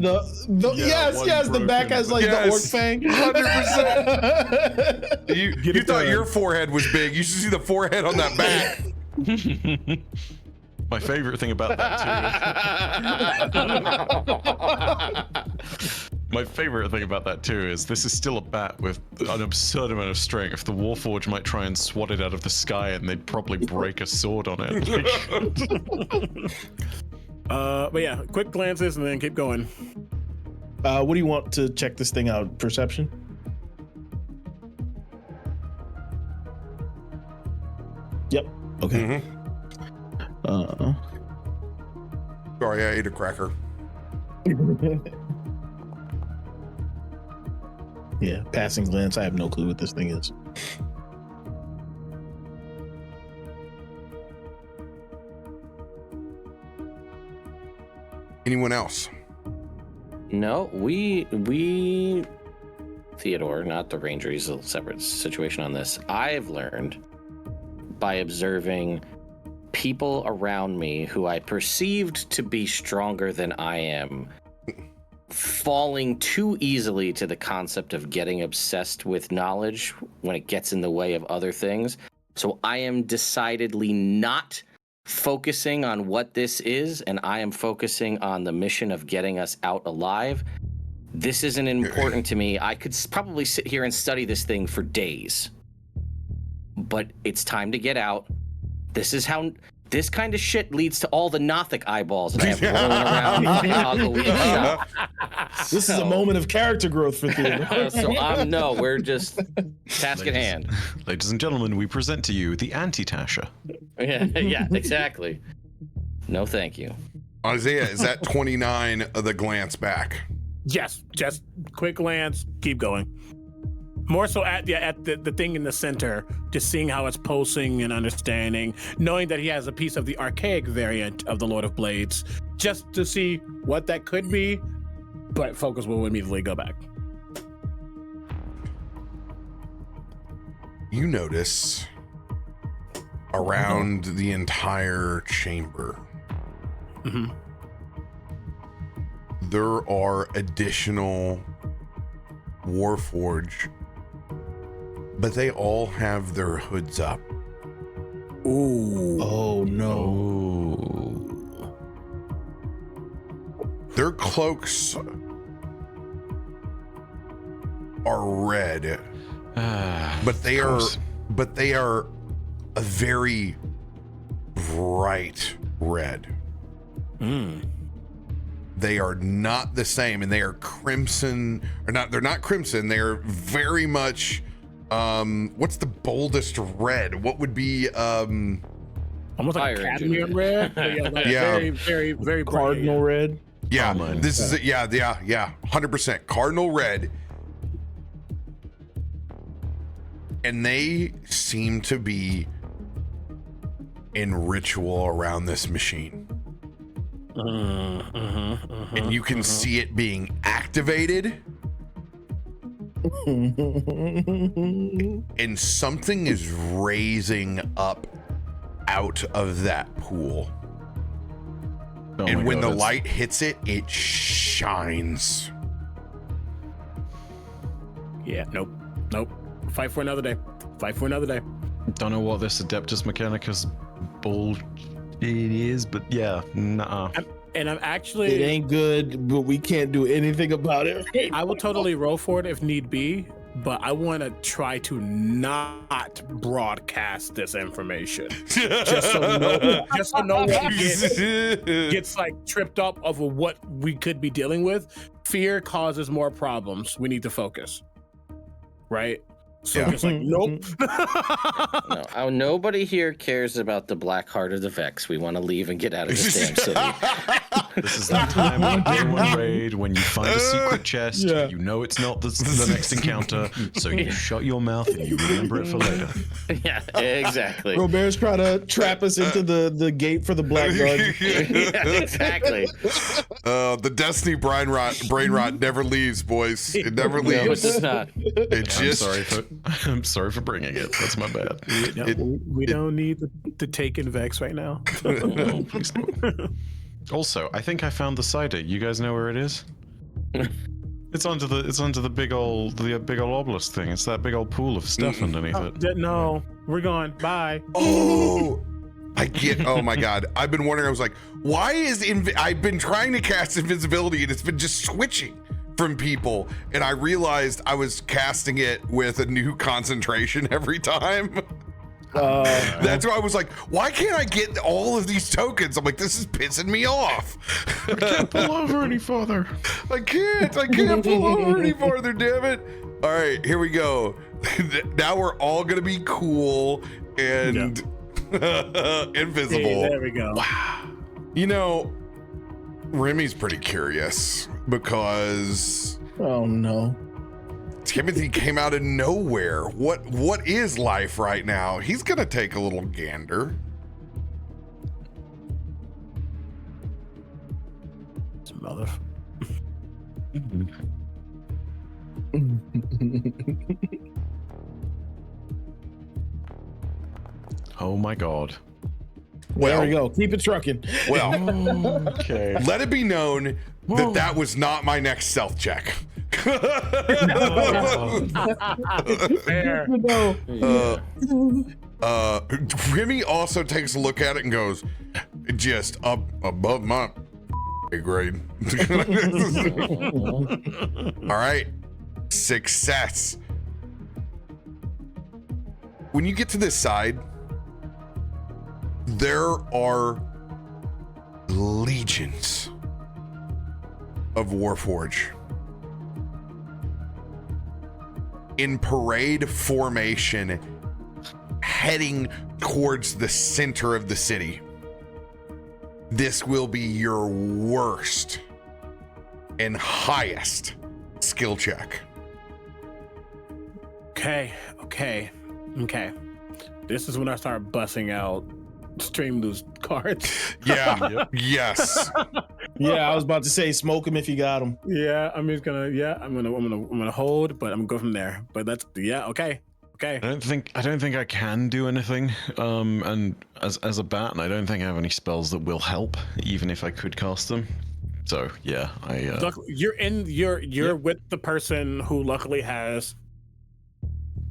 the back has like the orc fang. 100%. You thought your forehead was big. You should see the forehead on that bat. My favorite thing about that too is this is still a bat with an absurd amount of strength. The Warforged might try and swat it out of the sky and they'd probably break a sword on it. But yeah, quick glances and then keep going. What do you want to check this thing out? Perception? Yep. Okay. Sorry, I ate a cracker. Yeah, passing glance. I have no clue what this thing is. Anyone else? No, we Theodore, not the Ranger. He's a separate situation on this. I've learned by observing people around me who I perceived to be stronger than I am falling too easily to the concept of getting obsessed with knowledge when it gets in the way of other things. So I am decidedly not focusing on what this is, and I am focusing on the mission of getting us out alive. This isn't important to me. I could probably sit here and study this thing for days, but it's time to get out. This is how this kind of shit leads to all the Nothic eyeballs that I have rolling around Hoggle shop. This is a moment of character growth for Theodore. We're just task at hand. Ladies and gentlemen, we present to you the anti-Tasha. Yeah, exactly. No, thank you. Isaiah, is that 29 of the glance back? Yes, just quick glance, keep going. More so at the thing in the center, just seeing how it's pulsing and understanding, knowing that he has a piece of the archaic variant of the Lord of Blades, just to see what that could be, but focus will immediately go back. You notice around the entire chamber, there are additional Warforged, but they all have their hoods up. Ooh. Oh no. Ooh. Their cloaks are red, but they are a very bright red. They are not the same, and they are crimson, or not. They're not crimson. They're very much. What's the boldest red? What would be almost like cadmium red? Yeah. Very, very, very bright. Cardinal red. Yeah, this is it. Yeah, 100% cardinal red. And they seem to be in ritual around this machine. And you can see it being activated and something is raising up out of that pool. Oh And my when God, the light hits it, it shines. Yeah, nope. Fight for another day. don't know what this Adeptus Mechanicus bull it is, but yeah, nah. And I'm actually. It ain't good, but we can't do anything about it. I will totally roll for it if need be, but I want to try to not broadcast this information, just so no one gets like tripped up over what we could be dealing with. Fear causes more problems. We need to focus, right? So Yeah. just like nope. No, nobody here cares about the black heart of the Vex. We want to leave and get out of this damn city. This is that time on day one raid when you find a secret chest, you know it's not the next encounter, so you shut your mouth and you remember it for later. Yeah, exactly. RoBear's trying to trap us into the gate for the black guard. Yeah, exactly. The Destiny brain rot never leaves, boys. It never No, it leaves. does not. It I'm sorry for bringing it. That's my bad. We don't need the taken Vex right now. No, please don't. Also, I think I found the cider. You guys know where it is? It's under the big old obelisk thing. It's that big old pool of stuff underneath it. No, we're going. Bye. Oh, oh my God. I've been wondering, I was like, why is I've been trying to cast invisibility and it's been just switching from people. And I realized I was casting it with a new concentration every time. That's why I was like, why can't I get all of these tokens? I'm like, this is pissing me off. I can't pull over any farther. I can't pull over any farther, damn it. All right, here we go. Now we're all gonna be cool and invisible. Hey, there we go. Wow. You know, Remy's pretty curious because Oh no. Timothy came out of nowhere. What is life right now? He's gonna take a little gander. Mother. Oh my God. There we go. Keep it trucking. Well, Okay. let it be known that that was not my next stealth check. Fair. Remy also takes a look at it and goes, just up above my grade. All right, success. When you get to this side, there are legions of Warforged in parade formation heading towards the center of the city. This will be your worst and highest skill check. Okay. This is when I start busting out stream loose cards. Yeah. Yes. Yeah, I was about to say smoke him if you got him. Yeah, I'm gonna hold, but I'm gonna go from there. But that's okay. I don't think I can do anything. And as a bat, I don't think I have any spells that will help, even if I could cast them. So yeah, You're with the person who luckily has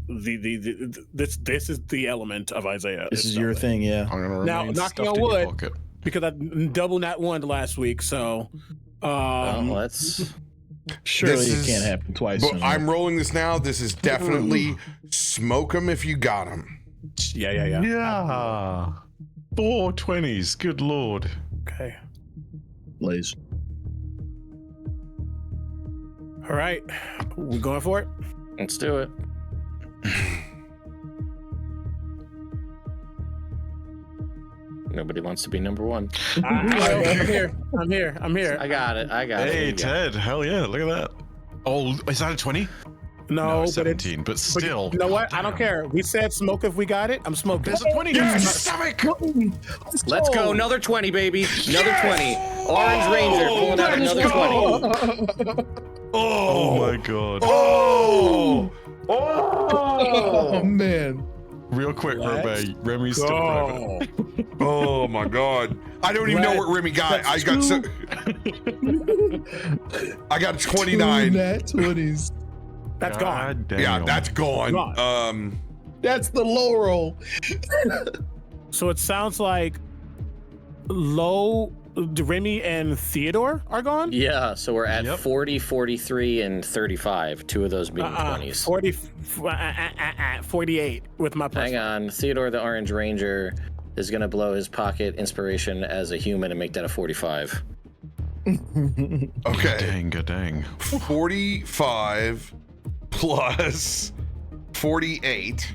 this is the element of Isaiah. This is your thing, yeah. I'm gonna Now, remain knocking stuffed on in your wood. pocket. Because I double nat one last week, so Let's. Surely This it is- can't happen twice. But in a I'm row. rolling this now. This is definitely smoke them if you got them. yeah. Yeah. 4 20s. Good lord. Okay. Blaze. All right. We going for it? Let's do it. Nobody wants to be number one. I'm here. I got it. Oh, Hey, it. Ted. Hell yeah. Look at that. Oh, is that a 20? No, but 17, but it's, still. you know what? I don't care. We said smoke if we got it. I'm smoking. There's a 20. Let's go. Another 20, baby. Another 20. Orange Ranger pulling out another 20. Oh my god. Oh man. Real quick, Let's Remy's still private. Oh my god. I don't even know what Remy got. I got I got 29. Nat 20s. That's gone. God damn. Yeah, that's gone. Gone. That's the low roll. So it sounds like Remy and Theodore are gone? Yeah, so we're at Yep. 40, 43, and 35. Two of those being 20s. 48 with my plus. Hang on. Theodore the Orange Ranger is going to blow his pocket inspiration as a human and make that a 45. Okay. Dang. 45 plus 48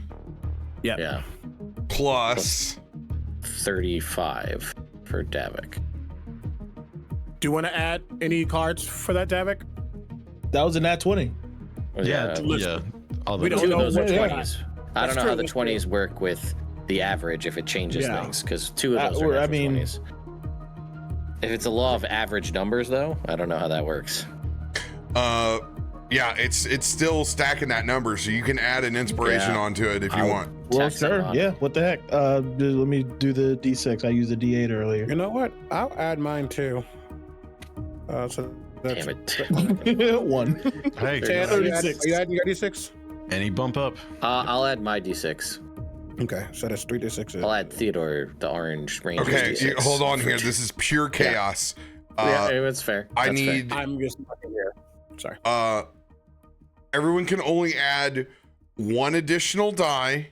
Yeah. plus 35 for Davik. Do you want to add any cards for that, Davik? That was a nat 20. Yeah. We don't Two know of those are what- 20s. I don't know how the 20s work with the average if it changes things, because two of those are natural 20s. If it's a law of average numbers, though, I don't know how that works. yeah, it's still stacking that number, so you can add an inspiration onto it if you want. Well, Tax them sure. on. Yeah. What the heck? Let me do the D6. I used the D8 earlier. You know what? I'll add mine too. So that's Damn it. 1. Hey, There you go. 36. Are you adding your D6? any bump up? I'll add my D6. Okay, so that's 3 D6s. I'll add Theodore, the Orange Ranger. Okay, D6. hold on here. This is pure chaos. Yeah, it's fair. I That's fair. need I'm just fucking here. Sorry. everyone can only add one additional die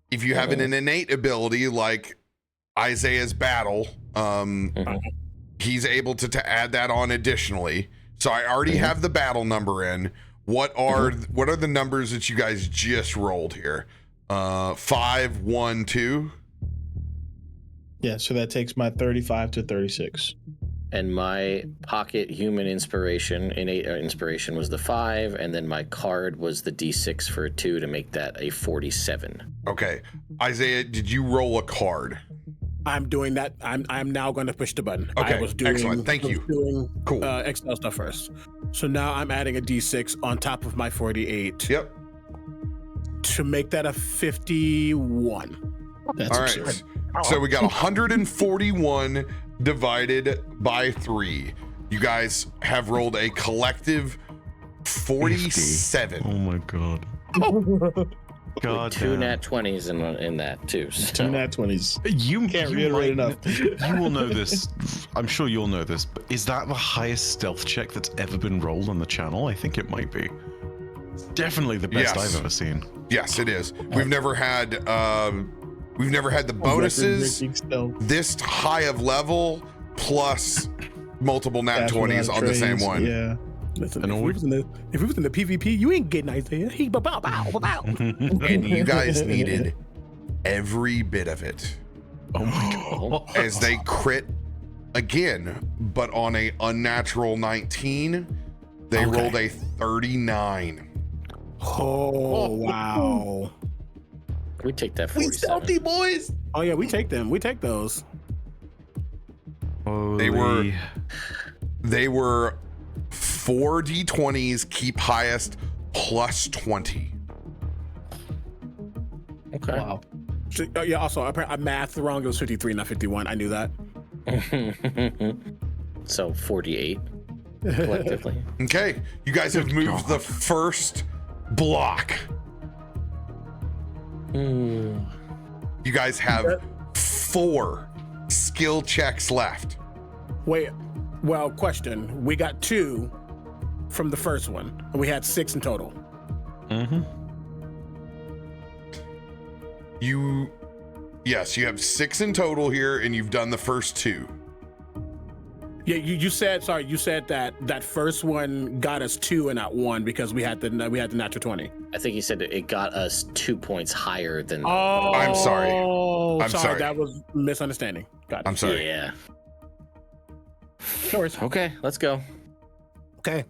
if you have an innate ability like Isaiah's battle. He's able to add that on additionally. So I already have the battle number in. What are the numbers that you guys just rolled here? 5, 1, 2. Yeah, so that takes my 35 to 36. And my pocket human inspiration, innate inspiration, was the 5, and then my card was the D6 for a 2 to make that a 47. Okay, Isaiah, did you roll a card? I'm doing that. I'm now going to push the button. Okay, I was doing, excellent. Thank you. Doing Cool. Excel stuff first. So now I'm adding a D6 on top of my 48 Yep. to make that a 51. That's All absurd. right. So we got 141 divided by 3. You guys have rolled a collective 47. Oh my god. God Two damn. nat 20s in that too. So. 2 nat 20s. You Can't you reiterate might- enough. You will know this. I'm sure you'll know this. But is that the highest stealth check that's ever been rolled on the channel? I think it might be. It's definitely the best Yes. I've ever seen. Yes, it is. We've never had the bonuses Record-breaking this high of level plus multiple nat stealth. 20s on the same Trades, one. Yeah. Listen, And if all we was in the PvP, you ain't getting Isaiah. He bow bow bow bow. And you guys needed every bit of it Oh my god. as they crit again, but on a unnatural 19, they Okay. rolled a 39. Oh wow. We take that We 47. stealthy boys. Oh yeah, we take them. We take those. They were- Holy- They were 4 d20s, keep highest plus 20. Okay. Wow. So, yeah. Also, I mathed wrong. It was 53, not 51. I knew that. So 48 collectively. Okay, you guys have moved the first block. You guys have 4 skill checks left. Wait. Well, question. We got 2 from the first one, and we had 6 in total. Yes, you have 6 in total here, and you've done the first 2. Yeah, you said sorry. You said that first one got us 2 and not 1 because we had the natural 20. I think he said it got us 2 points higher than. Oh, I'm sorry. I'm sorry. That was misunderstanding. Got it. I'm sorry. Yeah. No worries. Okay, let's go. Okay.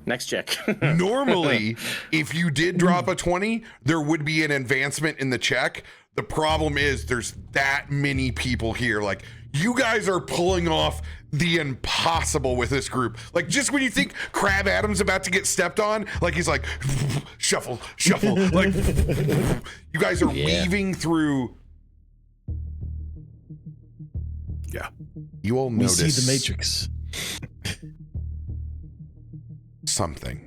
Next check. Normally, if you did drop a 20, there would be an advancement in the check. The problem is there's that many people here. Like, You guys are pulling off the impossible with this group. Like, just when you think Crab Adam's about to get stepped on, like he's like, shuffle, shuffle. Like, you guys are weaving through. Yeah. You all We notice see the Matrix. something.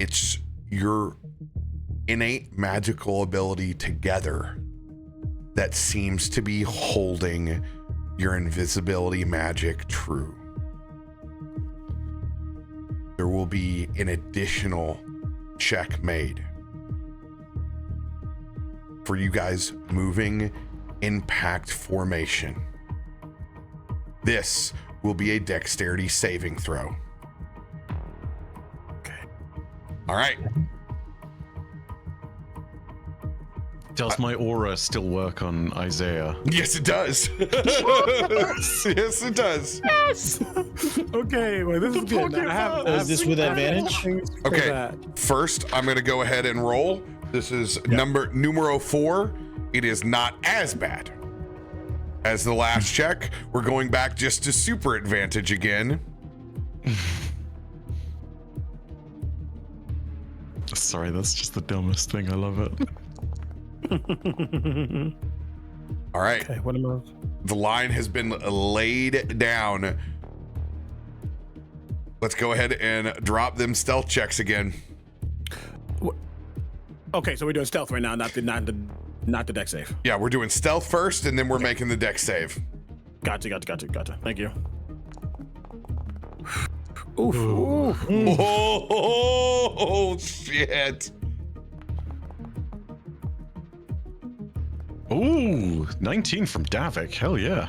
It's your innate magical ability together that seems to be holding your invisibility magic true. There will be an additional check made for you guys moving in pact formation. This will be a dexterity saving throw. Okay. All right. Does my aura still work on Isaiah? Yes, it does. Yes, it does. Yes. Okay. Well, this is good. I have Is this with advantage? Okay. First, I'm going to go ahead and roll. This is numero 4. It is not as bad as the last check. We're going back just to super advantage again. Sorry, that's just the dumbest thing. I love it. All right. Okay. What am I? The line has been laid down. Let's go ahead and drop them stealth checks again. Okay, so we're doing stealth right now, not the deck save. Yeah, we're doing stealth first, and then we're making the dex save. Gotcha. Thank you. Oof. Oof. Oh, shit. Ooh, 19 from Davik. Hell yeah.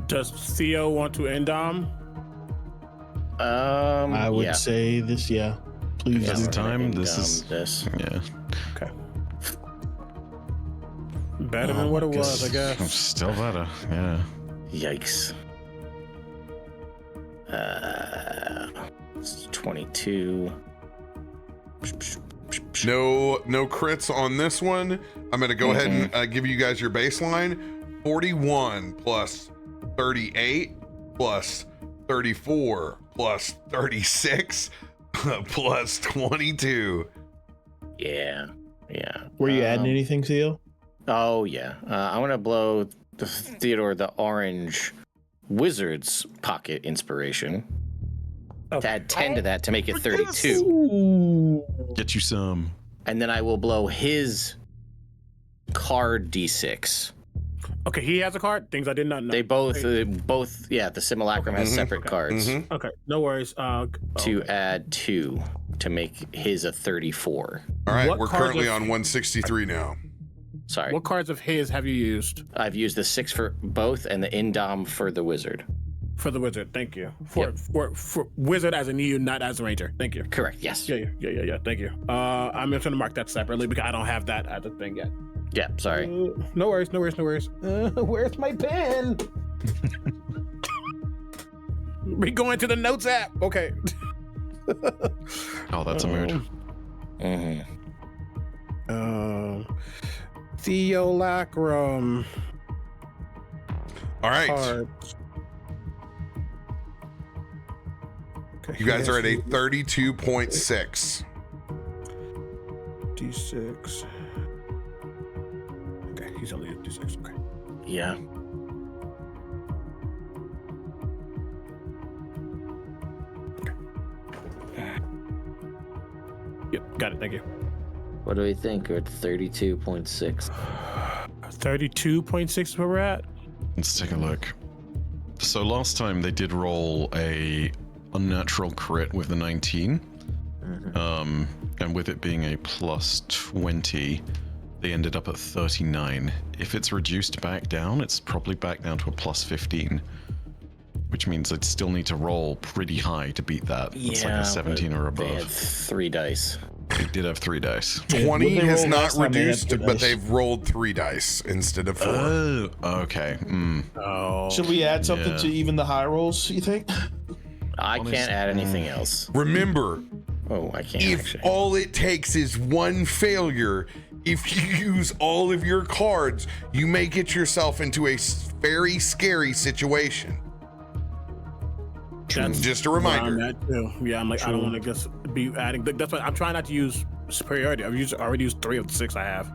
Does Theo want to end I would yeah. say this, yeah. Please. This do. time, this is this. yeah. Okay. Better than what it was, I guess. Still better. Yeah. Yikes. It's 22. No crits on this one. I'm going to go ahead and give you guys your baseline. 41 plus 38 plus 34 plus 36 plus 22. Yeah. Were you adding anything, Theo? Oh, yeah. I want to blow Theodore the orange wizard's pocket inspiration. To add 10 to that to make it 32. Ooh. Get you some. And then I will blow his card d6. Okay, he has a card. Things I did not know. They both, the simulacrum has separate cards. Okay, no worries. To add 2 to make his a 34. All right, What we're cards currently of- on 163 now. Sorry. What cards of his have you used I've used the 6 for both and the indom for the wizard. for the wizard? Thank you. For wizard as in you, not as a ranger. Thank you. Correct, yes. Yeah. Thank you. I'm just gonna mark that separately because I don't have that as a thing yet. Yeah, sorry. No worries. Where's my pen? We going to the notes app. Okay. Oh, that's a mood. Theolacrum. All right. Cards. Okay, You guys are at a yes, 32.6. D6. Okay, he's only at D6. Okay. Yeah. Yep, got it. Thank you. What do we think? We're at 32.6. 32.6 is where we're at. Let's take a look. So last time they did roll a unnatural crit with the 19. And with it being a plus 20, they ended up at 39. If it's reduced back down, it's probably back down to a plus 15. Which means I'd still need to roll pretty high to beat that. It's like a 17 or They had above. 3 dice. They did have 3 dice. 20 they has rolled not last time they had reduced, 3 but dice. they've rolled 3 dice instead of 4. Oh, okay. Oh. Should we add something Yeah. to even the high rolls, you think? I can't add anything else. Remember, Oh, I can't If actually. all it takes is one failure, if you use all of your cards, you may get yourself into a very scary situation. That's Just a where I'm reminder. at, too. Yeah, I'm like, I don't want to just be adding. That's why I'm trying not to use superiority. I've already used 3 of the 6 I have.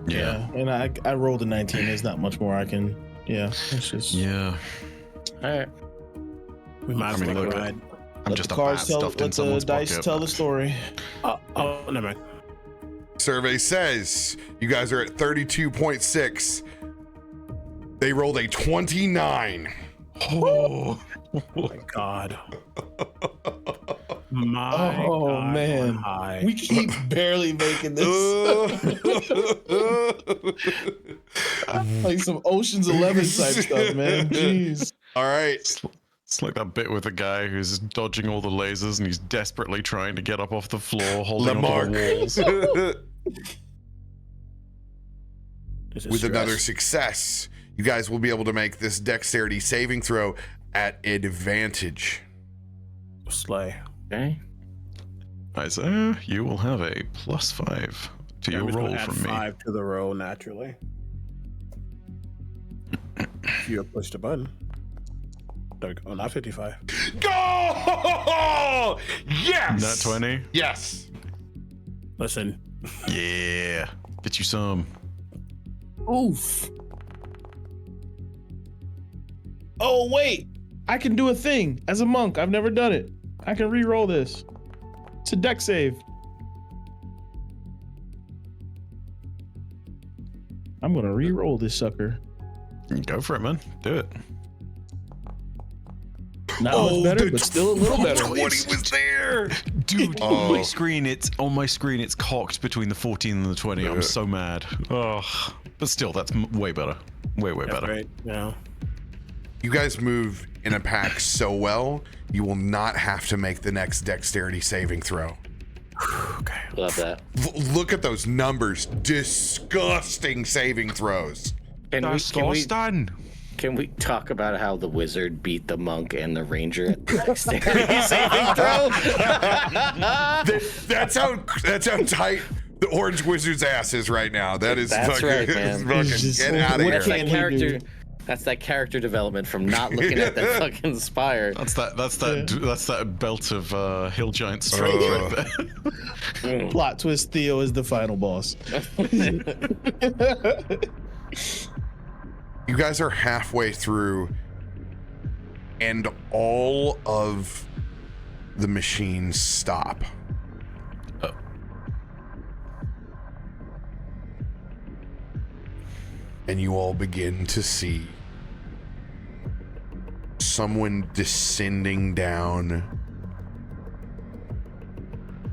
Yeah. And I rolled a 19. There's not much more I can. Yeah, it's just. Yeah. All right. We might as I mean, well look, ride. I'm Let just the a cards bat tell. stuffed in Let the someone's dice pocket. tell the story. Oh, never mind. Survey says you guys are at 32.6. They rolled a 29. Oh. My God. My Oh, God, man. on high. We keep barely making this. Like some Ocean's 11 type stuff, man. Jeez. All right. It's like that bit with the guy who's dodging all the lasers and he's desperately trying to get up off the floor, holding onto the walls. This is With stress. another success, you guys will be able to make this dexterity saving throw at advantage. Slay. Okay. Isaiah, you will have a +5 to your I'm just gonna roll add from me. 5 to the roll naturally. You have pushed a button. There we go. Oh, not 55. Go! Yes! Nat 20? Yes. Listen, Yeah. Get you some. Oof. Oh, wait. I can do a thing as a monk. I've never done it. I can re-roll this. It's a deck save. I'm going to re-roll this sucker. Go for it, man. Do it. Not much better, the but still a little better. 20 was there. Dude, Oh. on my screen it's cocked between the 14 and the 20. I'm so mad. Oh, but still, that's way better. Way that's better. great. Yeah. You guys move in a pack so well, you will not have to make the next dexterity saving throw. Okay. Love that. Look at those numbers. Disgusting saving throws. Can we talk about how the wizard beat the monk and the ranger at the dexterity saving throw? That's how tight the orange wizard's ass is right now. That's That's right, man. Get out of What here. That's that can he character. do? That's that character development from not looking at that fucking spire. That's that belt of hill giant strength right there. Plot twist, Theo is the final boss. You guys are halfway through, and all of the machines stop. Oh. And you all begin to see someone descending down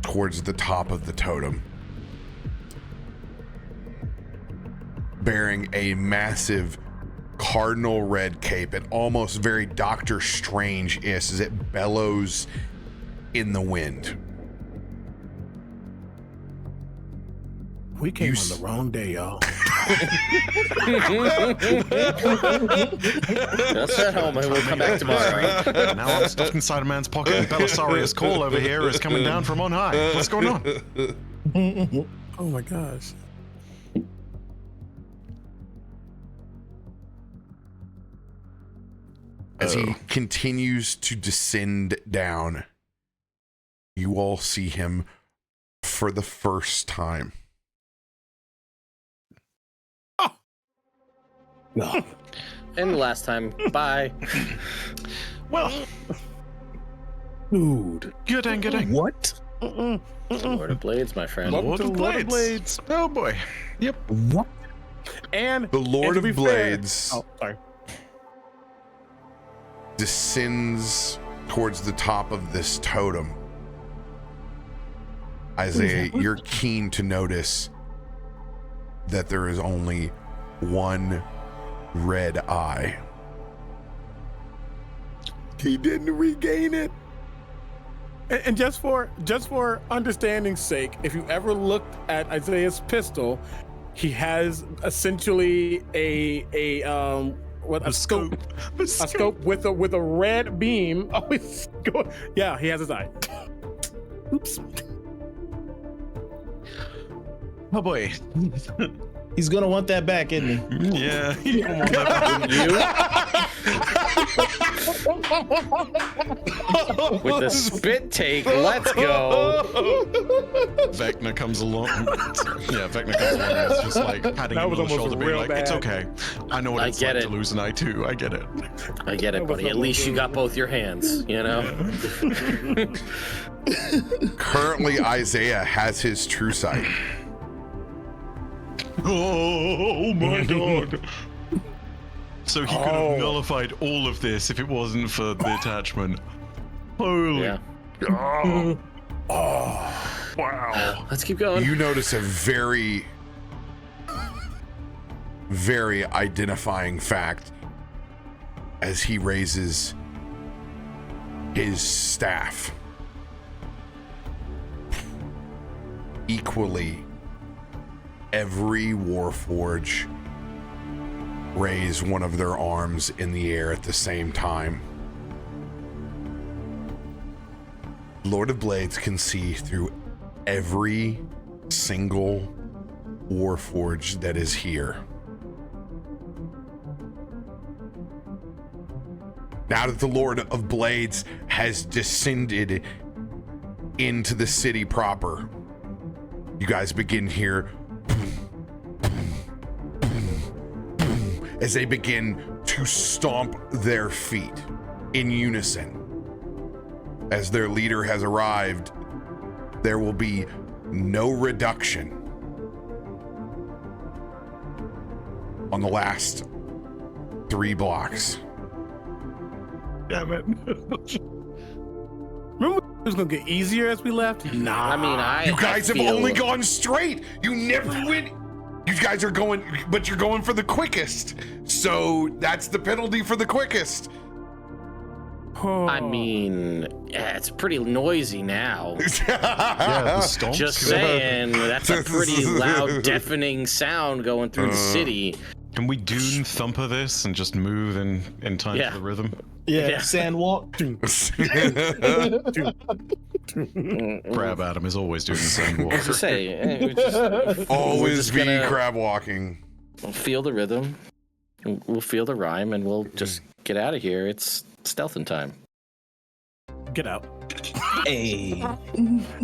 towards the top of the totem, bearing a massive cardinal red cape. It almost very Doctor Strange-ish as it bellows in the wind. We came on the wrong day, y'all. Just at home, and we'll come back tomorrow. Now I'm stuffed inside a man's pocket, and Belisarius' call over here is coming down from on high. What's going on? Oh my gosh. As he continues to descend down, you all see him for the first time. No. And the last time, bye. Well, Dude. good day. What? Lord of Blades, my friend. Lord of Lord of Blades. Oh boy. Yep. What? And The Lord and to of be fair- Blades Oh, sorry. descends towards the top of this totem. Isaiah, you're keen to notice that there is only one red eye. He didn't regain it. And just for understanding's sake, if you ever looked at Isaiah's pistol, he has essentially a scope with a red beam. Oh, yeah, he has his eye. Oops. Oh boy. He's gonna want that back, isn't he? Yeah. You don't want that. With the spit take, let's go. Vecna comes along. Yeah, Vecna comes along and it's just like patting That him was on the almost shoulder, being real like, it's bad. okay. I know what I it's get like it. to lose an eye too. I get it. I get it, buddy. At least you got both your hands, you know? Currently, Isaiah has his true sight. Oh my god. So he could have nullified all of this if it wasn't for the attachment. Holy. Yeah. Oh. Wow. Let's keep going. You notice a very, very identifying fact as he raises his staff. Equally, every Warforge raise one of their arms in the air at the same time. Lord of Blades can see through every single Warforged that is here. Now that the Lord of Blades has descended into the city proper, you guys begin here as they begin to stomp their feet in unison. As their leader has arrived, there will be no reduction on the last 3 blocks. Damn it. Remember it was gonna get easier as we left? Nah. I mean, You guys have feel- only gone straight. You never went. You guys are going, but you're going for the quickest. So that's the penalty for the quickest. I mean, yeah, it's pretty noisy now. Yeah, the stomps. Just saying, that's a pretty loud, deafening sound going through the city. Can we Dune Thumper this and just move in time Yeah. to the rhythm? Yeah, sandwalk. Crab Adam is always doing the same walk. To say, we're just- Always just be gonna- crab walking. we'll feel the rhythm, we'll feel the rhyme, and we'll just get out of here. It's stealthing time. Get out. Hey.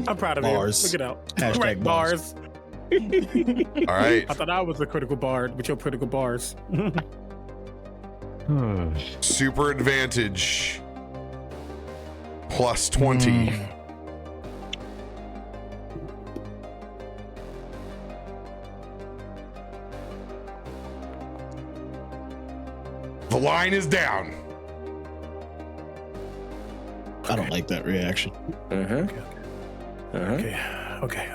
I'm proud of Bars. you. Look it out. Hashtag Right, bars. bars. All right. I thought I was a critical bard with your critical bars. Super advantage. Plus 20. The line is down. I don't like that reaction. Okay.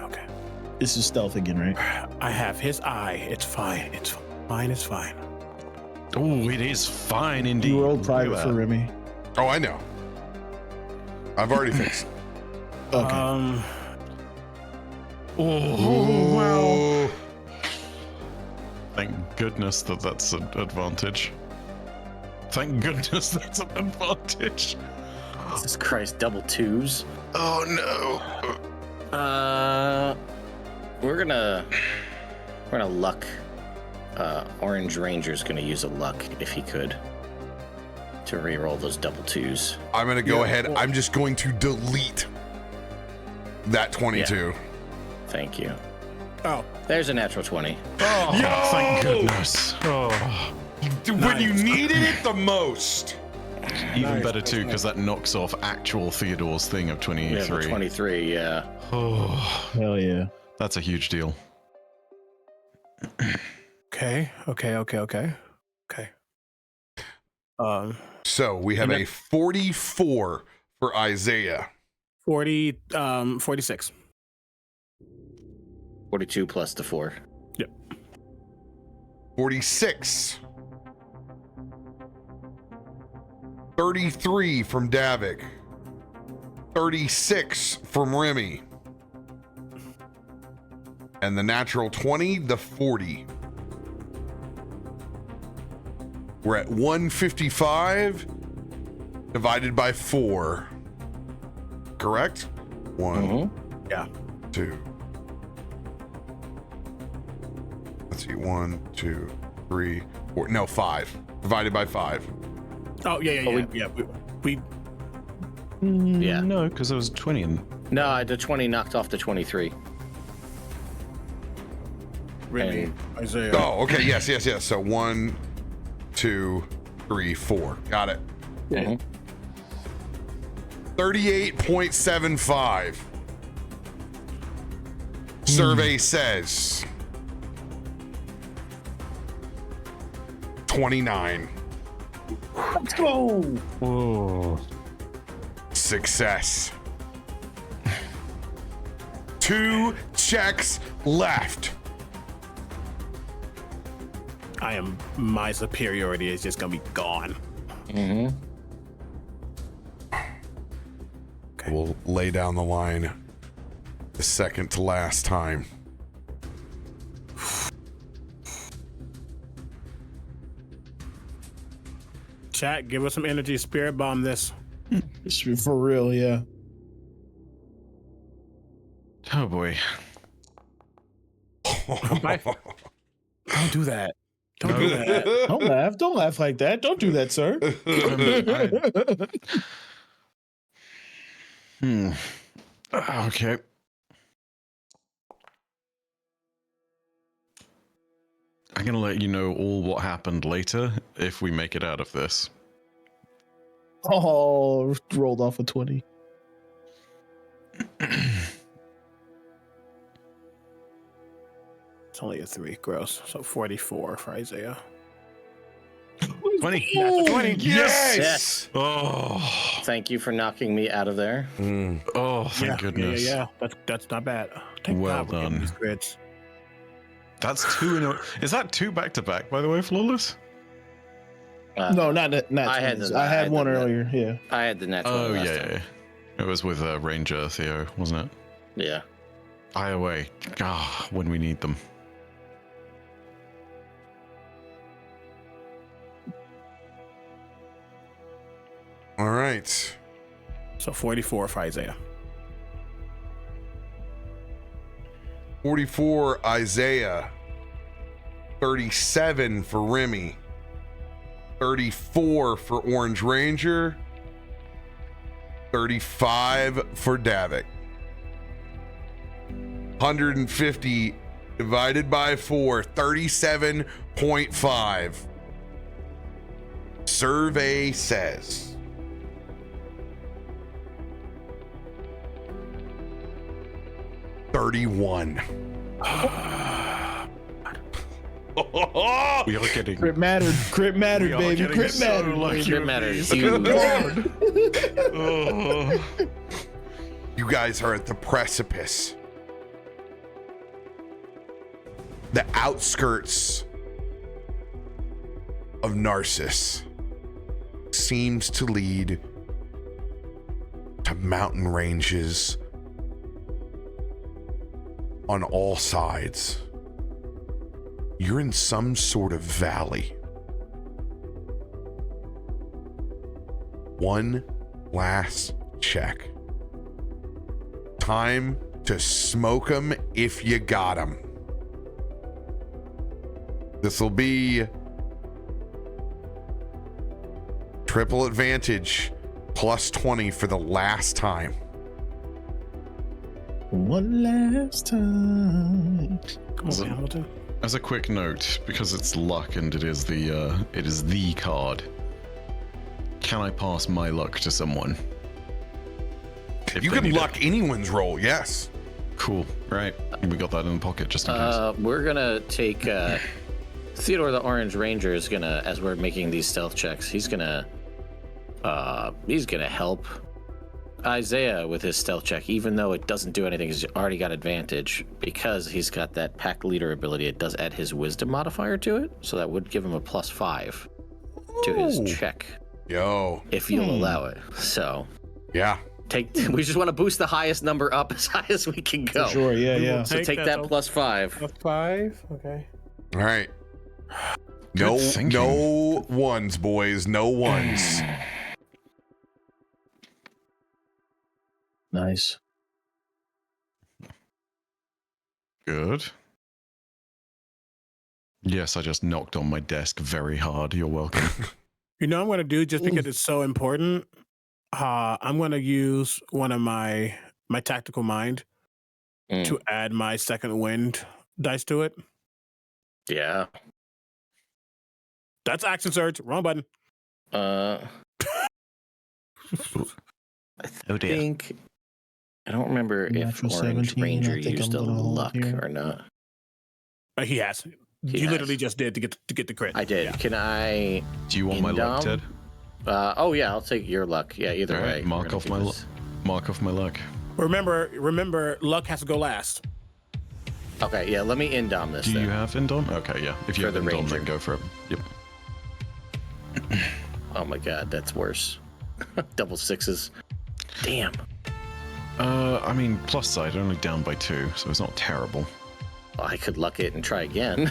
This is stealth again, right? I have his eye. It's fine. It's fine. Oh, it is fine indeed. You rolled Look private at for that. Remy. Oh, I know. I've already fixed it. Okay. Oh, wow. Ooh. Thank goodness that's an advantage. Thank goodness that's an advantage. Jesus Christ, double 2s. Oh no. We're gonna luck. Orange Ranger's gonna use a luck if he could to reroll those double 2s. I'm going to go ahead. I'm just going to delete that 22. Thank you. Oh. There's a natural 20. Oh, thank goodness. Oh, When you needed it the most. even better too, because that knocks off actual Theodore's thing of 23. Yeah, 23, yeah. Oh, Hell yeah. that's a huge deal. Okay. So we have a 44 for Isaiah. 46. 42 plus the 4. 46. 33 from Davik. 36 from Remy. And the natural 20, the 40. We're at 155 divided by 4. Correct? One, Yeah. 2. Let's see. 1, 2, 3, 4. No, 5. Divided by 5. Oh yeah. We Yeah. No, because there was 20 in. No, the 20 knocked off the 23. Remy, And- Isaiah. Oh, okay. Yes. So 1, 2, 3, 4. Got it. Yeah. 38.75. Survey says 29. Let's go. Whoa. Success. 2 checks left. My superiority is just gonna be gone. Mm-hmm. We'll lay down the line the second to last time. Chat, give us some energy. Spirit bomb this. For real, yeah. Oh boy. Don't do that. Don't do that. Don't laugh like that. Don't do that, sir. Okay. I'm gonna let you know all what happened later if we make it out of this. Oh, rolled off a 20. It's only a 3. Gross. So 44 for Isaiah. 20. Oh, 20. Yes. Oh. Thank you for knocking me out of there. Oh, thank goodness. Yeah. That's not bad. Thank Well God we're getting done. these grids. That's 2 in a. Is that 2 back to back, by the way, Flawless? No, not I had twins. the- I I had had one the- earlier. Yeah. I had the next Oh, one last yeah, time. yeah. It was with Ranger Theo, wasn't it? Yeah. IOA. Ah, when we need them. All right. So 44 for Isaiah. 44 Isaiah. 37 for Remy. 34 for Orange Ranger. 35 for Davik. 150 divided by 4, 37.5. Survey says 31. We are getting. Crit mattered, We are baby. getting Crit so mattered. lucky. Crit matters. Oh. You guys are at the precipice. The outskirts of Narcissus seems to lead to mountain ranges on all sides. You're in some sort of valley. One last check. Time to smoke 'em if you got 'em. This will be triple advantage plus 20 for the last time. One last time. Come on, Hamilton. As a quick note, because it's luck and it is the card. Can I pass my luck to someone? If You they can need it. luck anyone's roll, yes. Cool. Right. We got that in the pocket just in case. We're gonna take Theodore the Orange Ranger is gonna, as we're making these stealth checks, he's gonna help Isaiah with his stealth check, even though it doesn't do anything. He's already got advantage because he's got that pack leader ability. It does add his wisdom modifier to it, so that would give him a +5 to his Ooh. check Yo, if you'll allow it. So yeah. we just want to boost the highest number up as high as we can go. Sure, yeah, We will yeah. So take that +5. +5. Okay. All right. Good thinking. No ones, boys. No ones. Nice. Good. Yes, I just knocked on my desk very hard. You're welcome. You know what I'm going to do just because it's so important? I'm going to use one of my tactical mind to add my second wind dice to it. Yeah. That's action surge. Wrong button. I think I don't remember if Natural Orange 17, Ranger I think used a I'm gonna hold luck here. or not. He has. He You has. literally just did to get the crit. I did. Yeah. Can I? Do you want my luck, Ted? Oh yeah, I'll take your luck. Yeah, either All way. right, we're mark gonna off do my this. mark off my luck. Remember, luck has to go last. Okay, yeah. Let me indom this. Do then. you have Indom? Okay, yeah. If you For have the Indom, Ranger. then go for it. Yep. Oh my god, that's worse. Double sixes. Damn. I mean, plus side, only down by 2, so it's not terrible. Well, I could luck it and try again.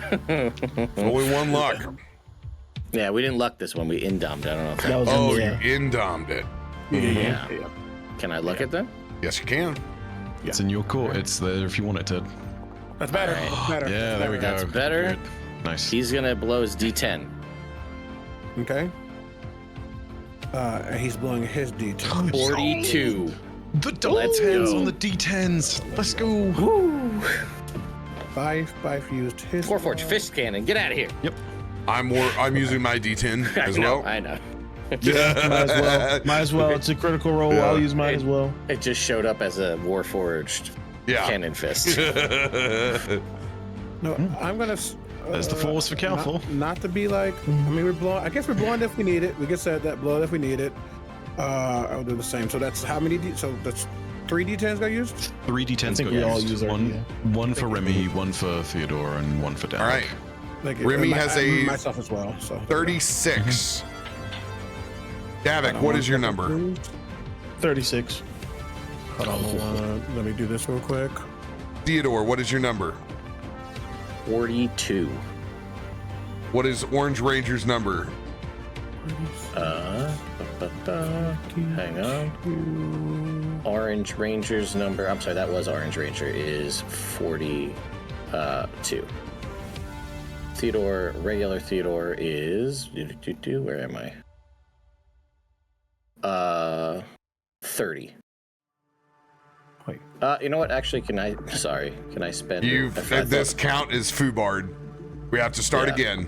Only one luck. Yeah, we didn't luck this one. We indomed it. I don't know if that That was Oh, you yeah. indomed it. Yeah. Can I luck it then? Yes, you can. It's in your court. It's there if you want it, Ted. That's better. All right. That's better. Yeah, there we go. That's better. Good. Nice. He's gonna blow his D10. Okay. And he's blowing his D10. 42. The double Let's 10s go. on the D10s. Let's go. Five used his. Warforged Fish Cannon. Get out of here. I'm using my D10 as I know, well. I know. Might as well. Might as well. It's a critical roll. Yeah. I'll use mine as well. It just showed up as a Warforged Yeah. Cannon Fist. No, I'm gonna. There's the force for Kalthorr. Not to be like. I mean, we're blowing. I guess we're blowing if we need it. We can say that blow if we need it. I'll do the same. So that's how many? So that's 3 D10s got used. 3 D10s I think got we all used. use our one for Remy, one for Theodore, and one for Davik. All right. Like, Remy has a myself as well. So 36. Davik, what is your number? 36. Hold on, let me do this real quick. Theodore, what is your number? 42. What is Orange Ranger's number? Hang on. Orange Ranger's number. I'm sorry, that was Orange Ranger. Is 42. Theodore, regular Theodore is. Where am I? 30. Wait. You know what? Actually, can I spend? This count is Fubard. We have to start Yeah. again.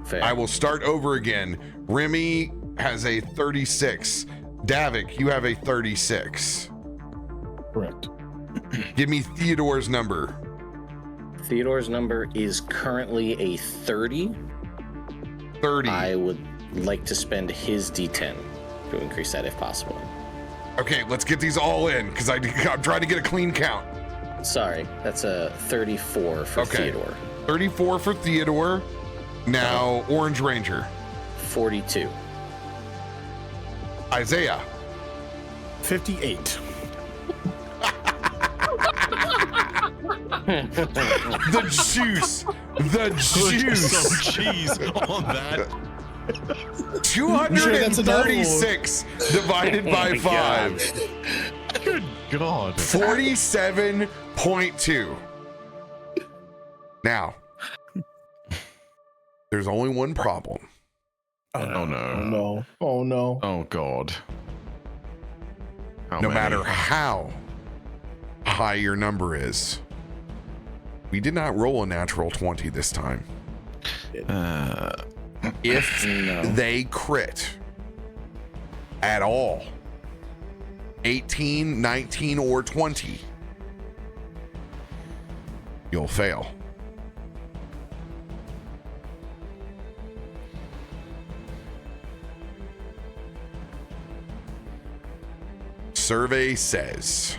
Fair. I will start over again. Remy has a 36. Davik, you have a 36. Correct. Give me Theodore's number. Theodore's number is currently a 30. 30. I would like to spend his D10 to increase that if possible. Okay, let's get these all in because I'm trying to get a clean count. Sorry, that's a 34 for Okay. Theodore. 34 for Theodore. Now, Orange Ranger. 42. Isaiah. 58. The juice. The juice. Some cheese on that. 236 divided by 5. Good God. 47.2. Now, there's only one problem. Oh Oh no. no. Oh no. Oh God. How No many? matter how high your number is, we did not roll a natural 20 this time. If they crit at all, 18, 19, or 20, you'll fail. Survey says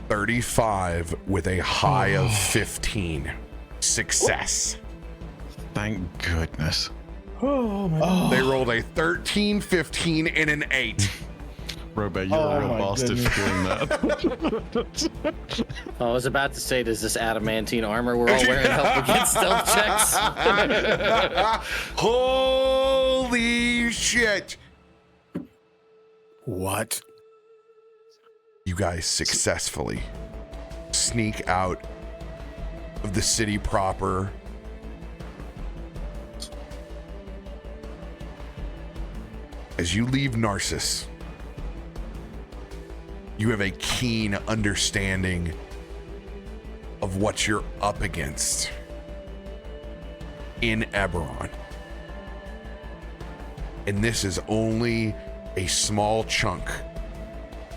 $35 with a high of 15. Success. Thank goodness. Oh my God. They rolled a 13, 15, and an 8. RoBear, you're a real bastard for doing that. I was about to say, does this adamantine armor we're all wearing help against stealth checks? Holy shit! What? You guys successfully sneak out of the city proper. As you leave Narcissus, you have a keen understanding of what you're up against in Eberron. And this is only a small chunk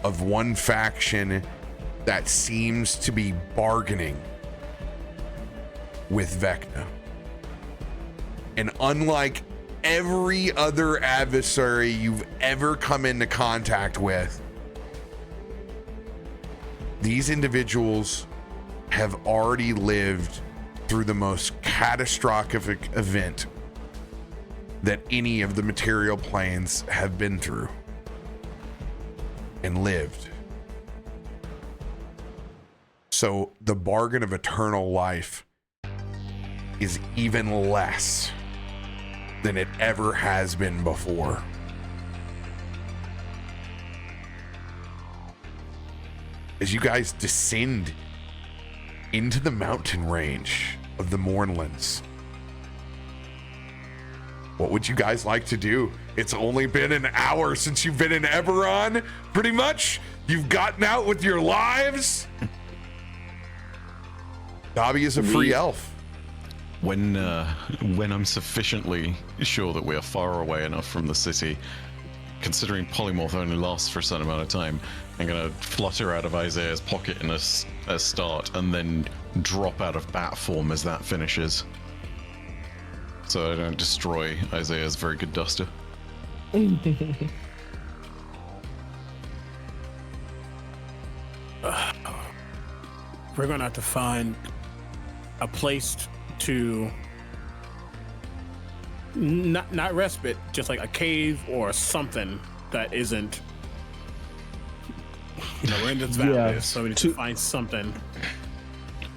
of one faction that seems to be bargaining with Vecna. And unlike every other adversary you've ever come into contact with, these individuals have already lived through the most catastrophic event that any of the material planes have been through and lived. So the bargain of eternal life is even less than it ever has been before. As you guys descend into the mountain range of the Mournlands, what would you guys like to do? It's only been an hour since you've been in Eberron, pretty much. You've gotten out with your lives. Dobby is a free elf. When I'm sufficiently sure that we are far away enough from the city, considering polymorph only lasts for a certain amount of time, I'm gonna flutter out of Isaiah's pocket in a start and then drop out of bat form as that finishes, so I don't destroy Isaiah's very good duster. We're gonna have to find a place to not respite, just like a cave or something that isn't, we're in this valley, Yeah, so we need to find something.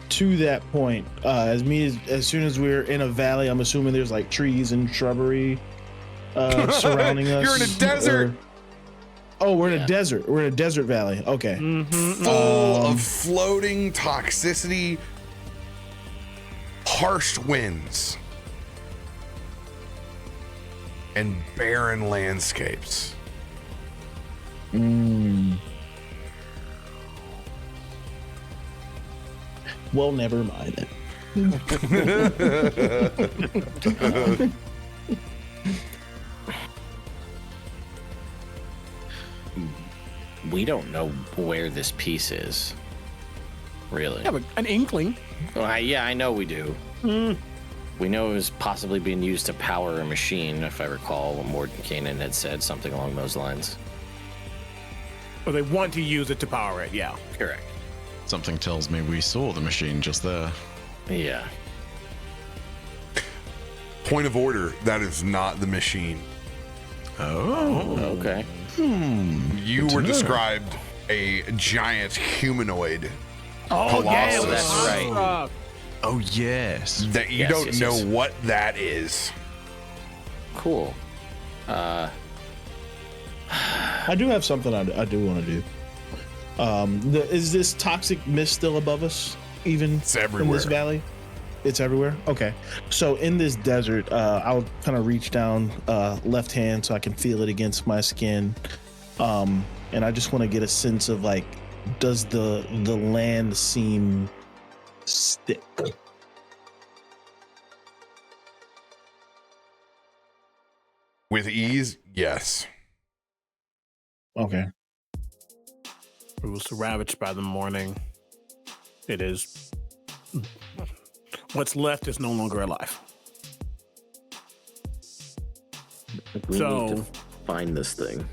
To that point, as soon as we're in a valley, I'm assuming there's like trees and shrubbery surrounding us. You're in a desert. We're in a desert. We're in a desert valley. Okay. Full of floating toxicity, harsh winds, and barren landscapes. Well, never mind it. We don't know where this piece is, really. Yeah, but an inkling. Well, I know we do. We know it was possibly being used to power a machine, if I recall, when Mordenkainen had said something along those lines. Or they want to use it to power it, yeah. Correct. Something tells me we saw the machine just there. Yeah. Point of order, that is not the machine. Oh. Okay. You were described a giant humanoid Oh, yeah, Colossus. That's right. Oh, yes. that you Yes, don't yes, know yes. what that is. Cool. I do have something I do want to do. Is this toxic mist still above us? Even It's in everywhere. this valley? It's everywhere? Okay. So in this desert, I'll kind of reach down left hand so I can feel it against my skin. And I just want to get a sense of like, does the land seem stick? With ease, yes. Okay. It was ravaged by the morning. It is. What's left is no longer alive. We So- need to find this thing.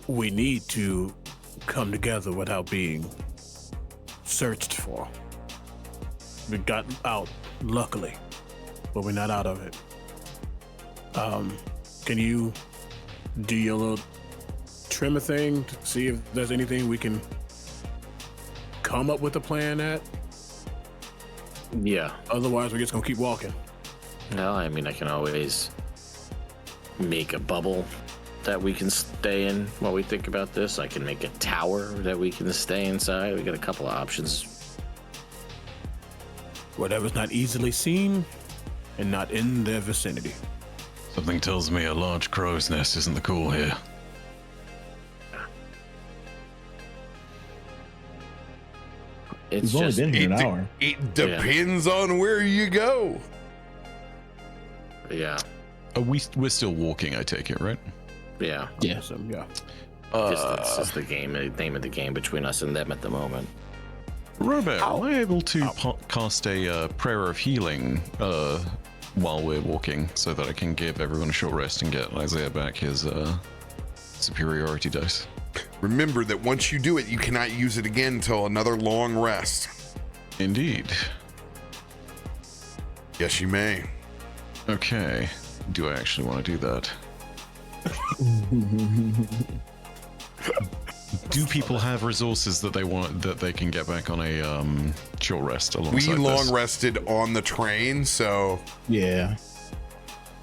We need to come together without being searched for. We got out, luckily, but we're not out of it. Can you do your little trim a thing to see if there's anything we can come up with a plan at? Yeah. Otherwise, we're just gonna keep walking. No, I mean, I can always make a bubble that we can stay in while we think about this. I can make a tower that we can stay inside. We got a couple of options. Whatever's not easily seen and not in their vicinity. Something tells me a large crow's nest isn't the call here. It's We've only just been here an hour. It depends on where you go. yeah, We're still walking, I take it, right? yeah. Yeah. So, yeah. Distance is the name of the game between us and them at the moment. RoBear, am I able to cast a prayer of healing while we're walking so that I can give everyone a short rest and get Isaiah back his superiority dice? Remember that once you do it, you cannot use it again until another long rest. Indeed. Yes, you may. Okay. Do I actually want to do that? Do people have resources that they can get back on a short rest We alongside long this? rested on the train, so Yeah.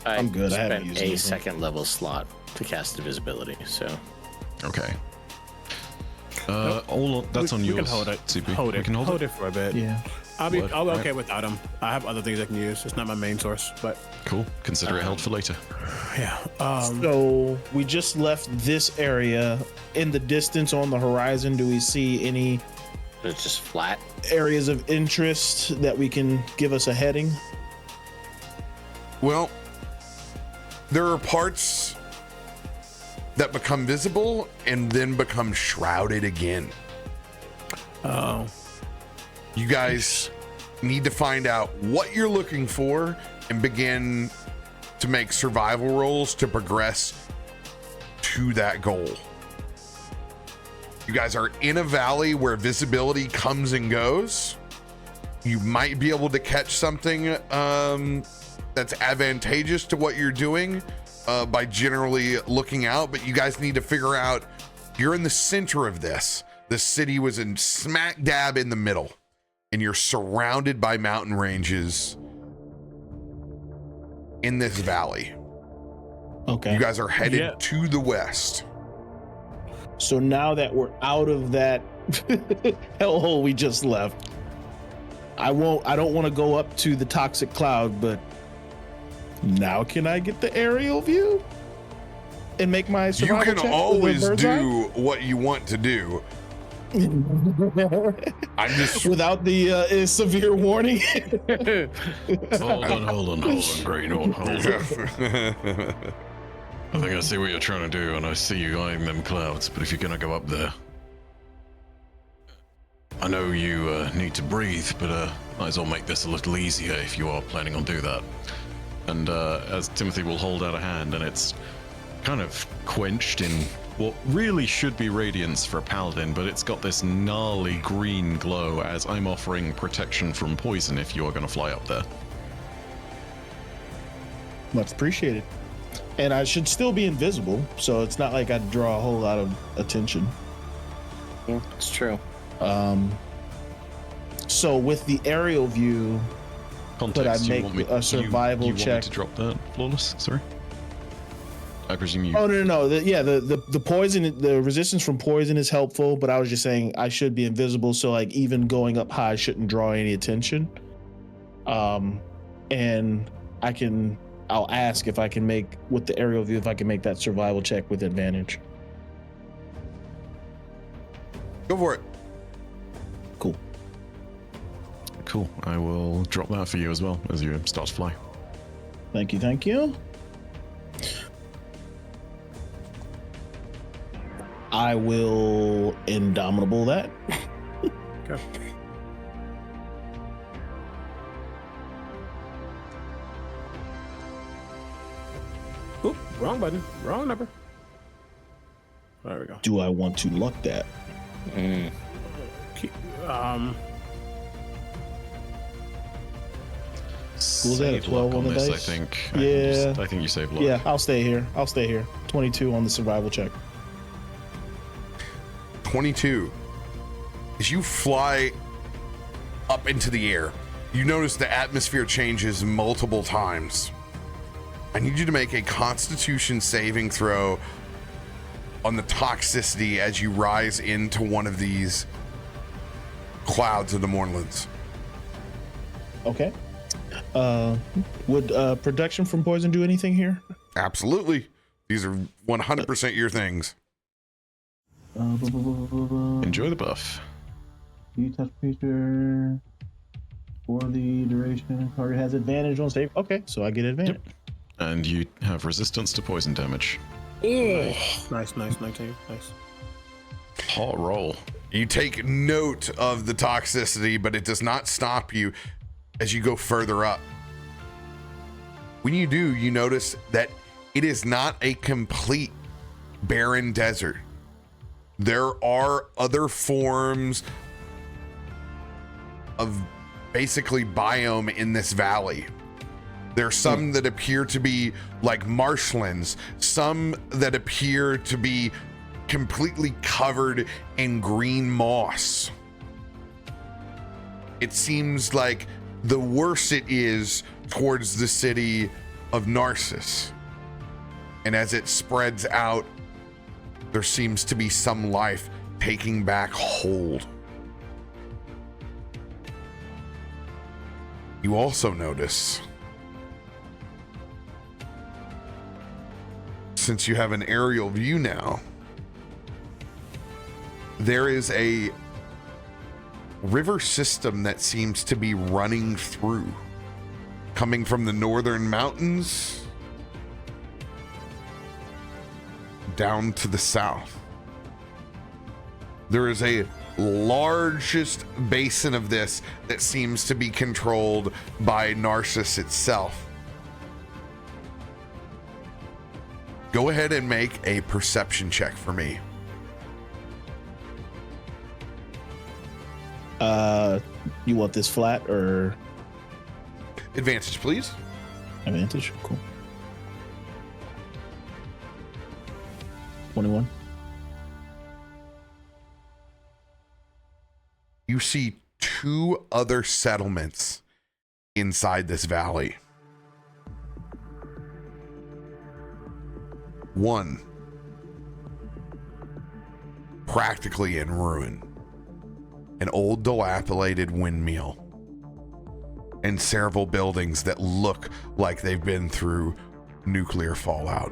I'm good. I haven't spent used a anything. second level slot to cast invisibility, so Okay. That's on we yours. can hold it. CP. Hold We it. can hold it. for a bit. Yeah. I'll be What? okay without them. I have other things I can use. It's not my main source, but Cool. Consider it held for later. yeah. So we just left this area. In the distance on the horizon, do we see any it's just flat. areas of interest that we can give us a heading? well, there are parts that become visible and then become shrouded again. Oh, You guys need to find out what you're looking for and begin to make survival rolls to progress to that goal. You guys are in a valley where visibility comes and goes. You might be able to catch something that's advantageous to what you're doing by generally looking out, but you guys need to figure out you're in the center of this. The city was in smack dab in the middle, and you're surrounded by mountain ranges in this valley. Okay. You guys are headed Yeah. to the west. So now that we're out of that hellhole we just left, I don't want to go up to the toxic cloud, but now can I get the aerial view and make my You survival can check with a always bird's eye? do what you want to do. I'm just Without the severe warning. Hold on, Green. Hold on. I think I see what you're trying to do, and I see you eyeing them clouds, but if you're gonna go up there, I know you need to breathe, but might as well make this a little easier if you are planning on doing that. And as Timothy will hold out a hand, and it's kind of quenched in what really should be radiance for a paladin, but it's got this gnarly green glow as I'm offering protection from poison if you are going to fly up there. Much appreciated. And I should still be invisible, so it's not like I'd draw a whole lot of attention. Yeah, it's true. So with the aerial view, Context, I you make want me, a survival you want me check? to drop that, Flawless? Sorry? I presume you... oh no, the poison, the resistance from poison is helpful, but I was just saying I should be invisible, so like even going up high shouldn't draw any attention. And I'll ask if I can make, with the aerial view, if I can make that survival check with advantage. go for it. Cool. Cool. I will drop that for you as well as you start to fly. Thank you. I will indomitable that. okay. Oop, wrong button. Wrong number. There we go. Do I want to luck that? Keep, Was that a Save 12 luck on the this, dice? I think. Yeah. I think you save luck. Yeah, I'll stay here. 22 on the survival check. 22. As you fly up into the air, you notice the atmosphere changes multiple times. I need you to make a Constitution saving throw on the toxicity as you rise into one of these clouds of the Mournlands. Okay. Would protection from poison do anything here? Absolutely. These are 100% your things. Enjoy the buff. You touch creature for the duration. Target has advantage on save. Okay, so I get advantage. Yep. And you have resistance to poison damage. Nice. Nice. Hot roll. You take note of the toxicity, but it does not stop you as you go further up. When you do, you notice that it is not a complete barren desert. There are other forms of basically biome in this valley. There are some that appear to be like marshlands, some that appear to be completely covered in green moss. It seems like the worse it is towards the city of Narcissus. And as it spreads out, there seems to be some life taking back hold. You also notice, since you have an aerial view now, there is a river system that seems to be running through, coming from the northern mountains down to the south. There is a largest basin of this that seems to be controlled by Narcissus itself. Go ahead and make a perception check for me. You want this flat or Advantage, please. advantage? Cool. 21. You see two other settlements inside this valley. One practically in ruin, an old dilapidated windmill, and several buildings that look like they've been through nuclear fallout.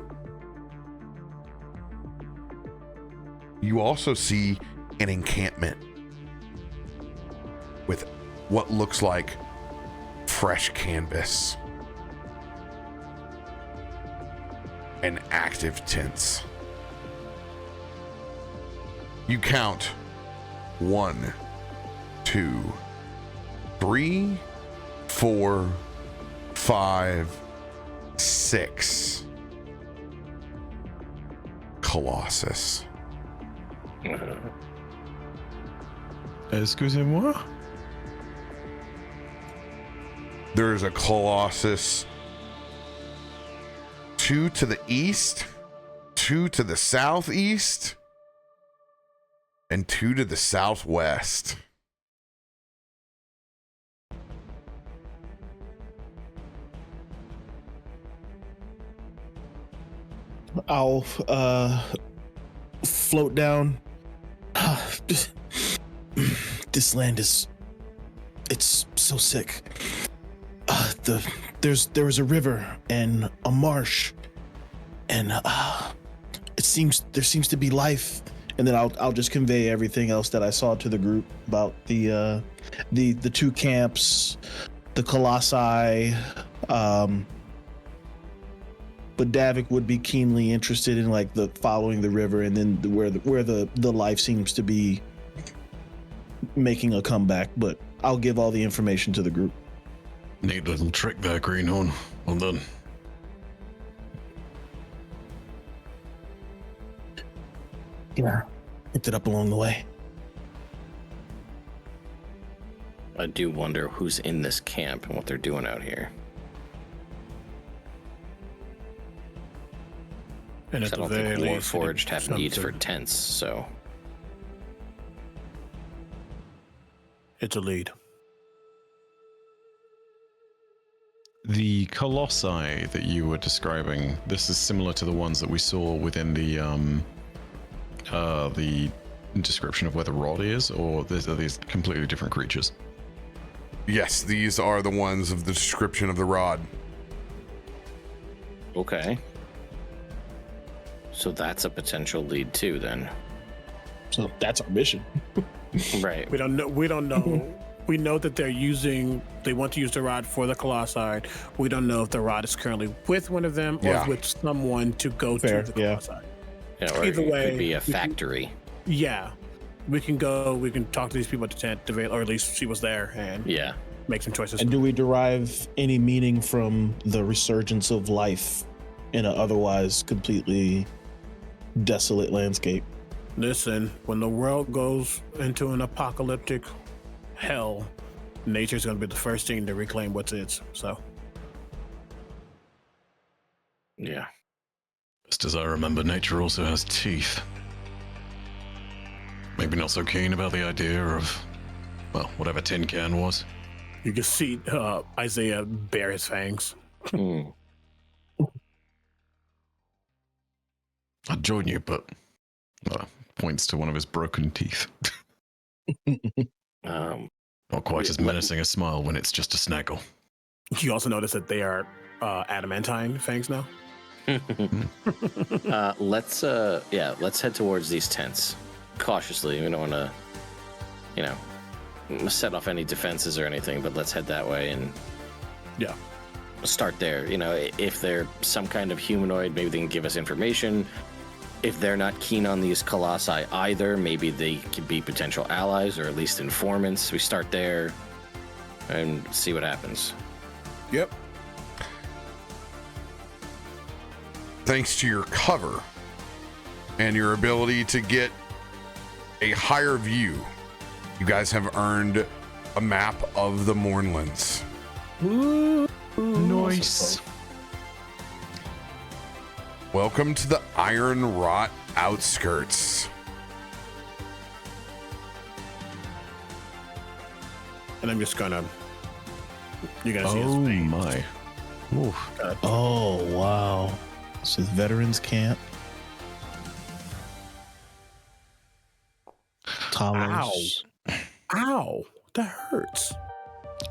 You also see an encampment with what looks like fresh canvas and active tents. You count 1, 2, 3, 4, 5, 6 Colossus. Excusez-moi? There's a Colossus 2 to the east, 2 to the southeast, and 2 to the southwest. I'll float down. This land is, it's so sick. There was a river and a marsh, and there seems to be life. And then I'll just convey everything else that I saw to the group about the two camps, the colossi. But Davik would be keenly interested in like the following the river and then where the life seems to be making a comeback. But I'll give all the information to the group. Neat little trick there, Greenhorn. Well done. Yeah, picked it up along the way. I do wonder who's in this camp and what they're doing out here. And I at the don't very think least, Warforged have needs for something. tents, so It's a lead. The colossi that you were describing, this is similar to the ones that we saw within the description of where the rod is, or are these completely different creatures? Yes, these are the ones of the description of the rod. Okay. So that's a potential lead too, then. So that's our mission. Right. We don't know. We know that they want to use the rod for the colossi. We don't know if the rod is currently with one of them or with someone to go Fair, to the colossi. Yeah, or Either it way, could be a factory. Yeah. We can go, we can talk to these people at the tent, or at least she was there, and make some choices. And do we derive any meaning from the resurgence of life in an otherwise completely desolate landscape? Listen, when the world goes into an apocalyptic hell, nature's going to be the first thing to reclaim what's its. So, Yeah. Just as I remember, nature also has teeth. Maybe not so keen about the idea of, well, whatever tin can was. you can see Isaiah bare his fangs. Hmm. I'd join you, but points to one of his broken teeth. Not quite as menacing a smile when it's just a snaggle. You also notice that they are adamantine fangs now. Let's head towards these tents cautiously. We don't want to, set off any defenses or anything, but let's head that way and start there. If they're some kind of humanoid, maybe they can give us information. If they're not keen on these colossi either, maybe they could be potential allies or at least informants. We start there and see what happens. Yep. Thanks to your cover and your ability to get a higher view, you guys have earned a map of the Mournlands. Nice. Welcome to the Iron Rot outskirts. And I'm just gonna. You're gonna see his Oh face. my. Ooh. Oh, wow. This is Veterans Camp. Tollers. Ow! That hurts.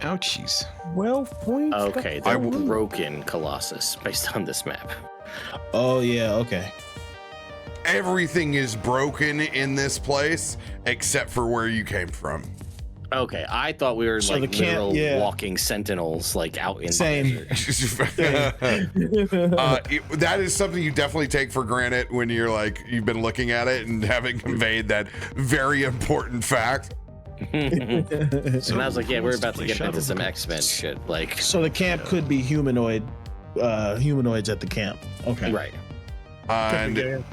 Ouchies. 12 points. Okay, they're broken Colossus based on this map. Oh, yeah, okay. Everything is broken in this place except for where you came from. Okay, I thought we were So like the camp- literal yeah. walking sentinels, like out in Same. the desert. That is something you definitely take for granted when you've been looking at it and having conveyed that very important fact. And I was like, yeah, we're about to get into some X-Men shit. Like, So the camp could be humanoids at the camp. Okay. right. And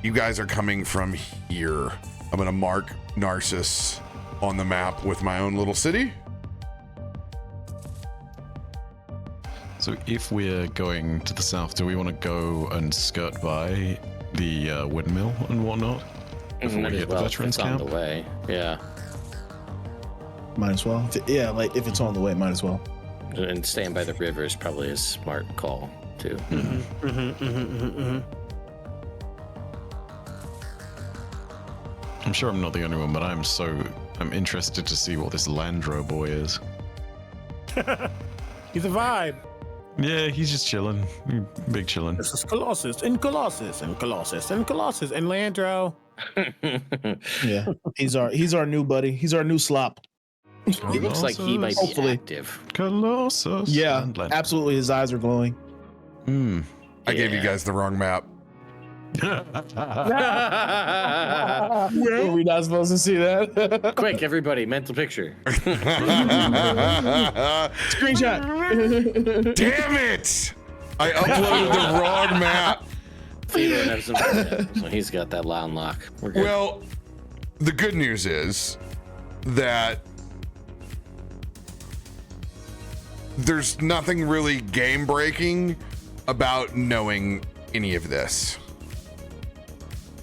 you guys are coming from here. I'm going to mark Narcissus on the map with my own little city. So if we're going to the south, do we want to go and skirt by the windmill and whatnot before we hit the veterans it's camp? on the way. Yeah. Might as well. Yeah, like if it's on the way, might as well. And staying by the river is probably a smart call, too. I'm sure I'm not the only one, but I'm interested to see what this Landro boy is. He's a vibe. Yeah, he's just chilling. Big chilling. This is Colossus and Colossus and Colossus and Colossus and Landro. Yeah. He's our new buddy. He's our new slop. He looks like he might be Hopefully. active. Colossus. Yeah, and Landro. absolutely. His eyes are glowing. I gave you guys the wrong map. Were we not supposed to see that? Quick, everybody, mental picture. Screenshot. Damn it! I uploaded the wrong map. Theodore knows some shit, so he's got that loud lock. We're good. Well, the good news is that there's nothing really game breaking about knowing any of this,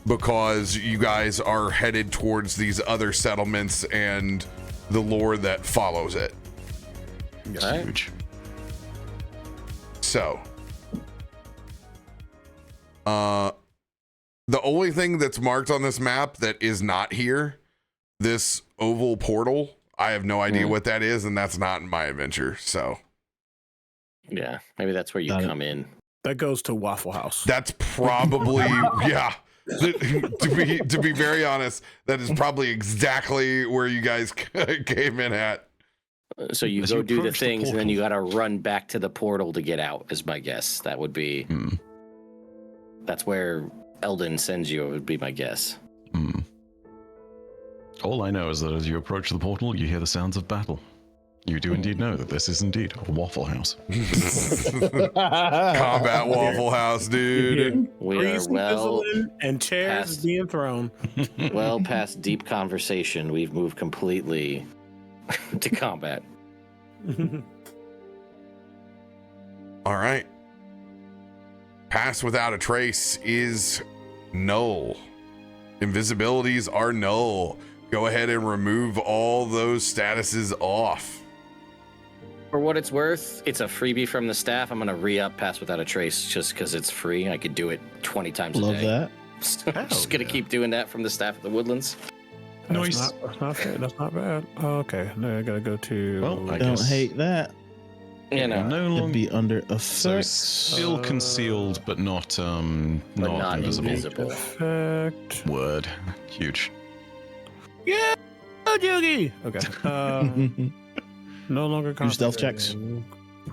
because you guys are headed towards these other settlements and the lore that follows it. It's Alright. huge. So, the only thing that's marked on this map that is not here, this oval portal, I have no idea what that is, and that's not in my adventure. So, Yeah, maybe that's where you Got it. come in. That goes to Waffle House. that's probably yeah. To be very honest, that is probably exactly where you guys came in at. So you As go you do the approach the things, and then you got portal. to run back to the portal to get out. Is my guess. That would be. Hmm. That's where Eldon sends you. Would be my guess. Hmm. All I know is that as you approach the portal, you hear the sounds of battle. You do indeed know that this is indeed a Waffle House. Combat Waffle House, dude. We are Trees well fizzling and chairs past- being thrown. well past deep conversation. We've moved completely to combat. All right. Pass without a trace is null. Invisibilities are null. Go ahead and remove all those statuses off. For what it's worth, it's a freebie from the staff. I'm gonna re-up Pass Without a Trace just because it's free. I could do it 20 times a Love day. that. I'm just gonna keep doing that from the staff at the Woodlands. Nice. That's not fair. That's not bad. Oh, okay. No, I gotta go to. Well, I Don't guess- hate that. You know, No It'd longer be under so effects. still concealed, but not not invisible. invisible. Effect. Word, huge. Yeah, Joogie. Okay. No longer. Do stealth checks. concentrating.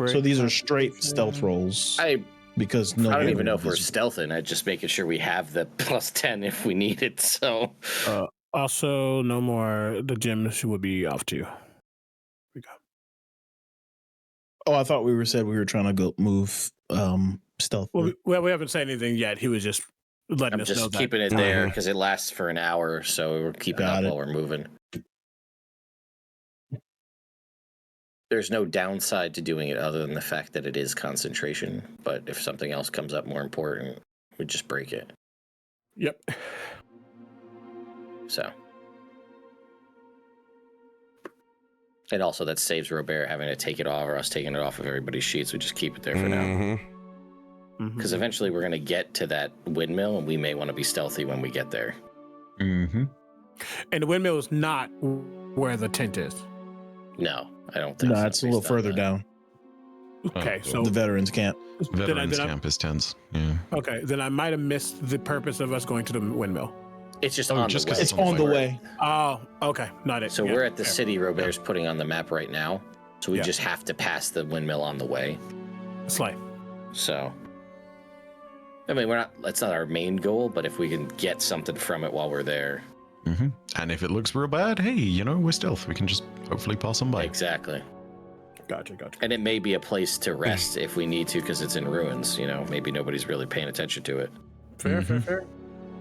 So these are straight stealth rolls I because no. don't one even know if we're is- stealthing. I'm just making sure we have the +10 if we need it. So Also, no more. The gems would be off too. We go. Oh, I thought we said we were trying to go move stealth. Well, we haven't said anything yet. He was just letting I'm us know just that. keeping it there because it lasts for an hour. So we're keeping Got up it. while we're moving. There's no downside to doing it other than the fact that it is concentration. But if something else comes up more important, we just break it. Yep. So. And also that saves RoBear having to take it off or us taking it off of everybody's sheets. We just keep it there for now. Mhm. Mhm. Because eventually we're going to get to that windmill and we may want to be stealthy when we get there. Mm-hmm. And the windmill is not where the tent is. No, I don't think No, so. it's a little based on further that. down. Okay, Oh, so The veterans camp. Veterans then camp is tense. Yeah. okay, then I might have missed the purpose of us going to the windmill. It's just Oh, on just the 'cause way. It's on the way. Oh, okay, not it. So Yeah, we're at the fair. city RoBear's putting on the map right now. So we Yeah. just have to pass the windmill on the way. Slay. So, I mean, that's not our main goal, but if we can get something from it while we're there. Mm-hmm. And if it looks real bad, hey, you know, we're stealth. We can just hopefully pass them by. Exactly. Gotcha. And it may be a place to rest if we need to because it's in ruins. You know, maybe nobody's really paying attention to it. Fair.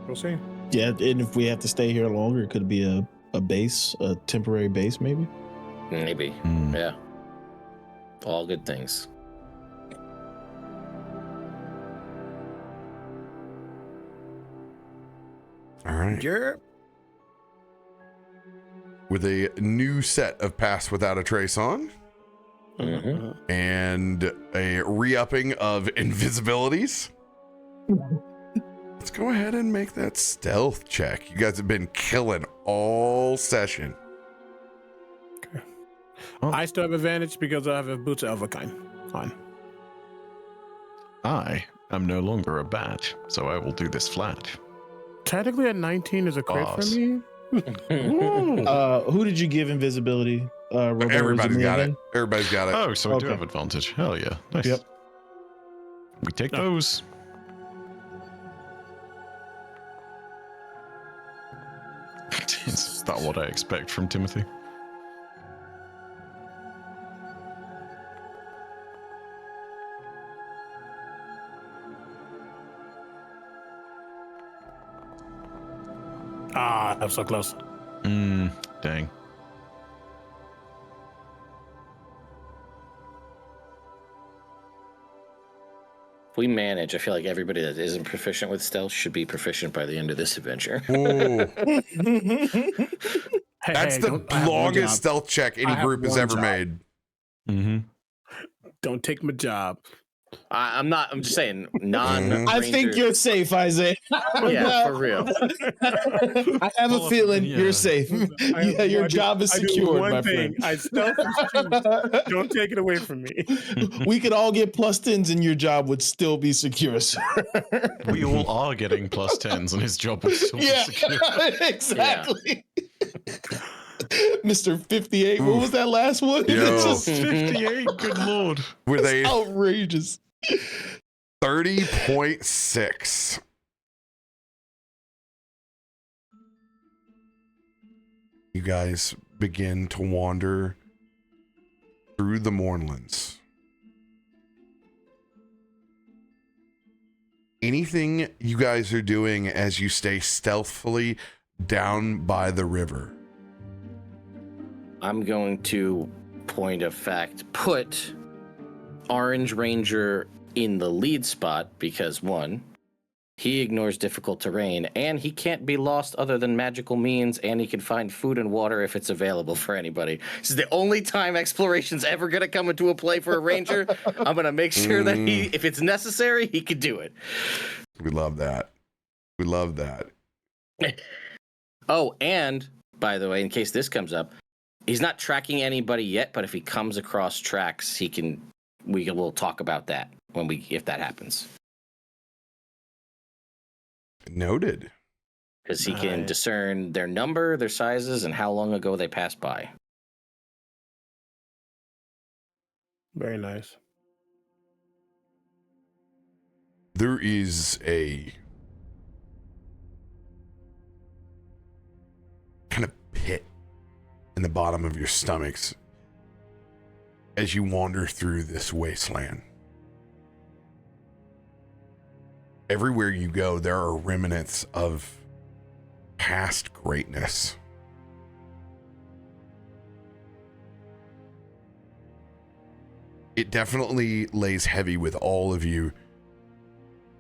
We'll see. Yeah, and if we have to stay here longer, it could be a base, a temporary base, maybe. Maybe. Mm. Yeah. All good things. All right. Yeah. With a new set of Pass Without a Trace on Mhm. and a re-upping of invisibilities. Let's go ahead and make that stealth check. You guys have been killing all session. I still have advantage because I have a boots of a kind on. I am no longer a bat, so I will do this flat. Technically, at 19 is a crit Boss. for me. Who did you give invisibility? RoBear, was Everybody's me got it. again? Everybody's got it. Oh, so I do Okay. have advantage. Hell yeah. Nice. Yep. We take No. those. Is that what I expect from Timothy? Ah, I'm so close. Dang. If we manage, I feel like everybody that isn't proficient with stealth should be proficient by the end of this adventure. Ooh. Hey, That's hey, the don't- I have one longest job. stealth check any I have group has one ever job. made. Mm-hmm. Don't take my job. I'm not. I'm just saying, I think you're safe, Isaiah. Yeah, for real. I have a Pull up feeling and- you're yeah. safe. I have Yeah, your one- job is I do secured, one my thing. friend. I stealth and shoot. Don't take it away from me. We could all get +10s and your job would still be secure, sir. We all are getting +10s, and his job would still be Yeah, secure. exactly. Mr. 58, what was that last one? Yo. It's just 58, good lord. With a outrageous. 30.6. You guys begin to wander through the Mournlands. Anything you guys are doing as you stay stealthily down by the river? I'm going to, point of fact, put Orange Ranger in the lead spot because, one, he ignores difficult terrain, and he can't be lost other than magical means, and he can find food and water if it's available for anybody. This is the only time exploration's ever going to come into a play for a ranger. I'm going to make sure that he, if it's necessary, he could do it. We love that. We love that. Oh, and, by the way, in case this comes up, he's not tracking anybody yet, but if he comes across tracks, we'll talk about that if that happens. Noted. Because he can Nice. discern their number, their sizes, and how long ago they passed by. Very nice. There is a kind of pit in the bottom of your stomachs as you wander through this wasteland. Everywhere you go, there are remnants of past greatness. It definitely lays heavy with all of you,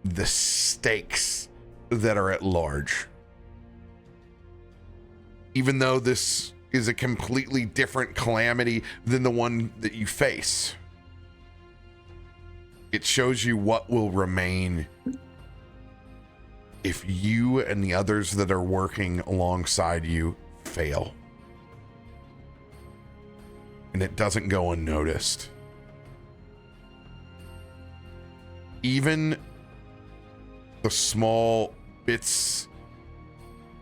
the stakes that are at large. Even though this is a completely different calamity than the one that you face, it shows you what will remain if you and the others that are working alongside you fail. And it doesn't go unnoticed. Even the small bits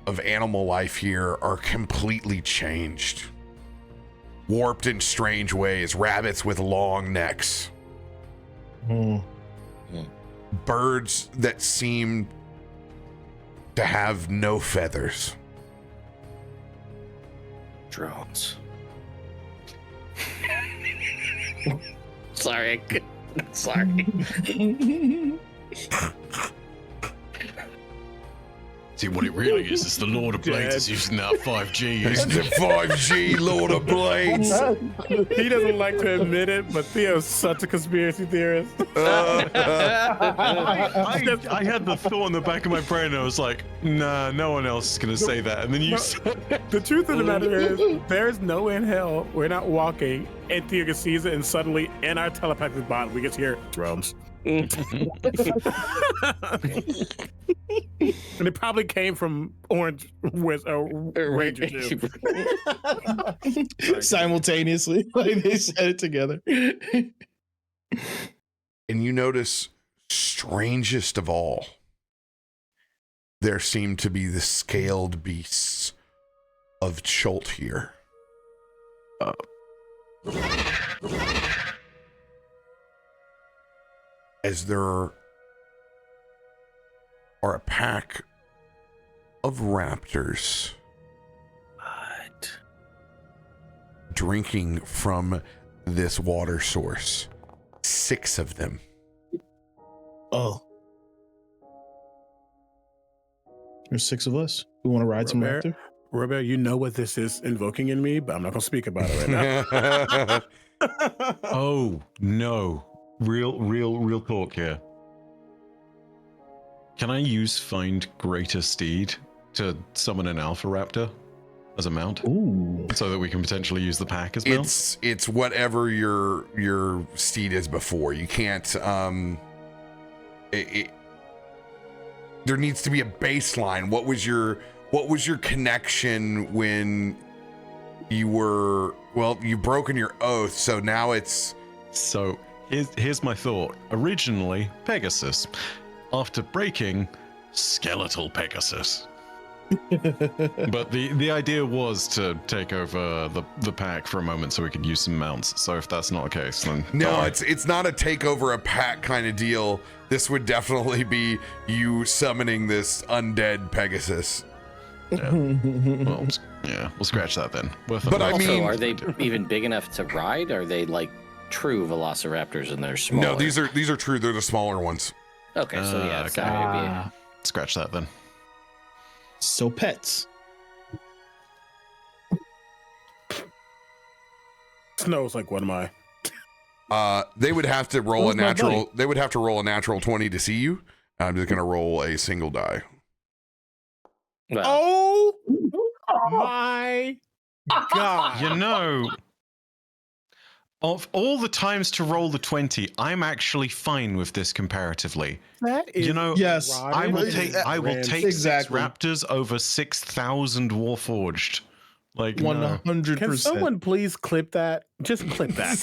of animal life here are completely changed. Warped in strange ways, rabbits with long necks. Birds that seem to have no feathers. Drones. Sorry, sorry. See, what it really is the Lord of Blades is using that 5G. It's the 5G Lord of Blades. He doesn't like to admit it, but Theo's such a conspiracy theorist. I had the thought in the back of my brain, and I was like, nah, no one else is going to say that. And then you said it. The truth of the matter is, there's no way in hell we're not walking, and Theo sees it, and suddenly, in our telepathic bond, we get to hear drums. And it probably came from Orange with Ranger too. Simultaneously, like they said it together. And you notice, strangest of all, there seem to be the scaled beasts of Chult here. As there are a pack of raptors What? drinking from this water source. 6 of them. Oh. There's 6 of us. We want to ride some RoBear? raptor? RoBear, you know what this is invoking in me, but I'm not going to speak about it right now. Oh, no. Real talk here. Can I use Find Greater Steed to summon an Alpha Raptor? as a mount. Ooh. So that we can potentially use the pack as well. It's whatever your steed is before. You can't. There needs to be a baseline. What was your connection when you were? Well, you've broken your oath, so now it's. So here's my thought. Originally, Pegasus. After breaking, skeletal Pegasus. But the idea was to take over the pack for a moment so we could use some mounts. So if that's not the case, then No, it's not a take over a pack kind of deal. This would definitely be you summoning this undead Pegasus. Yeah. Well, we'll scratch that then. But I mean, are they even big enough to ride? Are they like true velociraptors and they're smaller? No, these are true. They're the smaller ones. Okay, so yeah, it's not gonna be. Scratch that then. So pets. Snow's like one of my. They would have to roll Who's a my natural. buddy? They would have to roll a natural 20 to see you. I'm just gonna roll a single die. Well, Oh my god! You know, of all the times to roll the 20, I'm actually fine with this comparatively. That is, You know, Yes, I will take Exactly. 6 raptors over 6,000 warforged. Like, no. 100%. Can someone please clip that? Just clip that.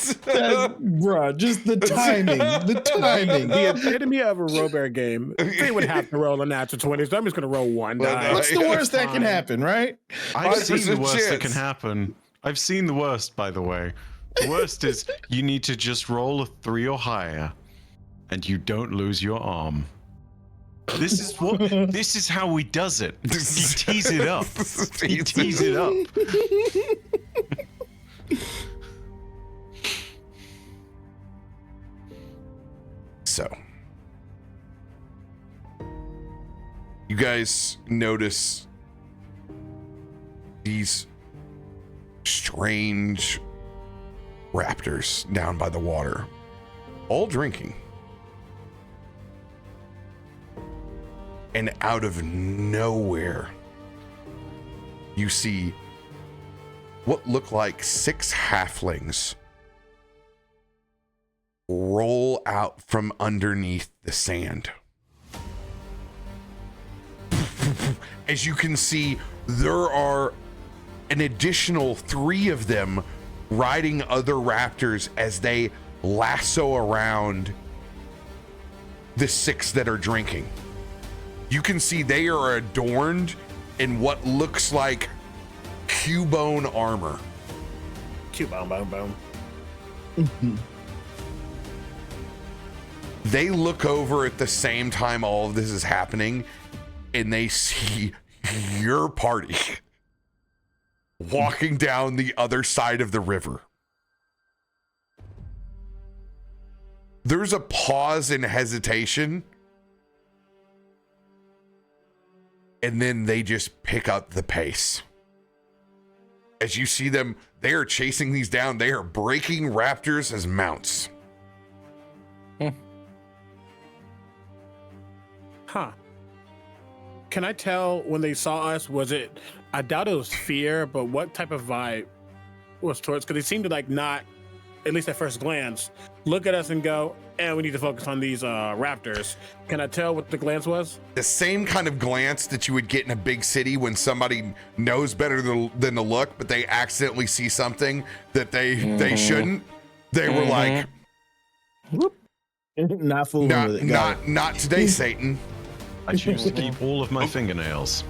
Bruh, just the timing. The timing. The epitome of a RoBear game. They would have to roll a natural 20, so I'm just gonna roll one die. What's the worst that can happen, right? I've seen the 100% worst that chance. can happen. I've seen the worst, by the way. The worst is you need to just roll a 3 or higher, and you don't lose your arm. This is how he does it. He tees it up. He tees it up. So, you guys notice these strange raptors down by the water, all drinking. And out of nowhere, you see what look like 6 halflings roll out from underneath the sand. As you can see, there are an additional 3 of them riding other raptors as they lasso around the 6 that are drinking. You can see they are adorned in what looks like cubone armor. Boom, boom, boom. They look over at the same time all of this is happening, and they see your party walking down the other side of the river. There's a pause and hesitation, and then they just pick up the pace. As you see them, they are chasing these down. They are breaking raptors as mounts. Huh. Can I tell when they saw us, was it, I doubt it was fear, but what type of vibe was towards, because they seemed to like not, at least at first glance, look at us and go, we need to focus on these raptors. Can I tell what the glance was? The same kind of glance that you would get in a big city when somebody knows better than to look, but they accidentally see something that they shouldn't. They were like, Not fooling with it. not today, Satan. I choose to keep all of my fingernails.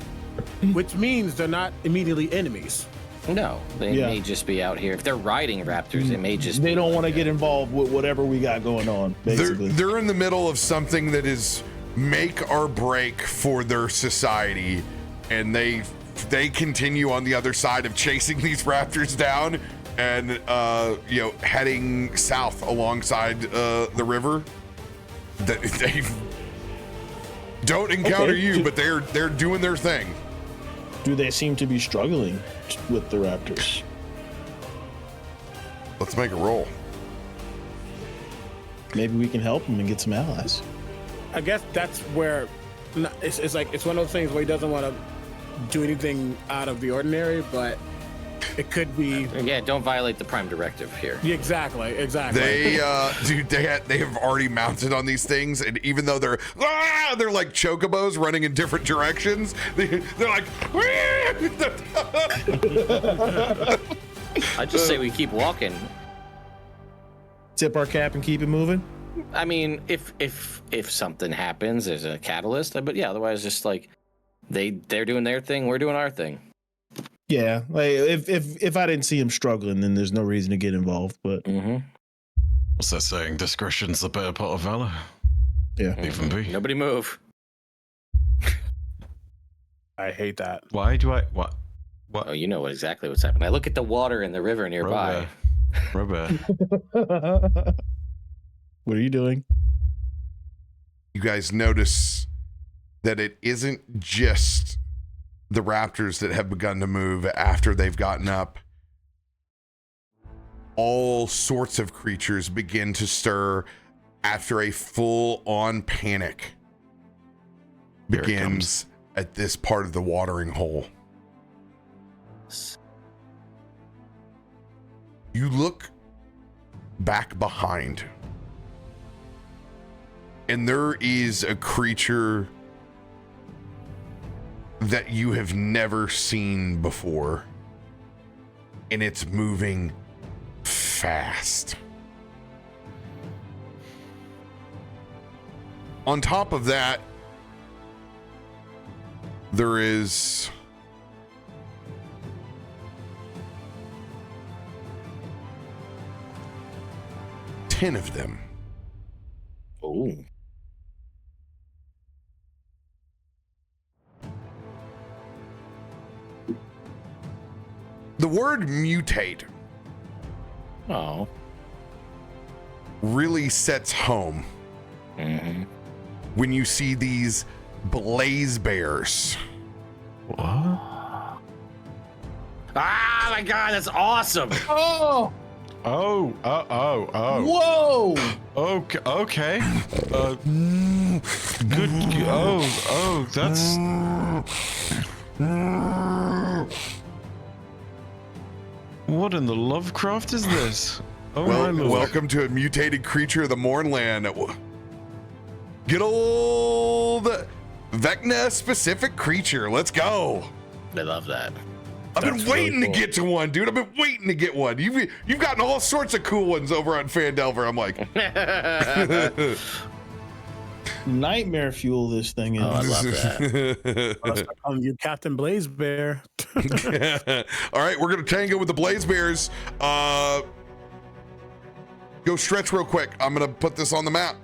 Which means they're not immediately enemies. No, they may just be out here. If they're riding raptors, they may just. They don't want to get involved with whatever we got going on. Basically, They're in the middle of something that is make or break for their society, and they continue on the other side of chasing these raptors down and heading south alongside the river. They don't encounter you, but they're doing their thing. Do they seem to be struggling with the raptors? Let's make a roll. Maybe we can help them and get some allies. I guess that's where it's like it's one of those things where he doesn't want to do anything out of the ordinary, but it could be. Yeah, don't violate the Prime Directive here. Yeah, exactly. They, dude, they have already mounted on these things, and even though they're like chocobos running in different directions, they're like. I just say we keep walking. Tip our cap and keep it moving. I mean, if something happens, there's a catalyst. But yeah, otherwise, just like they're doing their thing, we're doing our thing. Yeah, like if I didn't see him struggling, then there's no reason to get involved. But What's that saying? Discretion's the better part of valor. yeah, Even be. Nobody move. I hate that. Why do I? What? Oh, you know exactly what's happening. I look at the water in the river nearby. RoBear. What are you doing? You guys notice that it isn't just the raptors that have begun to move after they've gotten up. All sorts of creatures begin to stir after a full-on panic Here it begins at this part of the watering hole. You look back behind, and there is a creature that you have never seen before, and it's moving fast. On top of that, there is ten of them. Oh. The word mutate Oh. really sets home when you see these blaze bears. What? Ah, my God, that's awesome. Oh, Oh. whoa! Okay. Good. Oh. That's. What in the Lovecraft is this? Oh my lord! Welcome to a mutated creature of the Mornland. Good old Vecna specific creature. Let's go. I love that. I've been That's waiting really to get to one, dude. I've been waiting to get one. You've gotten all sorts of cool ones over on Fandelver. I'm like, Nightmare fuel this thing is. Oh, I love that. I'll start calling you Captain Blaze Bear. all right, we're gonna tango with the blaze bears. Go stretch real quick. I'm gonna put this on the map.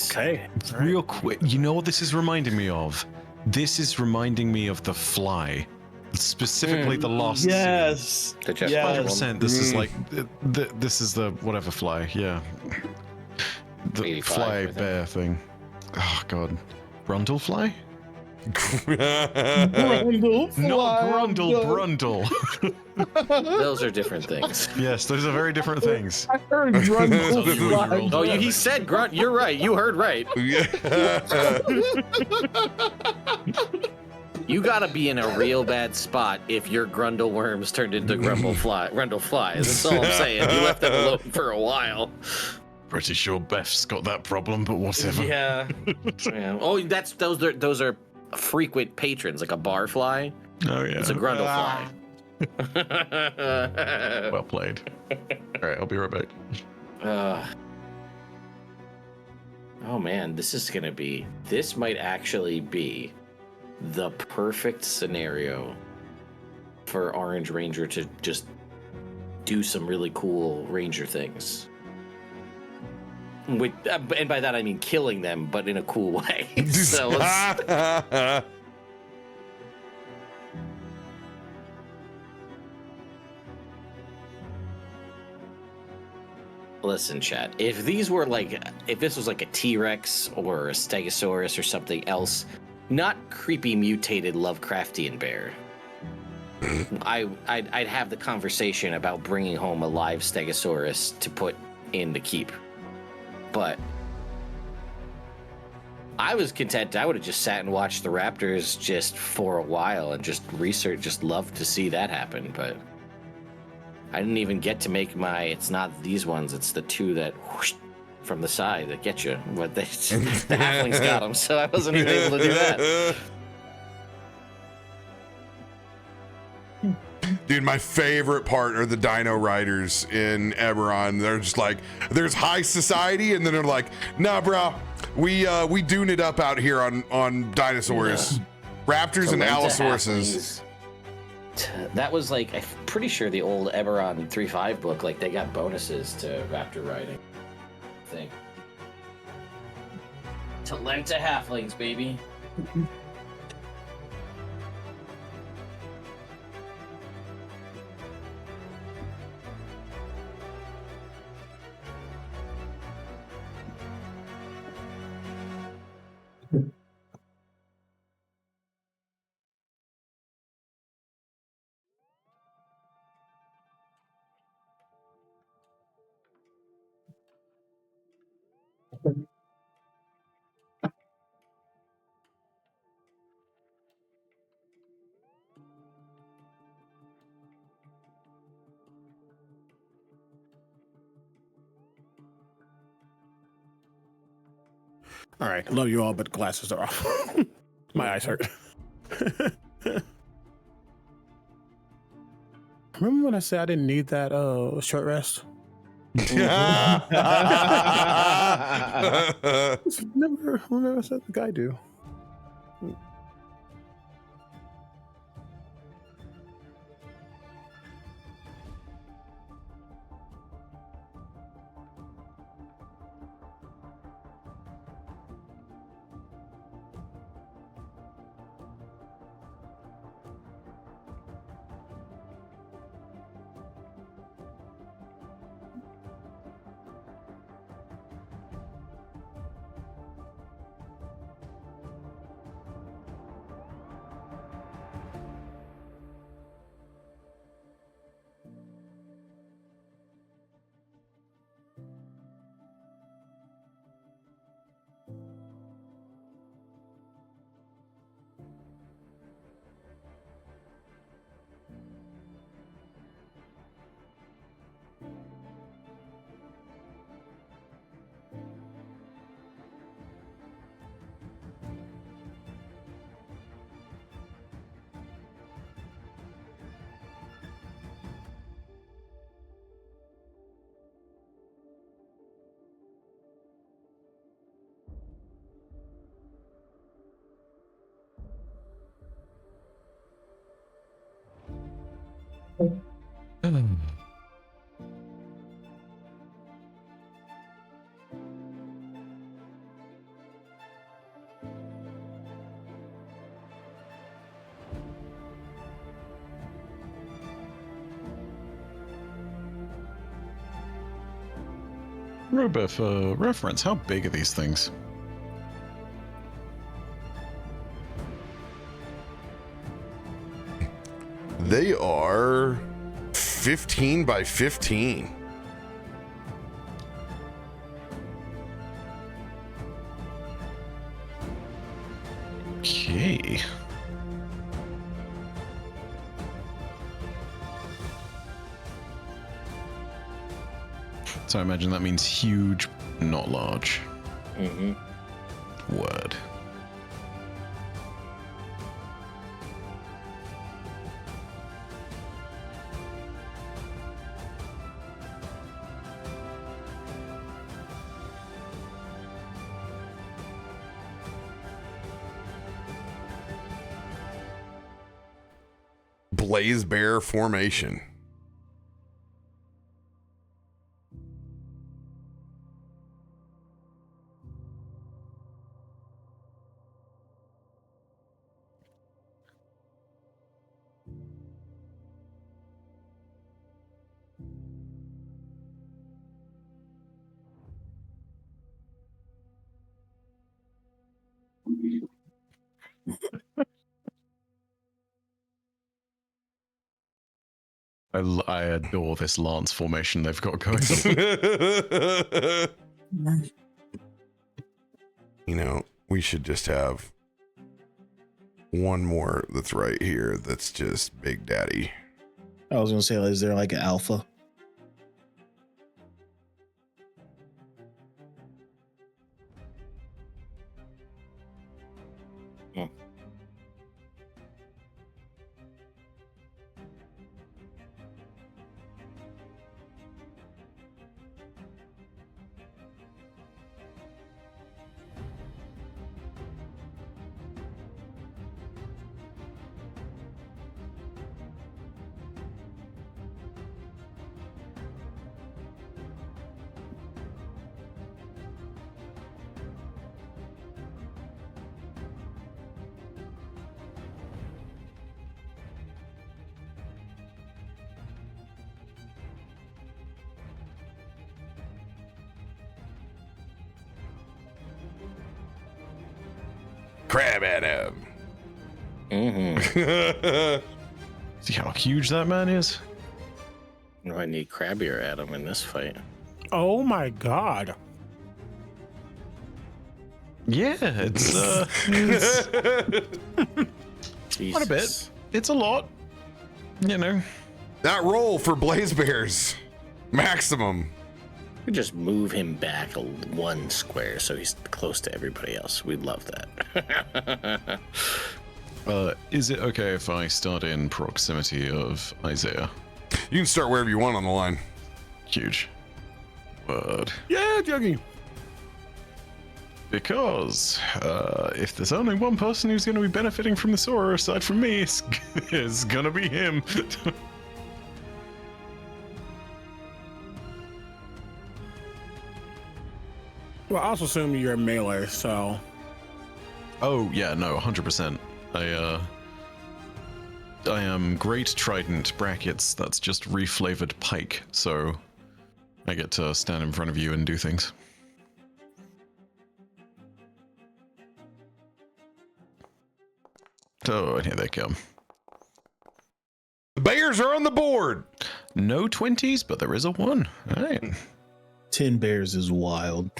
Okay. Real quick, you know what this is reminding me of? This is reminding me of The Fly, specifically the lost. Yes. The Jeff Yes. Goldblum. 100%. This is like this is the whatever fly. Yeah, the 85, fly I think. bear thing. Oh god, Brundle fly? Grundle, Not fly, Brundle. Those are different things. Yes, those are very different things. I heard Grundle. Tell you when you rolled Oh, it. he said grunt. You're right. You heard right. You gotta be in a real bad spot if your Grundle worms turned into Grumble flies. That's all I'm saying. You left them alone for a while. Pretty sure Beth's got that problem, but whatever. Yeah. Yeah. Oh, those are frequent patrons, like a barfly. Oh yeah. It's a Grundle fly. Well played. All right, I'll be right back. Oh man, this might actually be the perfect scenario for Orange Ranger to just do some really cool Ranger things. And by that I mean killing them, but in a cool way. So let's, listen, chat. If this was like a T-Rex or a Stegosaurus or something else, not creepy mutated Lovecraftian bear, I'd have the conversation about bringing home a live Stegosaurus to put in the keep. But I I was content. I would have just sat and watched the Raptors just for a while and just research. Just loved to see that happen, but I didn't even get to make my. It's not these ones. It's the two that whoosh from the side that get you. But the halflings got them, so I wasn't even able to do that. Dude, my favorite part are the Dino Riders in Eberron. They're just like, there's high society, and then they're like, nah, bro, we dune it up out here on dinosaurs, raptors and allosauruses. That was like, I'm pretty sure the old Eberron 3.5 book, like they got bonuses to raptor riding. I think. To lend to halflings, baby. All right, love you all, but glasses are off. My eyes hurt. Remember when I said I didn't need that short rest? Remember I said the guy do. RoBear, for reference, how big are these things? They are 15 by 15. Okay. So I imagine that means huge, not large. Mm-hmm. Word. Blaze Bear formation. I adore this lance formation they've got going. You know, we should just have one more that's right here. That's just Big Daddy. I was gonna say, is there like an alpha? Crab at him. See how huge that man is? No, I need crabbier at him in this fight. Oh my god. Yeah, it's quite a bit. It's a lot. You know. That roll for Blaze Bears. Maximum. We just move him back one square so he's close to everybody else. We'd love that. Is it okay if I start in proximity of Isaiah? You can start wherever you want on the line. Huge. Word. Yeah, Juggy. Because if there's only one person who's going to be benefiting from this aura aside from me, it's going to be him. Well, I also assume you're a melee, so. Oh, yeah, no, 100%. I am Great Trident brackets, that's just reflavored pike, so I get to stand in front of you and do things. Oh, and here they come. The Bears are on the board. No 20s, but there is a 1. All right. 10 bears is wild.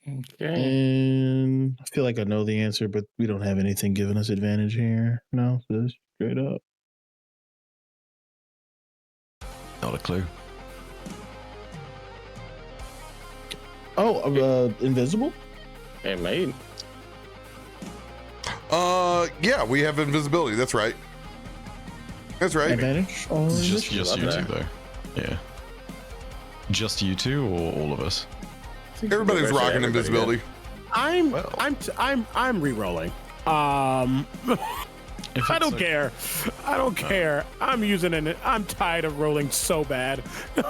Okay. And I feel like I know the answer, but we don't have anything giving us advantage here. No, just straight up. Not a clue. Oh, invisible? Hey, mate. Yeah, we have invisibility. That's right. That's right. Advantage? Oh, Just you two, that. though. Yeah. Just you two, or all of us? Everybody's rocking invisibility. I'm Well. I'm re-rolling. If I it's don't care. I don't care. I'm using it. I'm tired of rolling so bad. Is it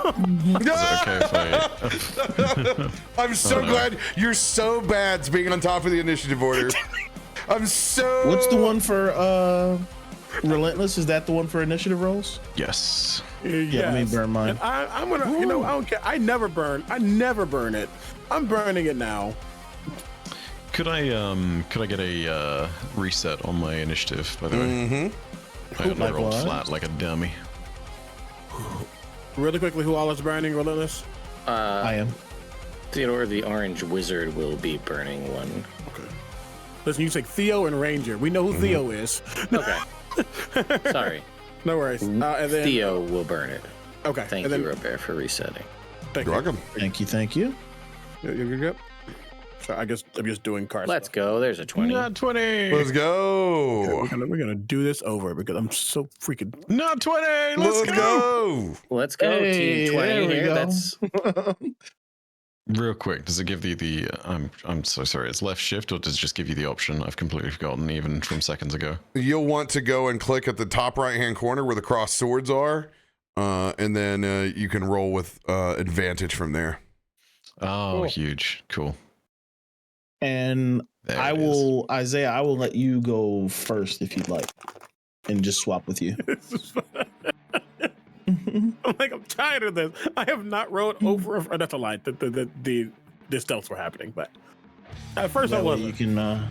okay if I... I'm so glad you're so bad being on top of the initiative order. I'm so. What's the one for Relentless? Is that the one for initiative rolls? Yes. Yeah, let me burn mine. And I'm gonna, I don't care. I never burn it. I'm burning it now. Could I get a reset on my initiative, by the way? Mm-hmm. I Like rolled what? flat like a dummy. Really quickly, who all is burning Relentless? I am. Theodore, the orange wizard, will be burning one. Okay. Listen, you say Theo and Ranger. We know who Theo is. Okay. Sorry. No worries. And then Theo will burn it. Okay. Thank and you, then, RoBear, for resetting. Thank You're you. welcome. Thank you. You're good. So I guess I'm just doing card Let's stuff. go. There's a 20. Not 20. Let's go. We're gonna do this over because I'm so freaking. Not 20. Let's go. Let's go, Hey, Team 20 there we here. go. That's Real quick, does it give you the? I'm so sorry. It's left shift, or does it just give you the option? I've completely forgotten, even from seconds ago. You'll want to go and click at the top right-hand corner where the crossed swords are, and then you can roll with advantage from there. Oh, Cool. huge, cool. And There I it is. will, Isaiah, I will let you go first if you'd like, and just swap with you. I'm tired of this. I have not rolled over. That's a lie. The stealths were happening, but at first I That way wasn't. you can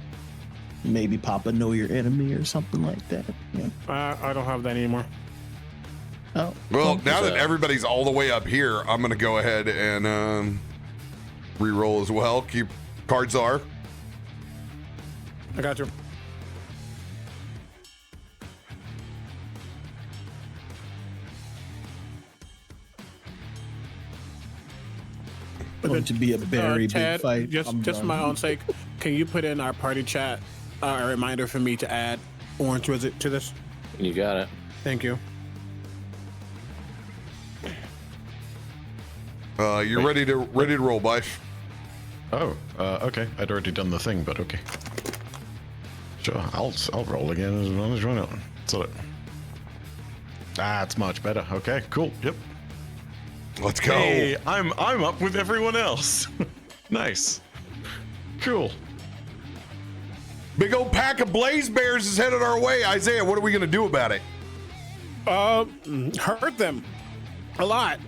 maybe pop a know your enemy or something like that. Yeah. I don't have that anymore. Oh, Well, now that everybody's all the way up here, I'm going to go ahead and re-roll as well. Keep cards are. I got you. going to be a very Ted, big fight. Just for my own sake, can you put in our party chat a reminder for me to add Orange Wizard to this? You got it. Thank you. You're ready to roll, Bife. Oh, okay. I'd already done the thing, but okay. Sure, I'll roll again as long as you want it. Sort it. That's much better. Okay, cool. Yep. Let's go. Hey, I'm up with everyone else. Nice. Cool. Big old pack of blaze bears is headed our way. Isaiah, what are we gonna do about it? Hurt them a lot.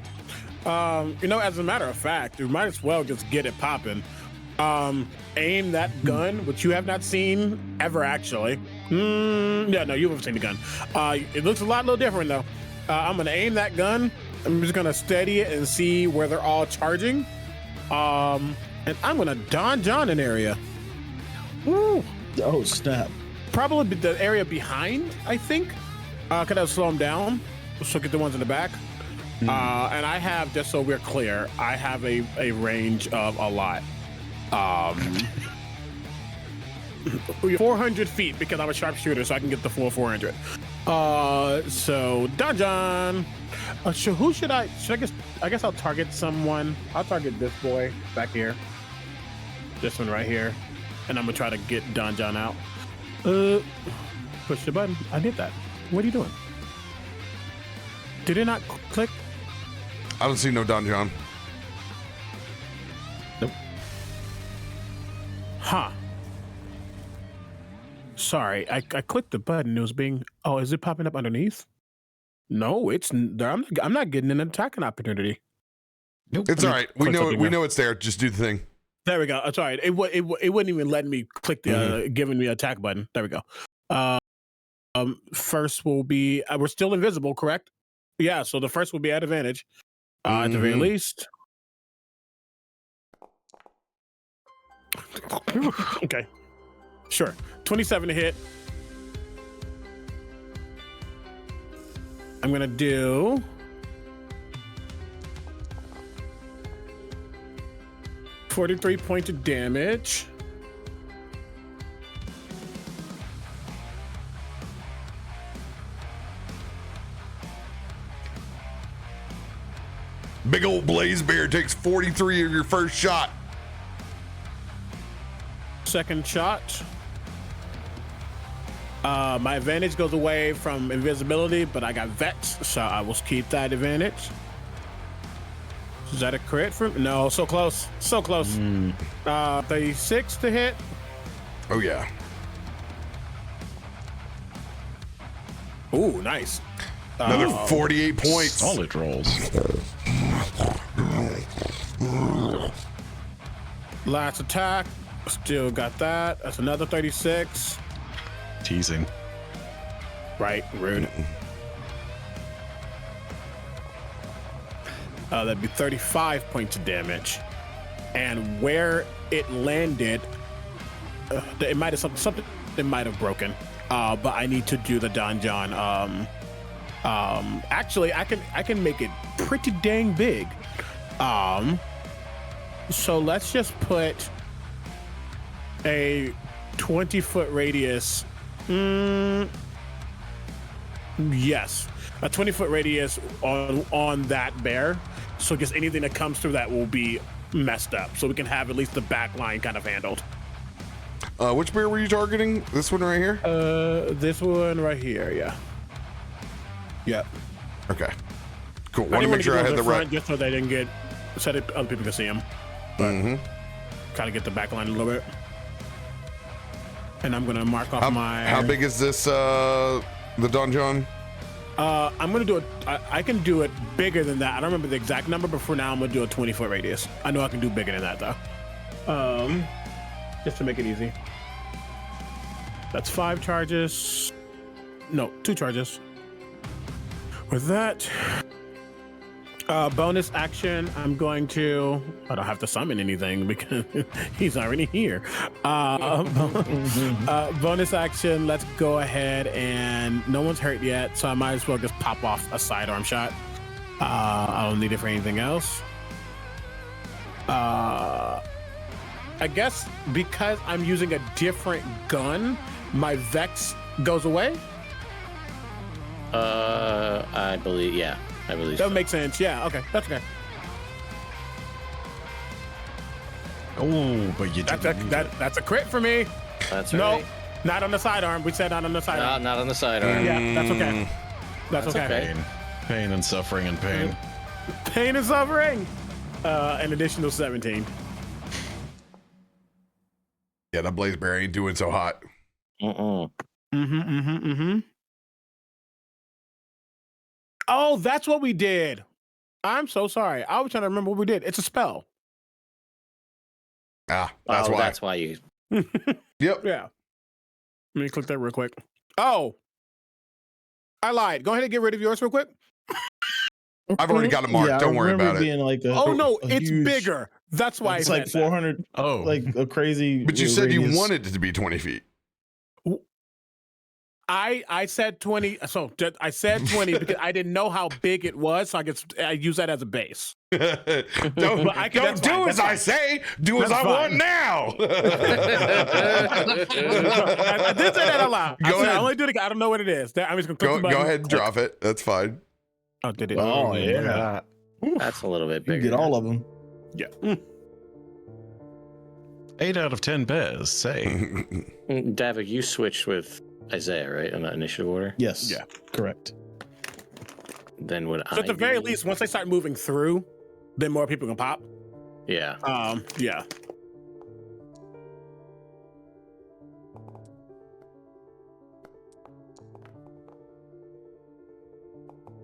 As a matter of fact, we might as well just get it popping. Aim that gun, which you have not seen ever, actually. Yeah, no, you haven't seen the gun. It looks a little different, though. I'm going to aim that gun. I'm just going to steady it and see where they're all charging. And I'm going to John an area. Woo. Oh, snap. Probably the area behind, I think. Could I slow them down? So get the ones in the back. And I have, just so we're clear, I have a range of a lot. 400 feet because I'm a sharpshooter, so I can get the full 400. So Don. So who should I guess I'll target someone. I'll target this boy back here. This one right here. And I'm gonna try to get Don out. Push the button. I did that. What are you doing? Did it not click? I don't see no Don John. Nope. Huh. Sorry, I clicked the button. It was being. Oh, is it popping up underneath? No, it's. I'm not getting an attacking opportunity. Nope. It's all right. We know it's there. Just do the thing. There we go. It's all right. It wouldn't even let me click the giving me attack button. There we go. First will be. We're still invisible, correct? Yeah. So the first will be at advantage. At the very least. Okay. Sure. 27 to hit. I'm going to do... $43 points of damage. Big old blaze bear takes 43 of your first shot. Second shot. My advantage goes away from invisibility, but I got vets, so I will keep that advantage. Is that a crit for me? No, so close. So close. 36 to hit. Oh, yeah. Ooh, nice. Another 48 points. Solid rolls. Last attack. Still got that. That's another 36. Teasing. Right, rude. That'd be 35 points of damage. And where it landed, it might have something it might have broken. But I need to do the Don John. Actually, I can make it pretty dang big. So let's just put a 20-foot radius. Yes, a 20-foot radius on that bear. So I guess anything that comes through that will be messed up. So we can have at least the back line kind of handled. Which bear were you targeting? This one right here? This one right here, yeah. Yep. Okay. Cool. Want to make sure I had the right. Just so they didn't get, so that other people can see them. Kind of get the back line a little bit. And I'm gonna mark off my. How big is this? The Don John? I'm gonna do it. I can do it bigger than that. I don't remember the exact number, but for now I'm gonna do a 20-foot radius. I know I can do bigger than that though. Just to make it easy. That's 5 charges. No, 2 charges. With that, bonus action, I'm going to. I don't have to summon anything because he's already here. Bonus action, let's go ahead and no one's hurt yet, so I might as well just pop off a sidearm shot. I don't need it for anything else. I guess because I'm using a different gun, my Vex goes away. I believe, yeah. I believe That so. would make sense. Yeah, okay. That's okay. Oh, but you That's didn't. that's a crit for me. That's No, right. not on the sidearm. We said not on the No, sidearm. not on the sidearm. Yeah, that's okay. That's okay. okay. Pain and suffering and pain. Pain and suffering. An additional 17. Yeah, that blaze bear ain't doing so hot. Oh, that's what we did. I'm so sorry. I was trying to remember what we did. It's a spell. Ah, that's why. That's why you. Yep. Yeah. Let me click that real quick. Oh, I lied. Go ahead and get rid of yours real quick. I've already got it marked. Yeah, Don't I worry remember about it. being like a, Oh no, a it's huge- bigger. That's why It's I like said that. 400, Oh, like a crazy. But you said you radius. wanted it to be 20 feet. I said 20. So I said 20 because I didn't know how big it was. So I use that as a base. don't I can- don't that's do fine, as that's I fine. say. Do as That's I want fine. now. I did say that out loud. I Go said, ahead. I only do it again. I don't know what it is. I'm just gonna click go the button. go ahead and drop it. That's fine. Oh, did it? Oh yeah, That's a little bit you bigger. get all of them. Yeah. 8 out of 10 bears say. Davik, you switched with Isaiah, right? In the initiative order. Yes. Yeah. Correct. Then would I? So at the very least, once they start moving through, then more people can pop. Yeah. Yeah.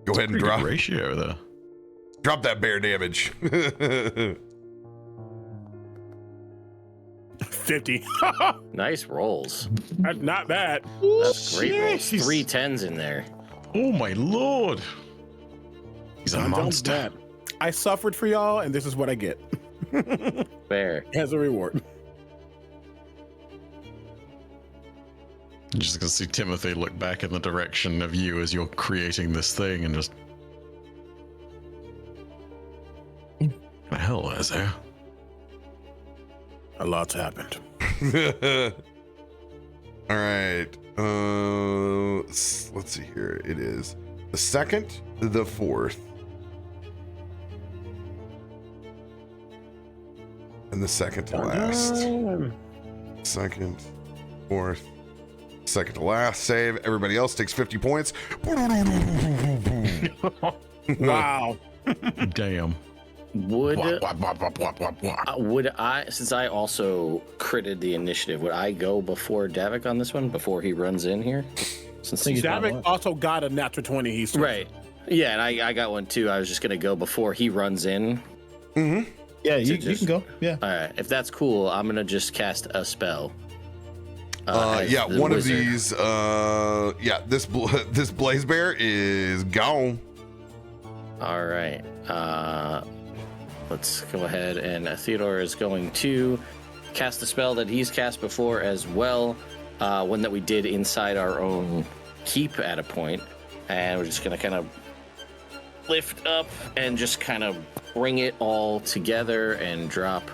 Go ahead and Pretty good drop ratio there. drop that bear damage. 50. Nice rolls. That's not bad. That's great rolls. Jeez. 3 10s in there. Oh my lord. He's a Don't monster. bad. I suffered for y'all, and this is what I get Fair. as a reward. You're just gonna see Timothy look back in the direction of you as you're creating this thing and just. What the hell is there? A lot's happened. All right. Let's see here. It is the 2nd, the 4th, and the 2nd to last. 2nd, 4th, 2nd to last. Save. Everybody else takes 50 points. Wow. Damn. Would Wah. would I, since I also critted the initiative, would I go before Davik on this one before he runs in here? Since think he's he's- Davik also got a natural 20. He's right. Yeah, and I got one too. I was just gonna go before he runs in. Mm-hmm. Yeah, you just- can go. Yeah. All right, if that's cool, I'm gonna just cast a spell. as Yeah, the one wizard. of these. Yeah, this this blaze bear is gone. All right. Let's go ahead, and Theodore is going to cast the spell that he's cast before as well, one that we did inside our own keep at a point, and we're just gonna kind of lift up and just kind of bring it all together and drop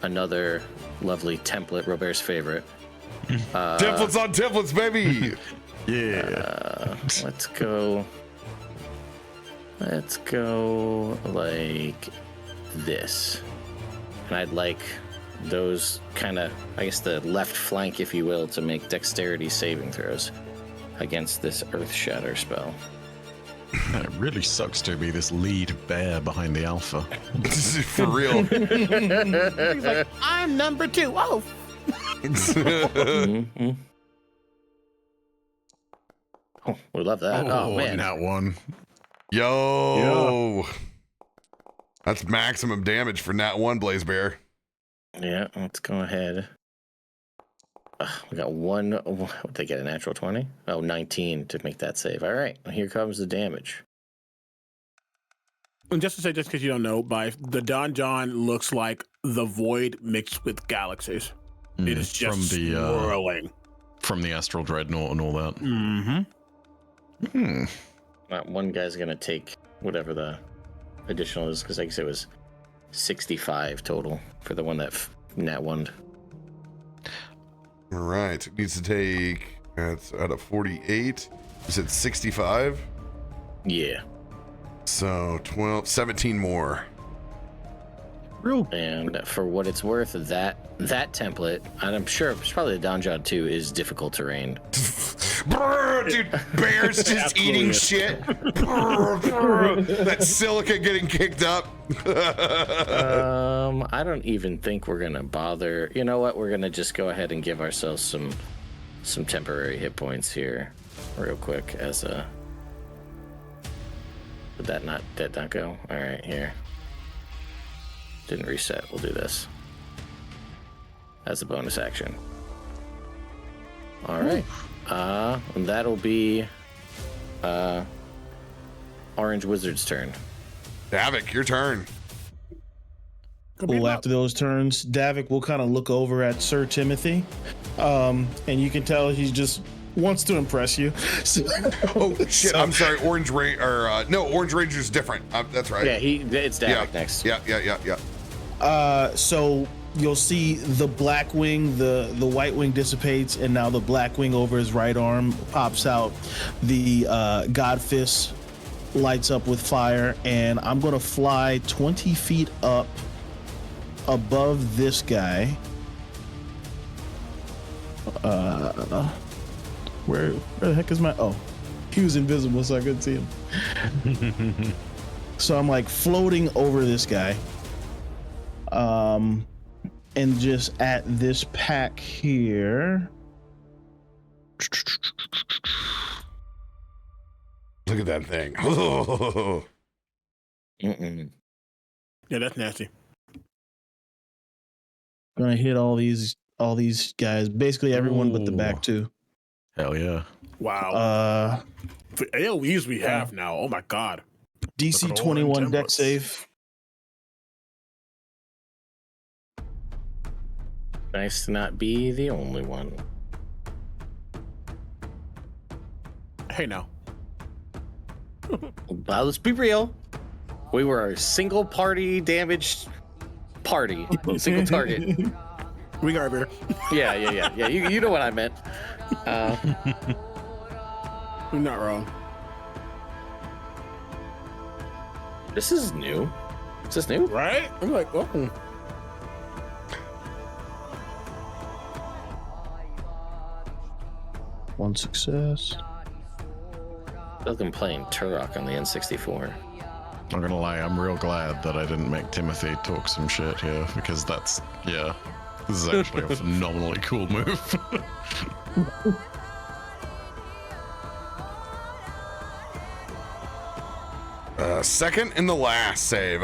another lovely template, RoBear's favorite. Templates on templates, baby. Yeah. Let's go like this. And I'd like those kind of, I guess the left flank, if you will, to make dexterity saving throws against this Earth Shatter spell. Man, it really sucks to be this lead bear behind the alpha. For real. He's like, I'm number 2. Oh, Mhm. Oh, we love that. Oh, man. That one. Yo. That's maximum damage for Nat 1 Blaze Bear. Yeah, let's go ahead. We got one. What did they get? A natural 20? Oh, 19 to make that save. All right. Here comes the damage. And just to say, just because you don't know, the donjon looks like the void mixed with galaxies. It is just swirling. From the Astral Dreadnought and all that. Mm-hmm. One guy's going to take whatever the additional is, because I guess it was 65 total for the one that nat one. All right. It needs to take, that's out of 48. You said 65? Yeah. So 17 more. And for what it's worth, that template, and I'm sure it's probably the donjon too, is difficult terrain. Brr, dude, bears just eating shit. Brr, brr. That silica getting kicked up. I don't even think we're gonna bother. You know what? We're gonna just go ahead and give ourselves some temporary hit points here, real quick. As a did that not go? All right, here. Didn't reset. We'll do this as a bonus action. All right. And that'll be Orange Wizard's turn. Davik, your turn. Cool. After those turns, Davik will kind of look over at Sir Timothy, and you can tell he just wants to impress you. Oh shit! I'm sorry. Orange Ranger's different. That's right. Yeah, it's Davik next. Yeah. So you'll see the black wing, the white wing dissipates, and now the black wing over his right arm pops out. The God Fist lights up with fire, and I'm gonna fly 20 feet up above this guy. Where the heck is my? Oh, he was invisible, so I couldn't see him. So I'm like floating over this guy. And just at this pack here. Look at that thing. Yeah, that's nasty. Gonna hit all these guys, basically everyone but the back two. Hell yeah. Wow. For AoEs we have now. Oh my god. DC 21 deck save. Nice to not be the only one. Hey now. Well, let's be real. We were a single party damaged party. Single target. We got RoBear. Yeah. You know what I meant. You're not wrong. This is new. Is this new? Right? I'm like, oh. One success. I've been playing Turok on the N64. Not gonna lie, I'm real glad that I didn't make Timothy talk some shit here, because this is actually a phenomenally cool move. Second and the last save.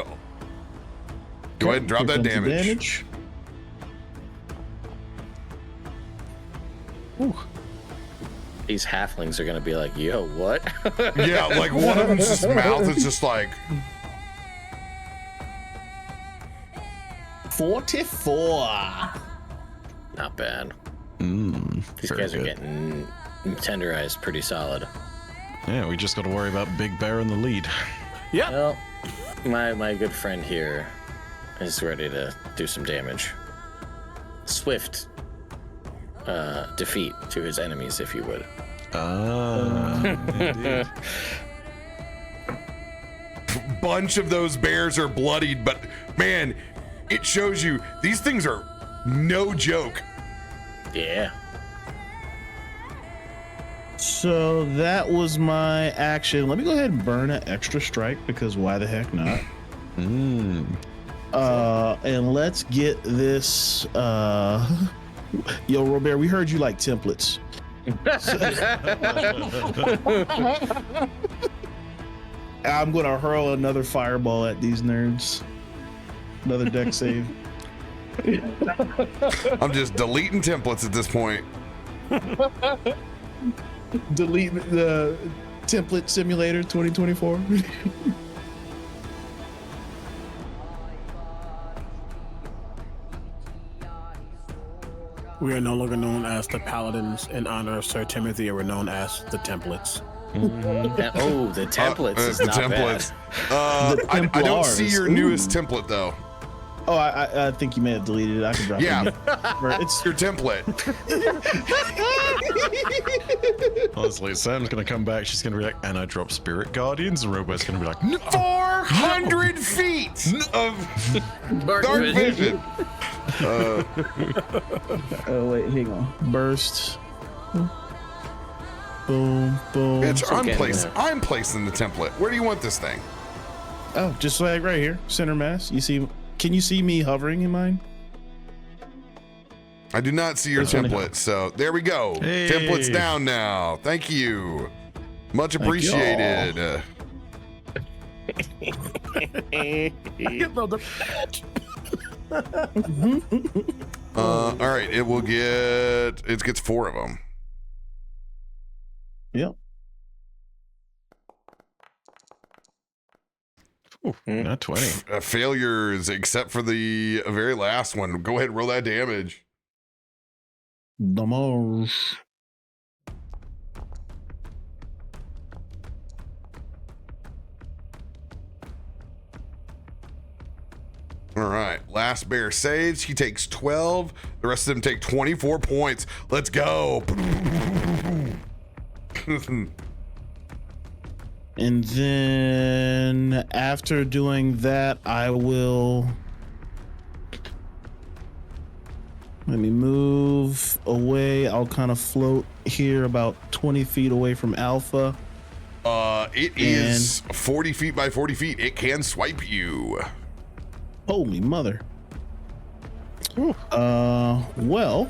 Go ahead and drop that damage. These halflings are gonna be like, yo, what? Yeah, like one of them's just mouth is just like 44. Not bad. These Very guys are good. getting tenderized pretty solid. Yeah, we just got to worry about Big Bear in the lead. Yeah. Well, my good friend here is ready to do some damage. Swift defeat to his enemies, if you would. Indeed. bunch of those bears are bloodied, but man, it shows you these things are no joke. Yeah. So that was my action. Let me go ahead and burn an extra strike, because why the heck not? And let's get this. Yo, RoBear, we heard you like templates. I'm gonna hurl another fireball at these nerds. Another deck save. I'm just deleting templates at this point. Delete the template simulator 2024. We are no longer known as the Paladins in honor of Sir Timothy, we're known as the Templates. Oh, the templates is the not templates. bad. I don't see Templars. your newest template though. Oh, I think you may have deleted it. I can drop it. Yeah, Again. it's your template. Honestly, Sam's gonna come back. She's gonna be like, and I drop Spirit Guardians, and RoBear's gonna be like, no. 400 feet of Dark dark vision. vision. Oh wait, hang on. Burst. Boom, boom. Bitch, okay, I'm placing the template. Where do you want this thing? Oh, just like right here, center mass. You see? Can you see me hovering in mine? I do not see your This one here. template, so there we go. Hey. Template's down now. Thank you. Much appreciated. All right, it gets 4 of them. Yep. Ooh, not 20. Failures, except for the very last one. Go ahead and roll that damage. Damage. All right, last bear saves. He takes 12. The rest of them take 24 points. Let's go. And then after doing that, I will. Let me move away. I'll kind of float here about 20 feet away from Alpha. It is 40 feet by 40 feet. It can swipe you. Holy mother. Well.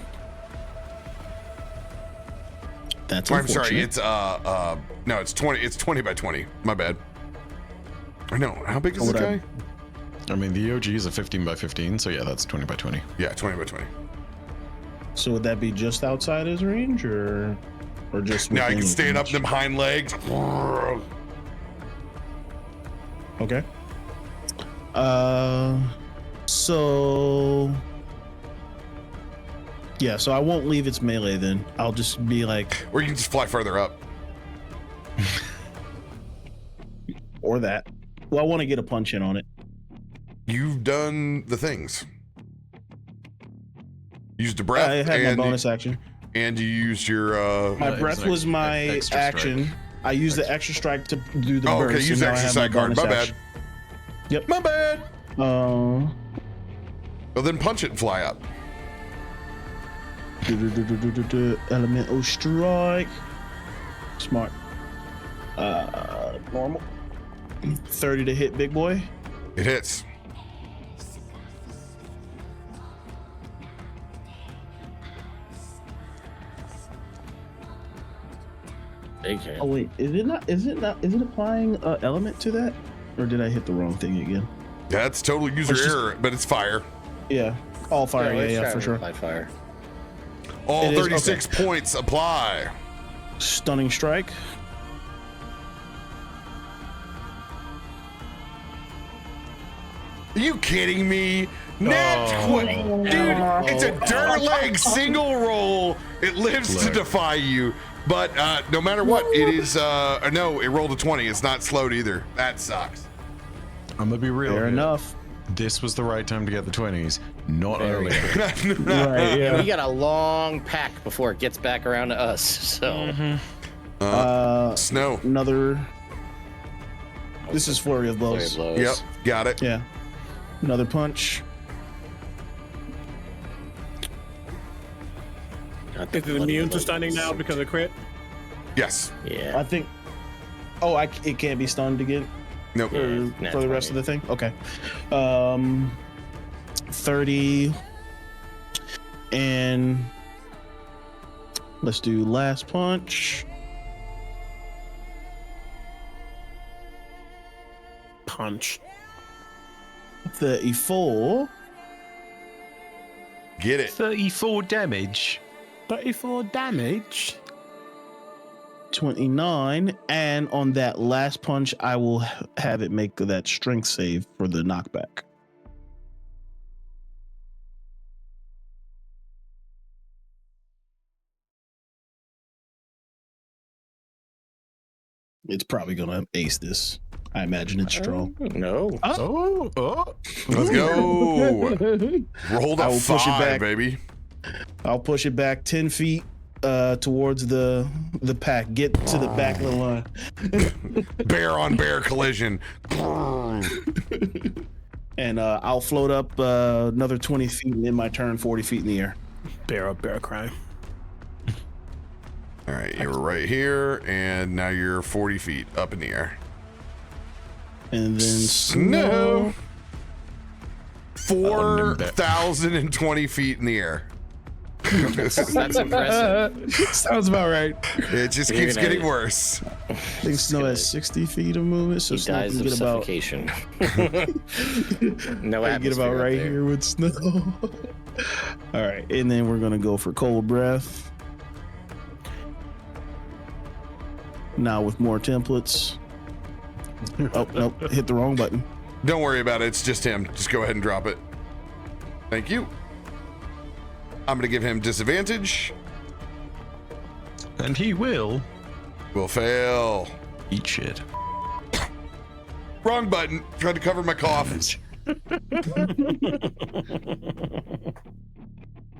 That's I'm sorry. unfortunate. It's no, it's 20. It's 20 by 20. My bad. I know. How big is this guy? I mean, the OG is a 15 by 15, so yeah, that's 20 by 20. Yeah, 20 by 20. So would that be just outside his range, or just? Now you within can his stand up range? them hind legs. Okay. So yeah, so I won't leave its melee then. I'll just be like, Or you can just fly further up. or that. Well, I want to get a punch in on it. You've done the things. Used a breath. I had my bonus action. And you used your My it breath was an was my extra action. strike. I used the extra strike to do the Oh, burst. okay, use and the now I extra have side card. bonus My bad. action. Yep. My bad. Uh, Well, then punch it and fly up. Elemental strike. Smart. Normal. 30 to hit, big boy. It hits. Okay. Oh wait, is it applying element to that, or did I hit the wrong thing again? That's total user It's just- error, but it's fire. Yeah, all fire. let's Yeah, try for to sure. apply fire. All It is, 36 points apply. Stunning strike. Are you kidding me? Net dude, it's a dirt leg single roll. It lives to Look. defy you. But no matter what, it is no, it rolled a 20. It's not slowed either. That sucks. I'm gonna be real. Fair here. enough. This was the right time to get the 20s, not Very earlier. Right. And we Yeah. got a long pack before it gets back around to us. So Snow. Another. This is flurry of Flurry blows. of blows. Yep, got it. Yeah. Another punch. Got Is it bloody immune to blows. stunning now because of crit? Yes. Yeah. I think. Oh, it can't be stunned again Nope. for the rest of the thing. Okay. 30. And let's do last punch. Punch. 34. Get it. 34 damage. 34 damage. 29, and on that last punch, I will have it make that strength save for the knockback. It's probably gonna ace this. I imagine it's strong. No. Let's go. Rolled I a will push it 5, back. baby. I'll push it back 10 feet towards the pack. Get to the back of the line. Bear on bear collision. And I'll float up another 20 feet and in my turn 40 feet in the air. Bear crime. All right, you're right here, and now you're 40 feet up in the air. And then Snow. 4,020 feet in the air. That's impressive. Sounds about right. It just You're keeps gonna- getting worse. I think Snow has 60 feet of movement, so He Snow dies can of get about, suffocation. No I can get about atmosphere up right there. here with Snow. All right, and then we're gonna go for cold breath. Now with more templates. Oh nope, hit the wrong button. Don't worry about it. It's just him. Just go ahead and drop it. Thank you. I'm going to give him disadvantage. And he will Will fail. eat shit. Wrong button. Tried to cover my cough.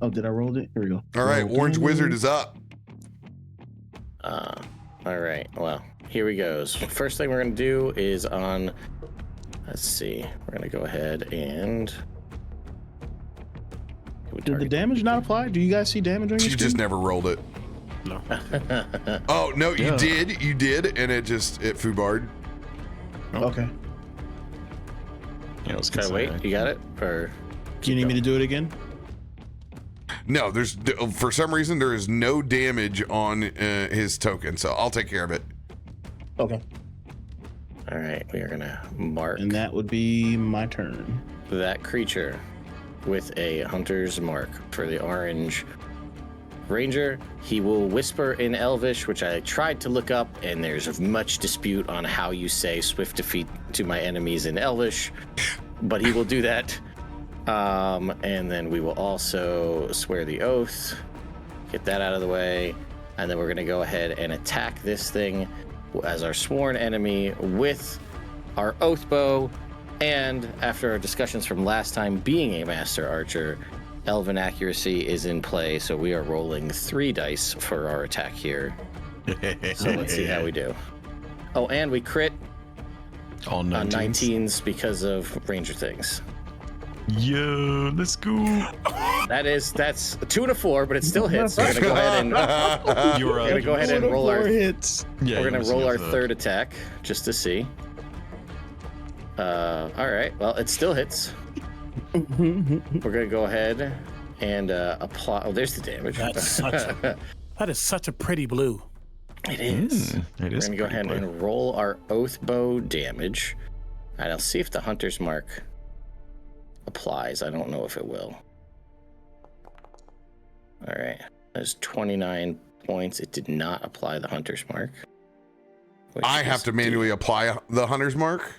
Oh, did I roll it? Here we go. All right, Orange Wizard is up. All right. Well, here we go. So first thing we're going to do is on, let's see, we're going to go ahead and. Did the damage not apply? Do you guys see damage on your You screen? just never rolled it. No. Oh, no, you Yeah. did, and it foobarred. Okay. Yeah, I was Can I gonna wait? say, You got it? Or Do you need me to do it again? No, for some reason, there is no damage on his token, so I'll take care of it. Okay. all right, we are going to mark And that would be my turn. that creature with a hunter's mark for the orange ranger. He will whisper in Elvish, which I tried to look up, and there's much dispute on how you say swift defeat to my enemies in Elvish, but he will do that. And then we will also swear the oath, get that out of the way, and then we're going to go ahead and attack this thing as our sworn enemy with our oath bow. And after our discussions from last time, being a master archer, elven accuracy is in play, so we are rolling 3 dice for our attack here. So let's see how we do. Oh, and we crit on on 19. 19s because of ranger things. Yo, let's go. That's a 2 and a 4, but it still hits. So we're gonna go ahead and You're we're gonna go ahead and roll our hits. Yeah, we're you're gonna missing roll a our third attack just to see. All right. Well, it still hits. We're gonna go ahead and apply. Oh, there's the damage. That is such a pretty blue. It is. It We're is gonna go ahead pretty and roll our oath bow damage, and I'll see if the hunter's mark applies. I don't know if it will. All right. There's 29 points. It did not apply the hunter's mark. which I have is to manually apply the hunter's mark.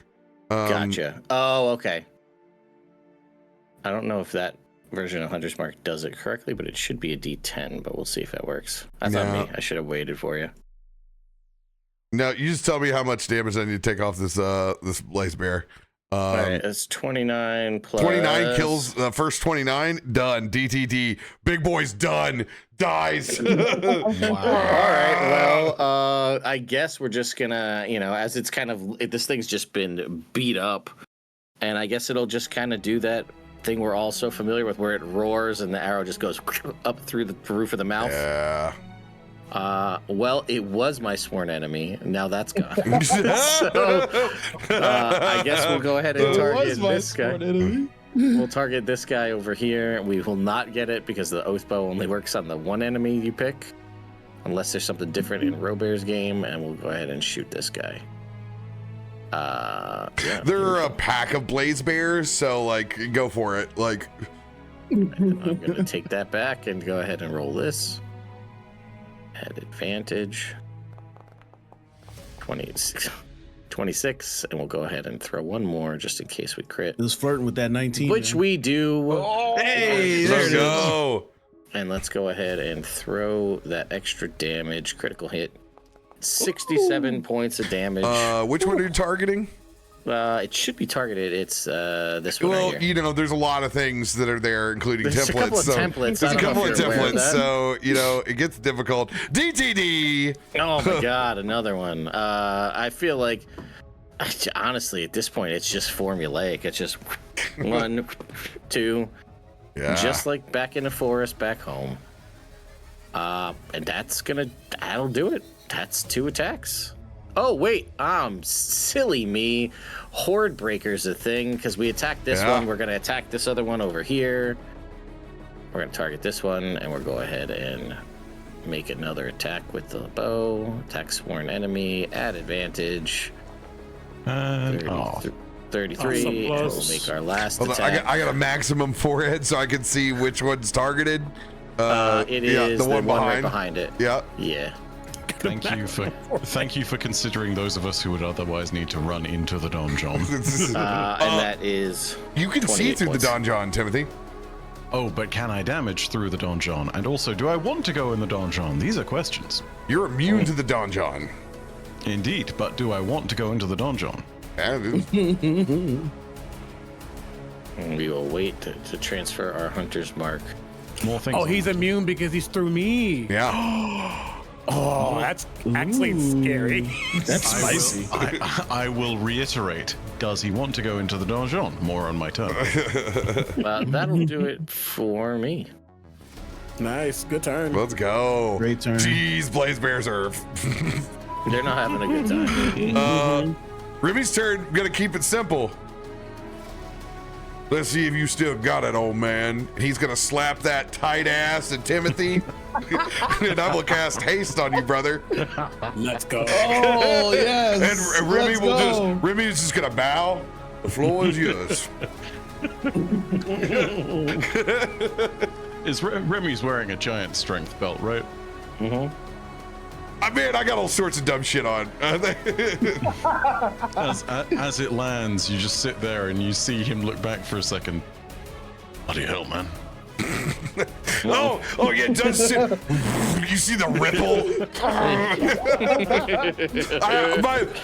Gotcha. Oh, okay. I don't know if that version of Hunter's Mark does it correctly, but it should be a D10, but we'll see if that works. That's on No. me. I should have waited for you. No, you just tell me how much damage I need to take off this blaze bear. All right, that's 29 plus 29 kills. First 29 done. DTD. Big boy's done. Dies. All right, well, I guess we're just gonna, as it's kind of, this thing's just been beat up, and I guess it'll just kind of do that thing we're all so familiar with, where it roars and the arrow just goes up through the roof of the mouth. Yeah. Well, it was my sworn enemy. Now that's gone. So, I guess we'll go ahead and target this guy. We'll target this guy over here. We will not get it because the oath bow only works on the one enemy you pick, unless there's something different in RoBear's game, and we'll go ahead and shoot this guy. Yeah. There are a pack of blaze bears, so like go for it. Like And I'm going to take that back and go ahead and roll this. At advantage. 26, and we'll go ahead and throw one more just in case we crit. It was flirting with that 19. Which man. we do. Oh, Hey, let's there it go. And let's go ahead and throw that extra damage, critical hit. 67 points of damage. Which one are you targeting? It should be targeted. It's this one Well, right here. you know, there's a lot of things that are there, including There's templates. a couple of templates. There's I a don't know couple if of you're aware of templates, that. so you know it gets difficult. DTD. Oh my god, another one. I feel like, honestly, at this point, it's just formulaic. It's just 1, 2, Yeah. just like back in the forest, back home. And that'll do it. That's 2 attacks. Oh wait, silly me. Horde Breaker's a thing because we attacked this one. We're gonna attack this other one over here. We're gonna target this one, and we'll go ahead and make another attack with the bow. Attack sworn enemy at advantage. And 33. And we'll make our last Hold on, attack. I got a maximum forehead so I can see which one's targeted. It is the one right behind. behind it. Yeah. Yeah. thank you for considering those of us who would otherwise need to run into the donjon. And that is. You can see 28 through points. the donjon, Timothy. Oh, but can I damage through the donjon? And also, do I want to go in the donjon? These are questions. You're immune to the donjon. Indeed, but do I want to go into the donjon? And we will wait to transfer our hunter's mark. More things. Oh, he's immune because he's through me. Yeah. Oh, that's actually scary. That's spicy. I will reiterate. Does he want to go into the donjon? More on my turn. That'll do it for me. Nice, good turn. Let's go. Great turn. Jeez, Blaze Bears are. They're not having a good time. Remy's turn. Gonna keep it simple. Let's see if you still got it, old man. He's gonna slap that tight ass at Timothy, and I will cast haste on you, brother. Let's go. Oh yes. And Remy Let's will go. Remy's just gonna bow. The floor is yours. Remy's wearing a giant strength belt, right? I mean, I got all sorts of dumb shit on. As it lands, you just sit there and you see him look back for a second. Bloody hell, man. oh yeah, it does. You see the ripple?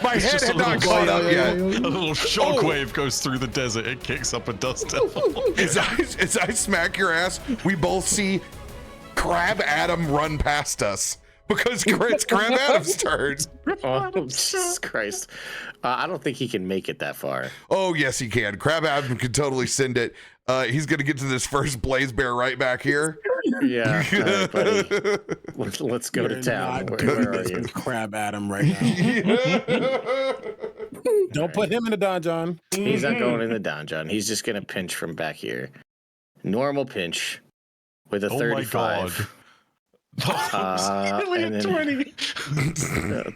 my head Just had not caught up yet. a little shockwave goes through the desert. It kicks up a dust devil. As I smack your ass, we both see Crab Adam run past us because it's Crab Adam's turn. Oh, Jesus Christ. I don't think he can make it that far. Oh yes, he can. Crab Adam can totally send it. He's gonna get to this first Blaze Bear right back here. Yeah, all right, buddy. Let's go to You're town. not Where good are you? with Crab Adam right now. Don't put him in the donjon. He's not going in the donjon. He's just going to pinch from back here. Normal pinch with a Oh my 35. god. And then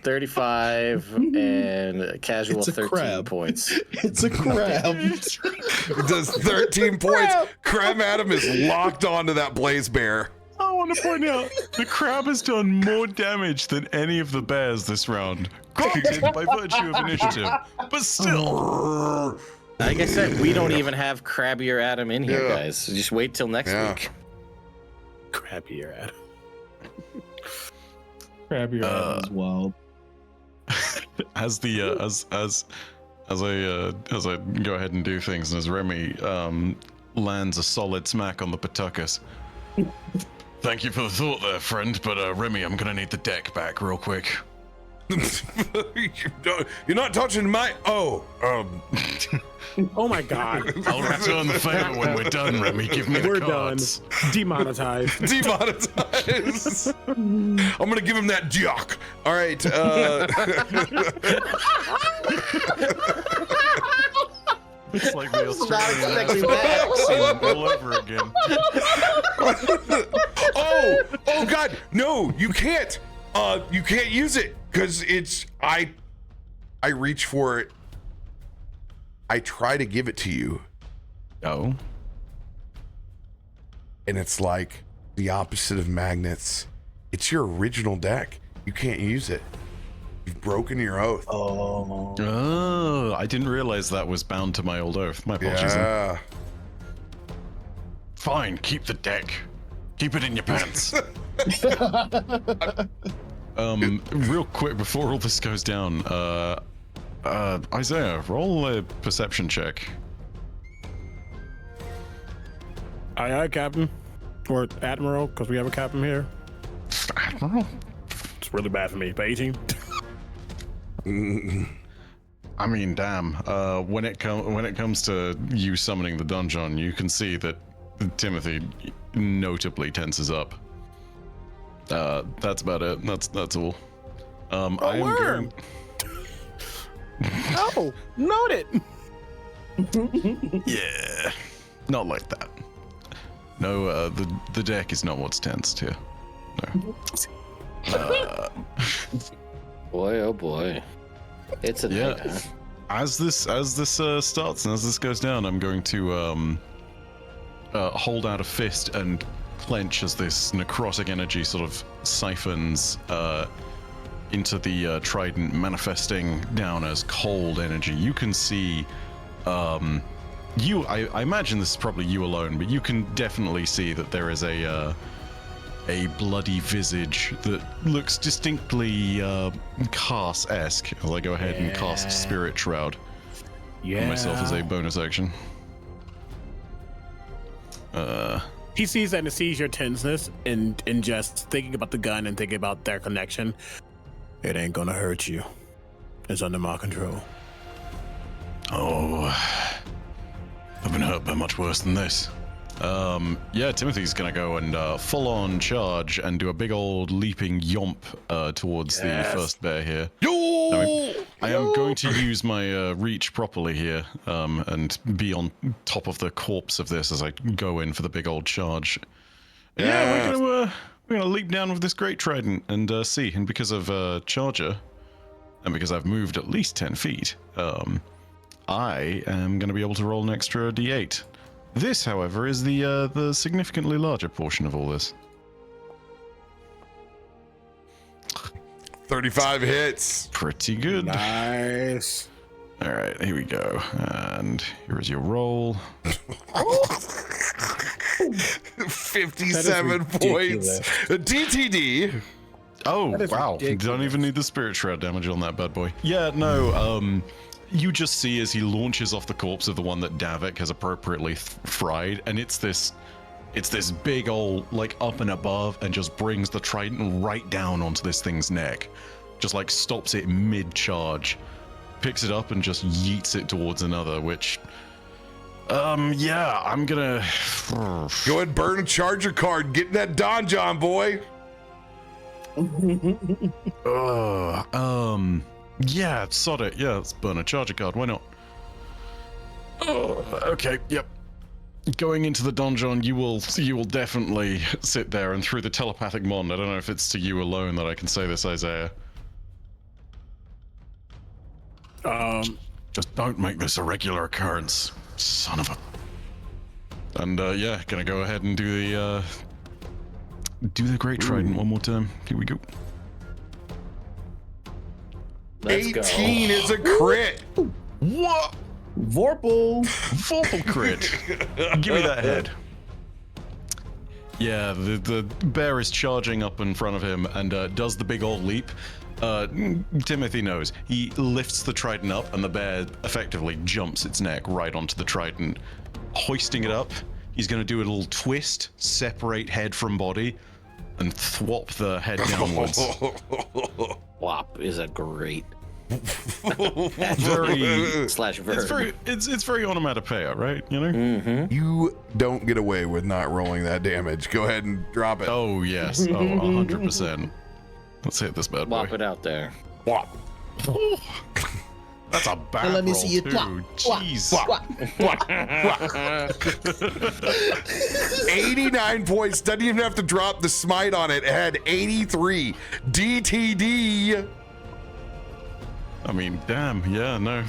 35 and casual It's a 13 crab. points. It's a crab. It does 13 points. Crab Adam is locked onto that Blaze Bear. I want to point out the crab has done more damage than any of the bears this round. Granted, by virtue of initiative, but still. Like I said, we don't even have Crabbier Adam in here, Yeah. guys. So just wait till next Yeah. week. Crabbier Adam. Crabbier Adam's wild. As the as I go ahead and do things, and as Remy lands a solid smack on the Pawtucket. Thank you for the thought there, friend, but Remy, I'm gonna need the deck back real quick. You're not touching my. Oh, Oh my god. I'll return the favor when we're done, Remy. Give me We're the done. cards. Demonetized. demonetize. I'm gonna give him that jock. All right. It's like the Australian expecting that. accent all over again. Oh God, no! You can't. You can't use it because it's I reach for it. I try to give it to you. Oh. and it's like the opposite of magnets. It's your original deck. You can't use it. You've broken your oath. Oh, I didn't realize that was bound to my old oath. My apologies. Yeah. Fine, keep the deck. Keep it in your pants. Real quick before all this goes down, Isaiah, roll a perception check. Aye, Captain. Or Admiral, because we have a captain here. Admiral? It's really bad for me. But 18. I mean, damn. When it comes to you summoning the dungeon, you can see that Timothy notably tenses up. That's about it. That's all. I am worm. Oh, noted. Yeah, not like that. No, the deck is not what's tensed here. No. Boy, oh boy. It's a night, huh? As this starts and as this goes down, I'm going to hold out a fist and clench as this necrotic energy sort of siphons into the trident, manifesting down as cold energy. You can see, I imagine this is probably you alone, but you can definitely see that there is a bloody visage that looks distinctly Cars-esque. As I go ahead and cast Spirit Shroud on myself as a bonus action. He sees that and sees your tenseness and just thinking about the gun and thinking about their connection. It ain't gonna hurt you. It's under my control. Oh, I've been hurt by much worse than this. Yeah, Timothy's gonna go and full-on charge and do a big old leaping yomp towards the first bear here. I am going to use my reach properly here and be on top of the corpse of this as I go in for the big old charge. Yeah, we're gonna leap down with this great trident and see. And because of Charger, and because I've moved at least 10 feet, I am gonna be able to roll an extra d8. This, however, is the significantly larger portion of all this. 35 hits. Pretty good. Nice. All right, here we go. And here is your roll. 57 points. DTD. Oh, wow. ridiculous. Don't even need the Spirit Shroud damage on that bad boy. Yeah, no, you just see as he launches off the corpse of the one that Davik has appropriately fried, and it's this big old, like, up and above, and just brings the trident right down onto this thing's neck. Just, like, stops it mid-charge, picks it up, and just yeets it towards another, which... yeah, I'm gonna... Go ahead, burn a Charger card. Get in that donjon, boy. Yeah, sod it. Yeah, let's burn a Charger card. Why not? Oh, okay, yep. Going into the donjon, you will definitely sit there, and through the telepathic bond, I don't know if it's to you alone that I can say this, Isaiah. Just don't make this a regular occurrence, son of a... And yeah, gonna go ahead and do the great trident one more time. Here we go. Let's 18 go. is a crit. What? Vorpal. Vorpal crit. Give me that head. Yeah, the bear is charging up in front of him and does the big old leap. Timothy knows. He lifts the trident up and the bear effectively jumps its neck right onto the trident. Hoisting it up, he's going to do a little twist, separate head from body, and thwop the head downwards. Whop is a great Very... slash verb. It's very onomatopoeia, right? You know? You don't get away with not rolling that damage. Go ahead and drop it. Oh, yes. Oh, 100%. Let's hit this bad boy. Whop it out there. Whop. That's a bad Let me roll, see you too. twop, Jeez. Twop. 89 points. Doesn't even have to drop the smite on it. It had 83. DTD. I mean, damn. Yeah, no.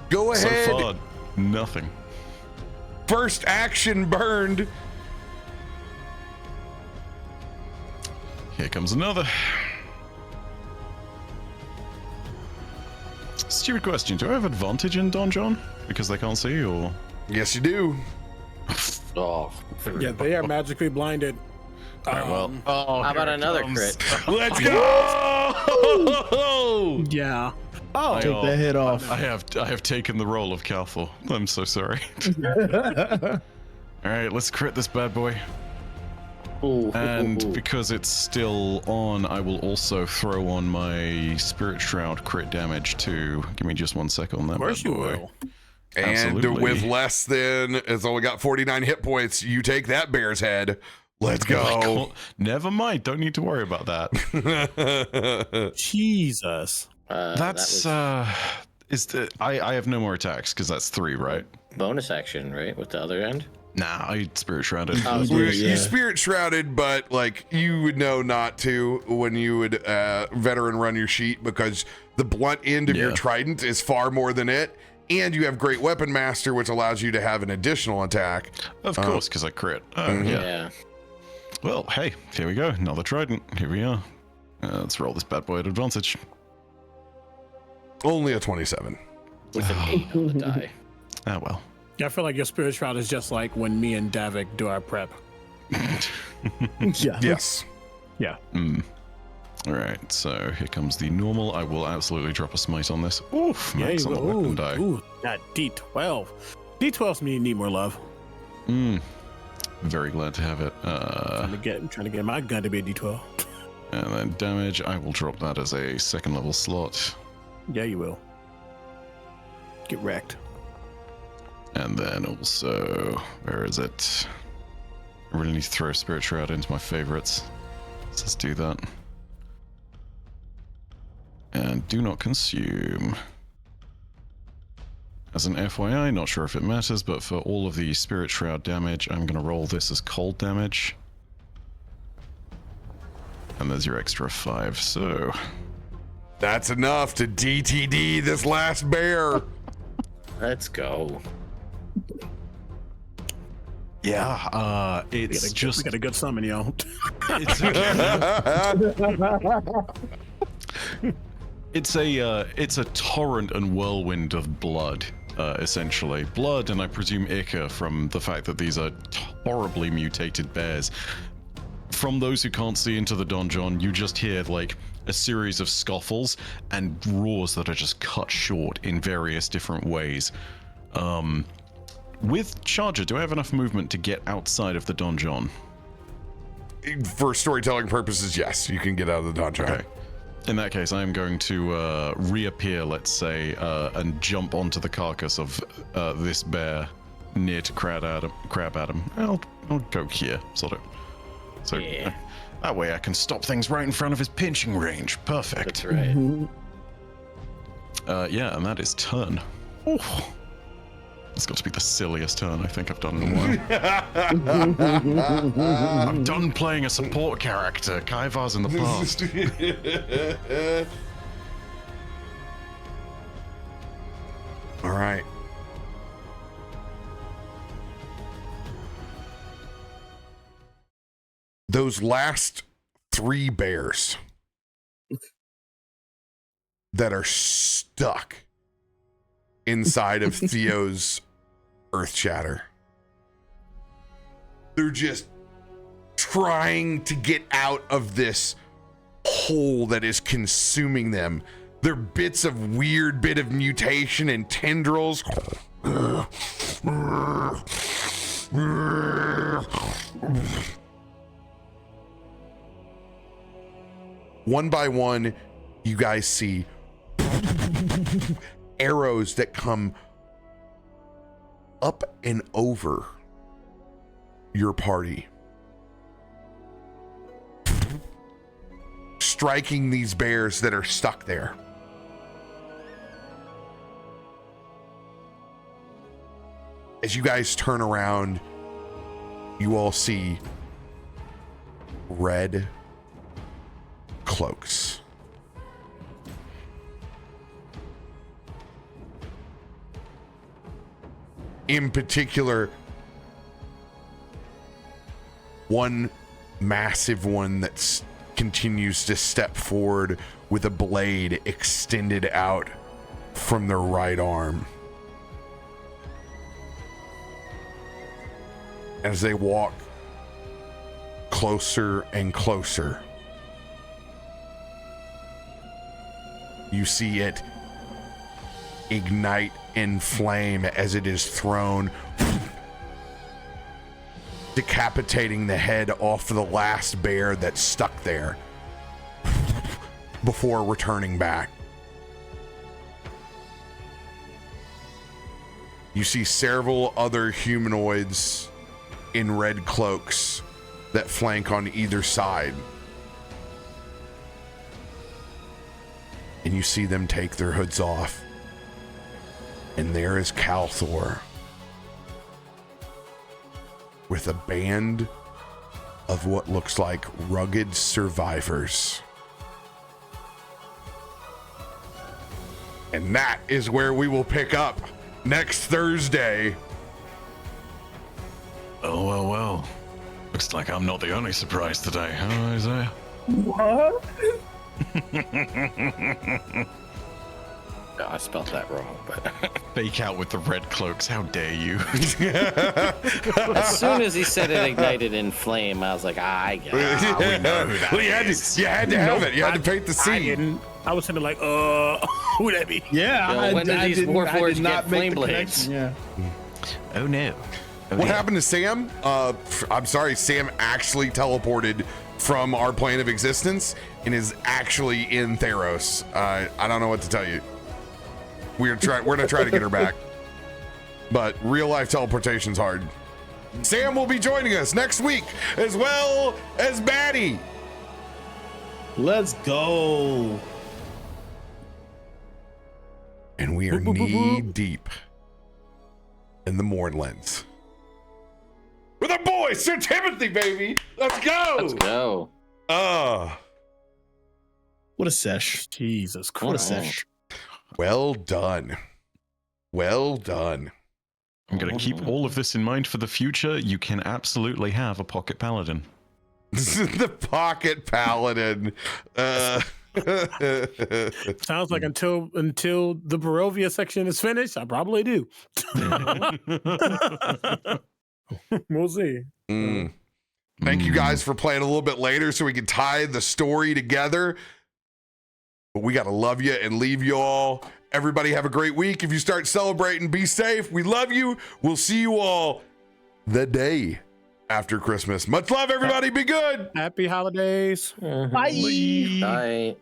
Go ahead. So far, nothing. First action burned. here comes another. Stupid question. Do I have advantage in Donjon? Because they can't see, or? Yes, you do. Oh. Yeah, they are magically blinded. Alright, well. Oh, How about another crit? Let's go! Yeah. Oh, take that head off. I have taken the role of Kalthorr. I'm so sorry. Alright, let's crit this bad boy. Ooh. And because it's still on, I will also throw on my Spirit Shroud crit damage too. Give me just 1 second on that. Of course bad you boy. will. And Absolutely. with less than, it's only got 49 hit points, you take that bear's head. Let's go. Never mind. Don't need to worry about that. Jesus. That's is the I have no more attacks because that's 3, right? Bonus action, right? With the other end? Nah, I Spirit Shrouded. Oh, You spirit shrouded, but like you would know not to when you would veteran run your sheet because the blunt end of your trident is far more than it, and you have Great Weapon Master, which allows you to have an additional attack. Of course, because I crit. Yeah. Well, hey, here we go. Another trident. Here we are. Let's roll this bad boy at advantage. Only a 27. With an 8 on the die. Ah, well. Yeah, I feel like your Spirit Shroud is just like when me and Davik do our prep. Yeah. Yes. Yeah. All right, so here comes the normal. I will absolutely drop a smite on this. Oof, Yeah, max on the weapon die. Ooh, that D12. D12s need more love. Very glad to have it. I'm trying to get my gun to be a D12. And then damage, I will drop that as a 2nd level slot. Yeah, you will. Get wrecked. And then also, where is it? I really need to throw Spirit Shroud into my favorites. So let's do that. And do not consume. As an FYI, not sure if it matters, but for all of the Spirit Shroud damage, I'm going to roll this as cold damage. And there's your extra 5, so... That's enough to DTD this last bear. Let's go. Yeah, it's just... We got a good summon, yo. It's a torrent and whirlwind of blood, essentially. Blood, and I presume ichor from the fact that these are horribly mutated bears. From those who can't see into the donjon, you just hear like a series of scuffles and roars that are just cut short in various different ways. With Charger, do I have enough movement to get outside of the donjon? For storytelling purposes, yes, you can get out of the donjon. Okay. In that case, I am going to reappear, let's say, and jump onto the carcass of this bear near to Crab Adam. I'll go here, sort of. So Yeah. that way I can stop things right in front of his pinching range. Perfect. That's right. Yeah, and that is turn. Oh. It's got to be the silliest turn I think I've done in a while. I'm done playing a support character. Kaivar's in the past. All right. Those last 3 bears that are stuck inside of Theo's Earth Shatter. They're just trying to get out of this hole that is consuming them. They're bits of weird bit of mutation and tendrils. One by one, you guys see arrows that come up and over your party, striking these bears that are stuck there. As you guys turn around, you all see red cloaks. In particular, one massive one that's continues to step forward with a blade extended out from their right arm. As they walk closer and closer, you see it ignite in flame as it is thrown, decapitating the head off the last bear that's stuck there before returning back. You see several other humanoids in red cloaks that flank on either side. And you see them take their hoods off. And there is Kalthorr with a band of what looks like rugged survivors. And that is where we will pick up next Thursday. Well. Looks like I'm not the only surprise today, huh, Isaiah? What? No, I spelled that wrong, but Fake out with the red cloaks, how dare you? as soon as he said it ignited in flame, I was like, I get it. We know who that Well, you had to have it. You had to paint the I scene. didn't. I was sitting like, who would that be? Yeah, Bill, when did these Warforged get flame the blades? connection, Yeah. Oh no. What happened to Sam? I'm sorry, Sam actually teleported from our plane of existence and is actually in Theros. I don't know what to tell you. We're gonna try to get her back, but real life teleportation's hard. Sam will be joining us next week as well as Baddie. Let's go. And we are knee deep in the Mournlands with our boy Sir Timothy, baby. Let's go. Let's go. What a sesh. Jesus What a Christ. sesh. Well done. Well done. I'm going to keep all of this in mind for the future. You can absolutely have a pocket paladin. The pocket paladin. Sounds like until the Barovia section is finished, I probably do. We'll see. Thank you guys for playing a little bit later so we can tie the story together. But we got to love you and leave you all. Everybody have a great week. If you start celebrating, be safe. We love you. We'll see you all the day after Christmas. Much love, everybody. Be good. Happy holidays. Bye. Bye.